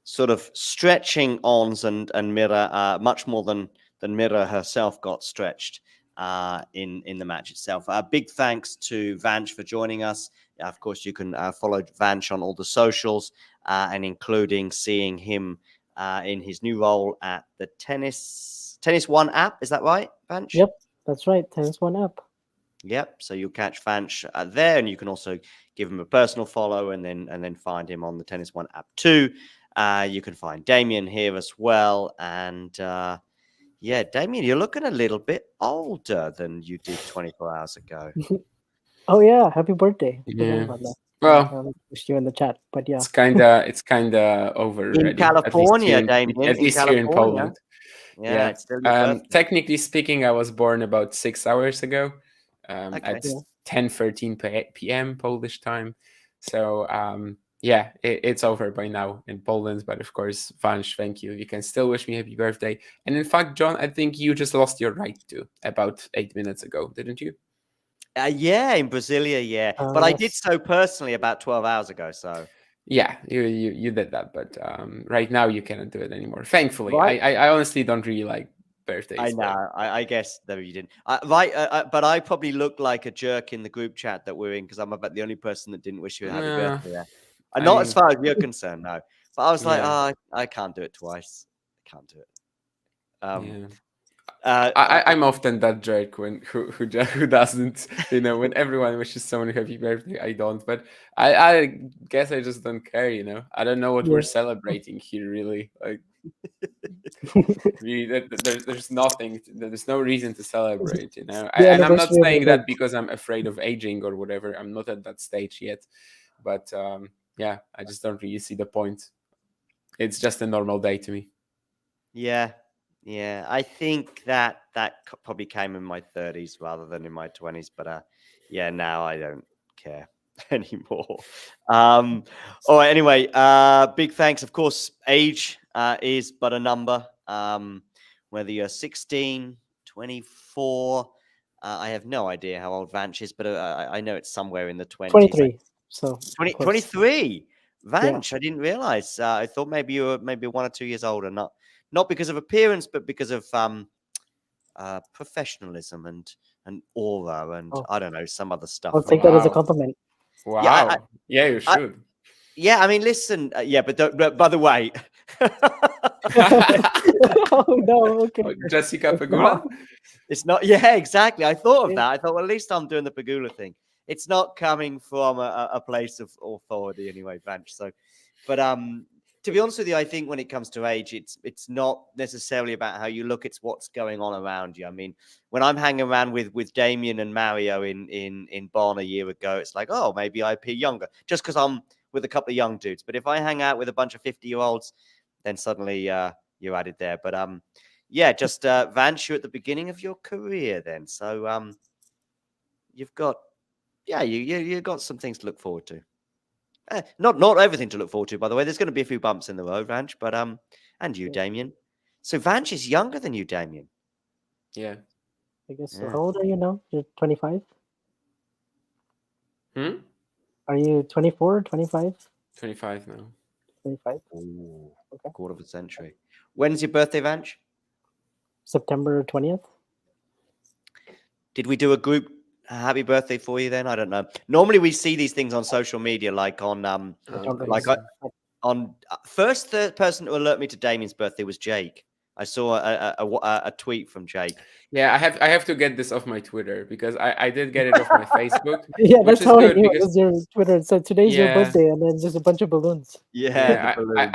sort of stretching Ons and Mirra much more than Mirra herself got stretched in the match itself. Big thanks to Vanch for joining us. Of course, you can follow Vanch on all the socials, and including seeing him in his new role at the Tennis One app. Is that right, Vanch? Yep, that's right. Tennis One app. Yep. So you'll catch Vanch there, and you can also give him a personal follow, and then find him on the Tennis One app too. You can find Damien here as well, and Damien, you're looking a little bit older than you did 24 hours ago. Oh yeah, happy birthday! Yeah. Well, wish you in the chat, but yeah, it's kinda over in California, Damien. At least here in Poland. Yeah, it's still your birthday. Technically speaking, I was born about 6 hours ago, at 10:13 p.m. Polish time. So it's over by now in Poland. But of course, Vanch, thank you. You can still wish me happy birthday. And in fact, John, I think you just lost your right to about 8 minutes ago, didn't you? In Brasilia, yeah. But I did so personally about 12 hours ago. So yeah, you did that, but right now you cannot do it anymore. Thankfully, I honestly don't really like birthdays. I know. I guess though you didn't. But I probably looked like a jerk in the group chat that we're in, because I'm about the only person that didn't wish you a happy birthday there. Not as far as you're concerned, no. But I was like, I can't do it twice. I can't do it. I'm often that jerk who doesn't, when everyone wishes someone a happy birthday, I don't. But I guess I just don't care, I don't know what we're celebrating here, really. Like, There's nothing. There's no reason to celebrate, you know. The And I'm not anniversary of saying the that event. because I'm afraid of aging or whatever. I'm not at that stage yet. But yeah, I just don't really see the point. It's just a normal day to me. Yeah, yeah. I think that probably came in my 30s rather than in my 20s. But yeah, now I don't care anymore. All right. Anyway, big thanks. Of course, age is but a number. Whether you're 16, 24. I have no idea how old Vanch is, but I know it's somewhere in the 20s. 23. So 23. Vanch, Yeah. I didn't realize. I thought maybe you were maybe 1 or 2 years older, not because of appearance, but because of professionalism and aura and Oh. I don't know, some other stuff. I'll take that as a Wow. compliment. Wow. Yeah, you should. Yeah, I mean, listen. Yeah, but by the way, Oh no, okay. Jessica Pegula? it's not. Yeah, exactly. I thought of that. I thought, well, at least I'm doing the Pegula thing. It's not coming from a place of authority anyway, Vanch. So, but to be honest with you, I think when it comes to age, it's not necessarily about how you look; it's what's going on around you. I mean, when I'm hanging around with Damien and Mario in Bonn a year ago, it's like, oh, maybe I appear younger just because I'm with a couple of young dudes. But if I hang out with a bunch of 50-year-olds, then suddenly you're added there. But yeah, just Vanch, you're at the beginning of your career then, so you've got you got some things to look forward to. Not everything to look forward to, by the way. There's going to be a few bumps in the road, Vanch, but and you, Damien. So Vanch is younger than you, Damien. Yeah. I guess. Yeah. How old are you now? You're 25? Hmm? Are you 24, 25? 25 now. 25? Ooh, Okay. quarter of a century. When's your birthday, Vanch? September 20th? Did we do a group happy birthday for you then? I don't know. Normally we see these things on social media, like on I don't like remember. on first third person to alert me to Damien's birthday was Jake. I saw a tweet from Jake. Yeah, I have to get this off my Twitter because I did get it off my Facebook. Yeah, which that's is how I good knew it because was your Twitter. It said today's your Yeah. birthday, and then just a bunch of balloons. Yeah, the balloons,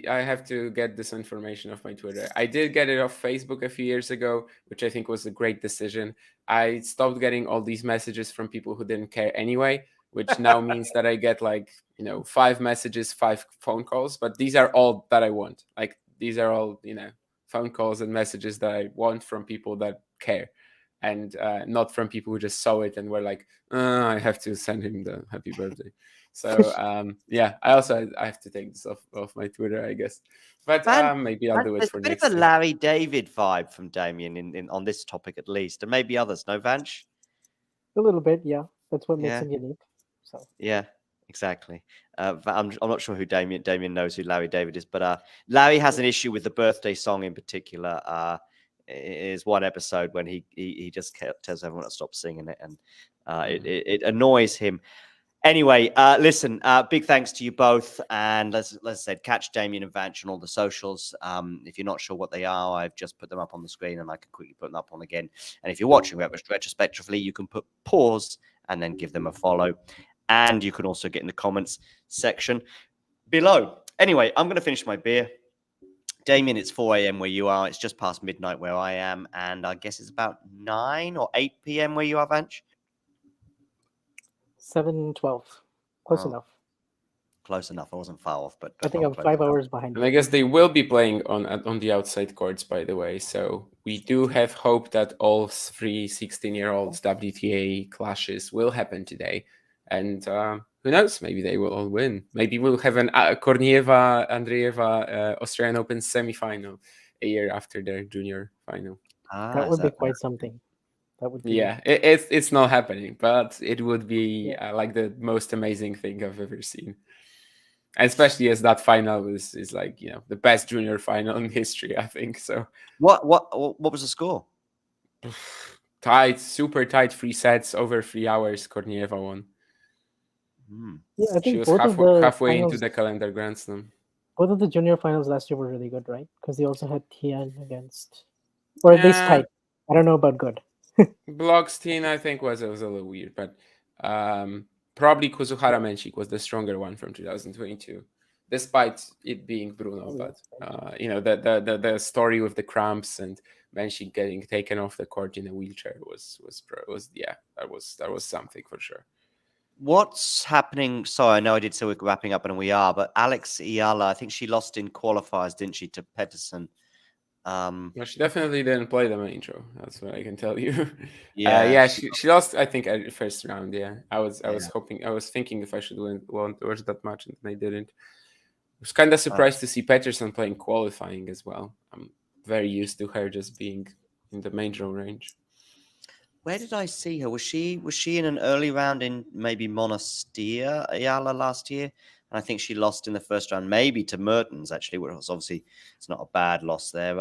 I have to get this information off my Twitter. I did get it off Facebook a few years ago, which I think was a great decision. I stopped getting all these messages from people who didn't care anyway, which now means that I get 5 messages, 5 phone calls, but these are all that I want. Like these are all, phone calls and messages that I want from people that care, and not from people who just saw it and were like, I have to send him the happy birthday. So yeah, I have to take this off my Twitter, I guess. But maybe I'll do it for There's next a bit of a year. Larry David vibe from Damien in on this topic at least, and maybe others. No, Vanch? A little bit, yeah. That's what makes Yeah. him unique. So Yeah, exactly. I'm not sure who Damien knows who Larry David is, but Larry has an issue with the birthday song in particular. Is one episode when he just tells everyone to stop singing it, and it annoys him. Anyway, listen, big thanks to you both, and let's say catch Damien and Vanch on all the socials. If you're not sure what they are, I've just put them up on the screen, and I can quickly put them up on again. And if you're watching retrospectively, you can put pause and then give them a follow. And you can also get in the comments section below. Anyway, I'm going to finish my beer. Damien, it's 4 a.m. where you are. It's just past midnight where I am. And I guess it's about 9 or 8 p.m. where you are, Vanch? 7:12. Close enough. Close enough. I wasn't far off, but I think I'm 5 hours behind. And I guess they will be playing on the outside courts, by the way. So we do have hope that all 3 16-year-olds WTA clashes will happen today. And who knows? Maybe they will all win. Maybe we'll have an Kornieva, Andreeva Australian Open semifinal a year after their junior final. That would be quite something. That would be. Yeah, it's not happening, but it would be like the most amazing thing I've ever seen. Especially as that final is like, the best junior final in history, I think. So what was the score? Tight, super tight, 3 sets over 3 hours. Kornieva won. Yeah, I think she was halfway into the calendar Grand Slam. Both of the junior finals last year were really good, right? Because they also had Tian against, or at least tight. I don't know about good. Blockstein, I think, was a little weird, but probably Kuzuhara Menchik was the stronger one from 2022. despite it being Bruno. But you know, the story with the cramps and when she getting taken off the court in a wheelchair was yeah, that was something for sure. What's happening? Sorry, I know I did say we're wrapping up, and we are, but Alex Iala, I think she lost in qualifiers, didn't she, to Pedersen? Well, she definitely didn't play the main draw. That's what I can tell you. Yeah, she lost, I think, at the first round. Yeah, I was Yeah. hoping, I was thinking if I should want to watch that match, and I didn't. I was kind of surprised to see Peterson playing qualifying as well. I'm very used to her just being in the main draw range. Where did I see her? Was she in an early round in maybe Monastir, Ayala, last year? And I think she lost in the first round, maybe to Mertens, actually, which was obviously it's not a bad loss there.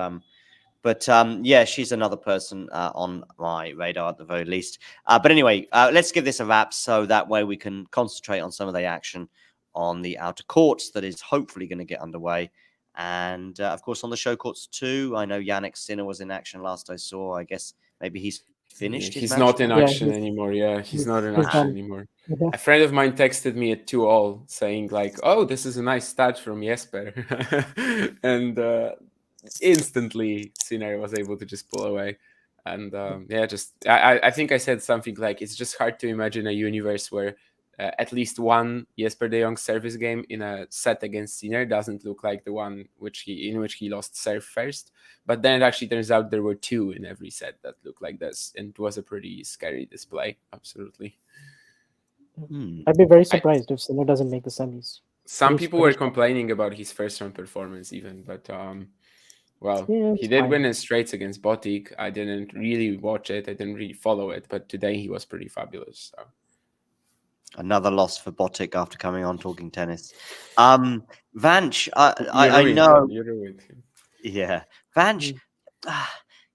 But yeah, she's another person on my radar at the very least. But anyway, let's give this a wrap so that way we can concentrate on some of the action on the outer courts that is hopefully going to get underway. And of course, on the show courts too, I know Yannick Sinner was in action last I saw. I guess maybe he's finished. He's not in action anymore. Yeah, he's not in action anymore. A friend of mine texted me at 2-all saying like, "Oh, this is a nice stat from Jesper," and instantly Sinner was able to just pull away. And yeah, just I think I said something like, it's just hard to imagine a universe where at least one Jesper de Jong service game in a set against Sinner doesn't look like the one in which he lost serve first. But then it actually turns out there were two in every set that looked like this, and it was a pretty scary display. Absolutely. I'd be very surprised if Sinner doesn't make the semis. Some people were complaining about his first round performance even, but well, yeah, he did win in straights against Botic. I didn't really watch it. I didn't really follow it, but today he was pretty fabulous. So. Another loss for Botic after coming on talking tennis. Vanch, I know. Yeah, Vanch,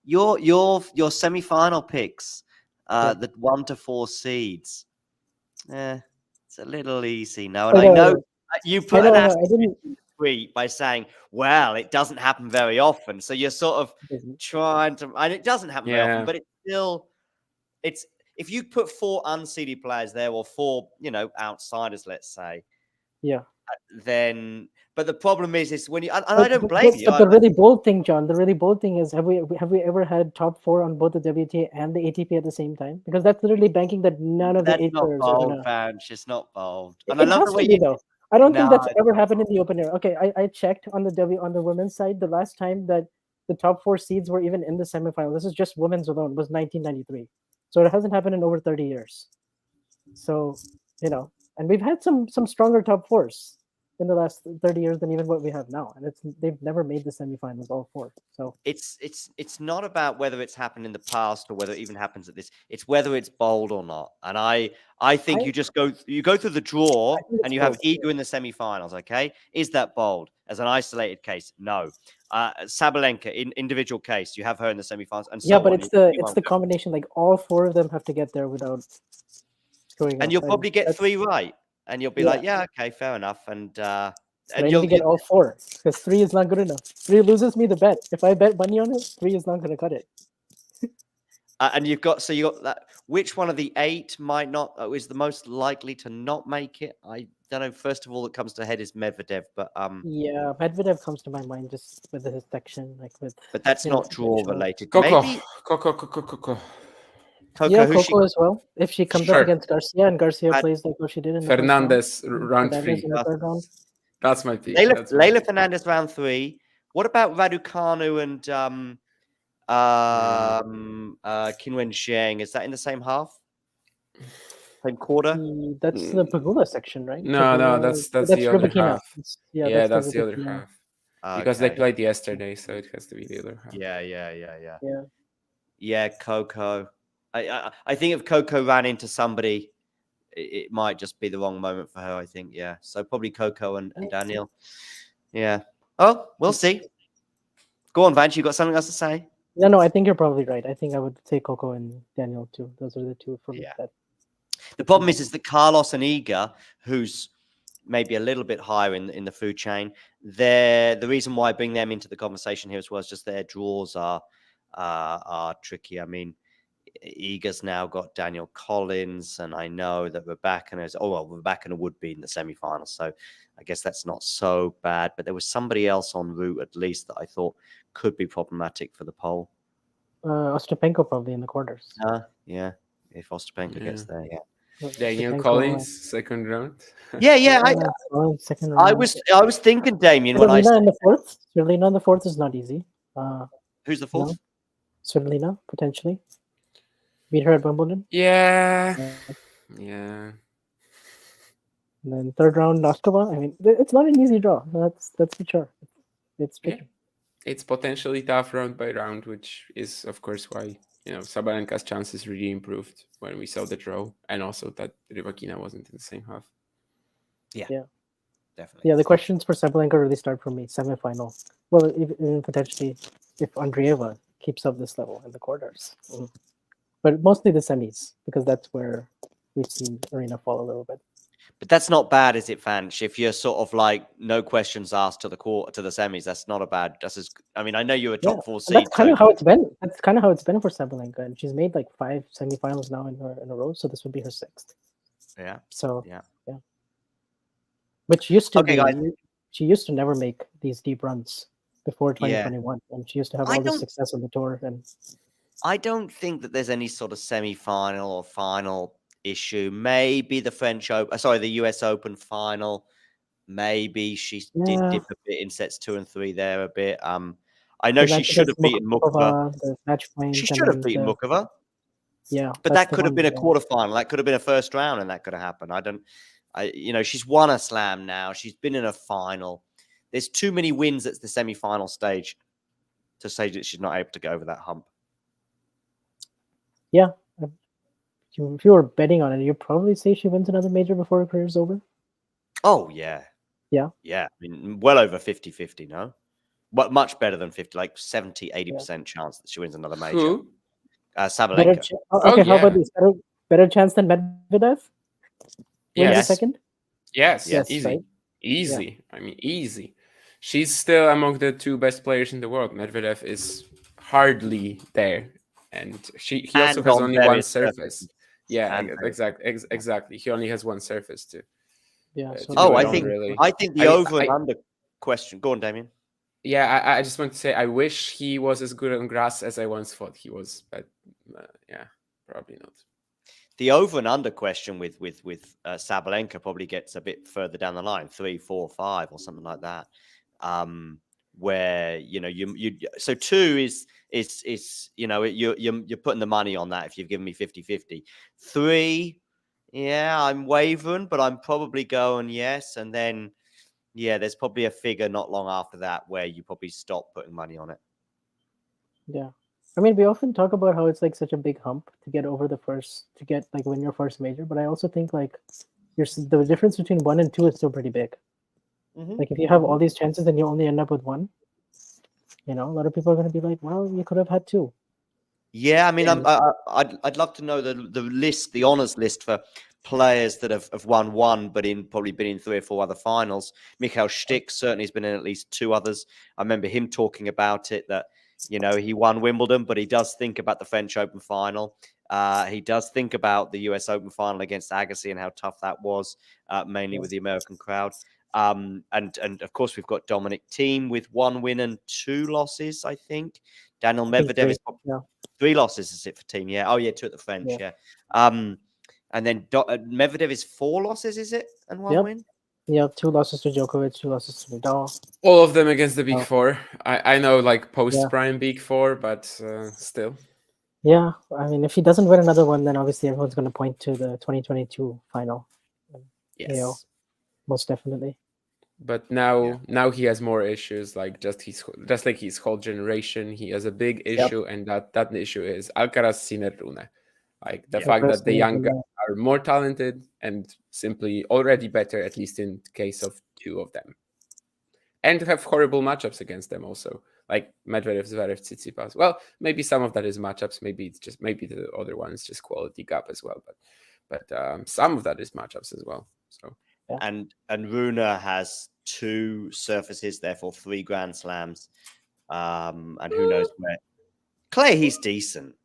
your semi-final picks, the 1 to 4 seeds. It's a little easy now, and I know you put an asterisk in the tweet by saying, "Well, it doesn't happen very often." So you're sort of trying to, and it doesn't happen very often, but it's still, it's. If you put 4 unseeded players there, or 4, outsiders, let's say, then. But the problem is when you, and I don't blame you. But the really bold thing, John, the really bold thing is, have we ever had top 4 on both the WTA and the ATP at the same time? Because that's literally banking that none of the 8 players are gonna. Vanch, it's not bold. And I love the way you though. I don't think that's ever happened in the open air. Okay, I checked on the women's side. The last time that the top 4 seeds were even in the semifinal, this is just women's alone, was 1993. So it hasn't happened in over 30 years. So, and we've had some stronger top 4s in the last 30 years than even what we have now. And they've never made the semifinals, all 4. So it's not about whether it's happened in the past or whether it even happens at this. It's whether it's bold or not. And I think you just go through the draw and you have Iga in the semifinals. Okay, is that bold as an isolated case? No. Sabalenka in individual case, you have her in the semifinals, and so but on. it's the combination. Like all 4 of them have to get there without screwing up. And you'll probably get 3 right, and you'll be like, yeah, okay, fair enough. And I need to get all 4 because 3 is not good enough. 3 loses me the bet. If I bet money on it, 3 is not going to cut it. And you got that. Which one of the 8 might not is the most likely to not make it? I don't know. First of all, that comes to head is Medvedev, but yeah, Medvedev comes to my mind just with his section, But that's not draw related. Coco. Yeah, Coco as well. If she comes up against Garcia and Garcia plays like what she did in the Fernandez round 3. That's my pick. Leylah Fernandez round 3. What about Raducanu and Qinwen Zheng? Is that in the same half? Same quarter? That's the Pagula section, right? No, that's the other half. Yeah, that's the other half. Because they played yesterday, so it has to be the other half. Yeah, Coco. I think if Coco ran into somebody, it might just be the wrong moment for her, I think. Yeah. So probably Coco and Daniel. Yeah. Oh, we'll see. Go on, Vance. You got something else to say? No, I think you're probably right. I think I would say Coco and Daniel too. Those are the 2 for me. The problem is that Carlos and Iga, who's maybe a little bit higher in the food chain, the reason why I bring them into the conversation here as well is just their draws are tricky. I mean, Iga's now got Daniel Collins, and I know that Rebecca would be in the semifinals. So I guess that's not so bad. But there was somebody else en route, at least, that I thought could be problematic for the poll. Ostapenko probably in the quarters. Yeah. If Ostapenko gets there, yeah. Daniel Ostapenko, Collins, second round. Yeah. second I round. was thinking, Damien, when I Svitolina said in the fourth. Svitolina in the fourth is not easy. who's the fourth? Svitolina potentially beat her at Wimbledon. Yeah. And then third round, Noskova. I mean, it's not an easy draw. That's for sure. It's tricky. Yeah. It's potentially tough round by round, which is, of course, why Sabalenka's chances really improved when we saw the draw, and also that Rybakina wasn't in the same half. Yeah, definitely. Yeah, the questions for Sabalenka really start from me. Semifinal. Well, even potentially if Andreeva keeps up this level in the quarters, but mostly the semis, because that's where we've seen Arena fall a little bit. But that's not bad, is it, Vanch? If you're sort of like no questions asked to the semis, that's not a bad. I mean, I know you're a top 4 seed. That's kind of how it's been. That's kind of how it's been for Sabalenka, and she's made like 5 semifinals now in a row. So this would be her 6th. Yeah. So yeah. But she used to guys. She used to never make these deep runs before 2021, and she used to have all this success on the tour. And I don't think that there's any sort of semi-final or final issue. Maybe the the US Open final. Maybe she did dip a bit in sets 2 and 3 there a bit. I know she should have beaten Mukova. She should have beaten Mukova. Yeah, but that could have been a quarterfinal. That could have been a first round, and that could have happened. She's won a slam now. She's been in a final. There's too many wins at the semi-final stage to say that she's not able to get over that hump. Yeah. If you were betting on it, you'd probably say she wins another major before her career's over. Oh, yeah. Yeah. Yeah. I mean, well over 50-50, no? But much better than 50, like 70-80% chance that she wins another major. Who? Sabalenka. How about this? Better chance than Medvedev? Yes. Second? Yes. Easy. Right? Easy. Yeah. I mean, easy. She's still among the 2 best players in the world. Medvedev is hardly there. And he also has only one surface. Yeah, exactly. He only has one surface too. Yeah. I think the over and under question. Go on, Damien. Yeah, I just want to say I wish he was as good on grass as I once thought he was, but probably not. The over and under question with Sabalenka probably gets a bit further down the line, 3, 4, 5, or something like that. Where so 2 is you're putting the money on that if you've given me 50-50. 3, I'm wavering, but I'm probably going yes, and then there's probably a figure not long after that where you probably stop putting money on it. Yeah, I mean, we often talk about how it's like such a big hump to get over win your first major, but I also think like the difference between 1 and 2 is still pretty big. Mm-hmm. Like if you have all these chances and you only end up with 1, a lot of people are going to be like, well, you could have had 2. Yeah, I mean, I'd love to know the honors list for players that have won 1, but probably been in 3 or 4 other finals. Mikhail Stich certainly has been in at least 2 others. I remember him talking about it, that he won Wimbledon, but he does think about the French Open final. He does think about the US Open final against Agassi and how tough that was, mainly with the American crowd. And of course, we've got Dominic Thiem with 1 win and 2 losses, I think. Daniel Medvedev is 3 losses, is it for Thiem? Yeah. Oh, yeah, 2 at the French, yeah. And then Medvedev is 4 losses, is it? And 1 win? Yeah, 2 losses to Djokovic, 2 losses to Nadal. All of them against the Big 4. I know, like, post-prime Big 4, but still. Yeah, I mean, if he doesn't win another one, then obviously everyone's going to point to the 2022 final. Yes. Most definitely. But now he has more issues, like just like his whole generation. He has a big issue, and that issue is Alcaraz, Sinner, Rune. Like the fact that the young guys are more talented and simply already better, at least in the case of 2 of them. And have horrible matchups against them also. Like Medvedev, Zverev, Tsitsipas. Well, maybe some of that is matchups. Maybe the other one is just quality gap as well. But some of that is matchups as well. So. Yeah. And Rune has 2 surfaces, therefore 3 Grand Slams. And who knows where. Clay, he's decent.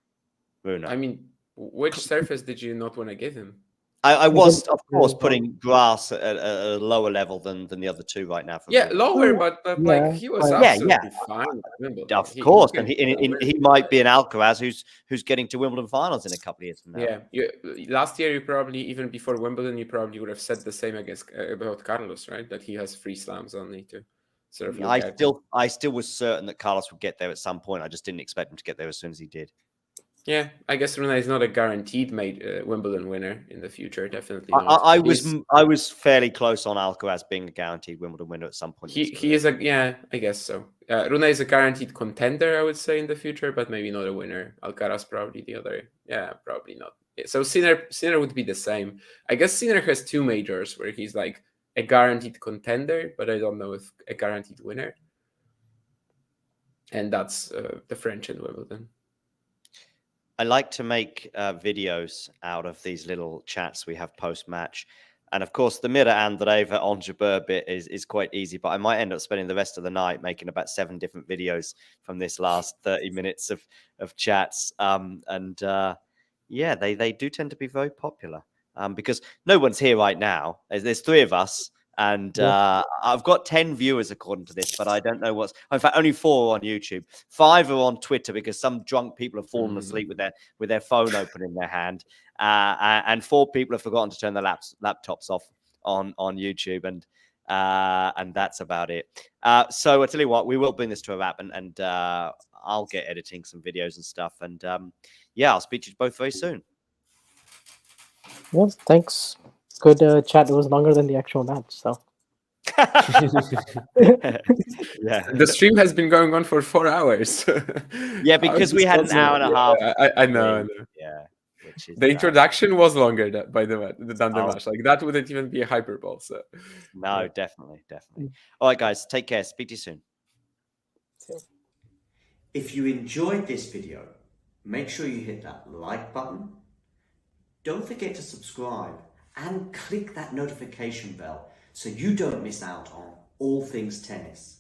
Rune. I mean, which surface did you not want to give him? I was, of course, Yeah. putting Grass at a lower level than the other two right now. For Yeah, me. lower, but like Yeah, he was but- absolutely fine at Wimbledon. Of course, can and win. he might be an Alcaraz who's getting to Wimbledon finals in a couple of years from now. Yeah, last year you probably, even before Wimbledon, you probably would have said the same, I guess, about Carlos, right? That he has 3 slams only to sort of look at. I still was certain that Carlos would get there at some point. I just didn't expect him to get there as soon as he did. Yeah, I guess Rune is not a guaranteed Wimbledon winner in the future. Definitely not. I was fairly close on Alcaraz being a guaranteed Wimbledon winner at some point. He is I guess so. Rune is a guaranteed contender, I would say, in the future, but maybe not a winner. Alcaraz probably the other. Yeah, probably not. So Sinner would be the same. I guess Sinner has 2 majors where he's like a guaranteed contender, but I don't know if a guaranteed winner. And that's the French and Wimbledon. I like to make videos out of these little chats we have post-match. And of course, the Mirra Andreeva on Jabeur bit is quite easy, but I might end up spending the rest of the night making about 7 different videos from this last 30 minutes of chats. Yeah, they do tend to be very popular because no one's here right now. There's 3 of us. And I've got 10 viewers according to this, but I don't know in fact, only 4 are on YouTube. 5 are on Twitter because some drunk people have fallen asleep with their phone open in their hand. And 4 people have forgotten to turn their laptops off on YouTube. And that's about it. So I tell you what, we will bring this to a wrap and I'll get editing some videos and stuff. And yeah, I'll speak to you both very soon. Yeah, thanks. Good chat. It was longer than the actual match, so. Yeah, the stream has been going on for 4 hours. Yeah, because we had an hour and a half. I know. Yeah, which is the introduction was longer than the match. Like that wouldn't even be a hyperbole. So no, definitely. All right, guys, take care. Speak to you soon. If you enjoyed this video, make sure you hit that like button. Don't forget to subscribe and click that notification bell so you don't miss out on all things tennis.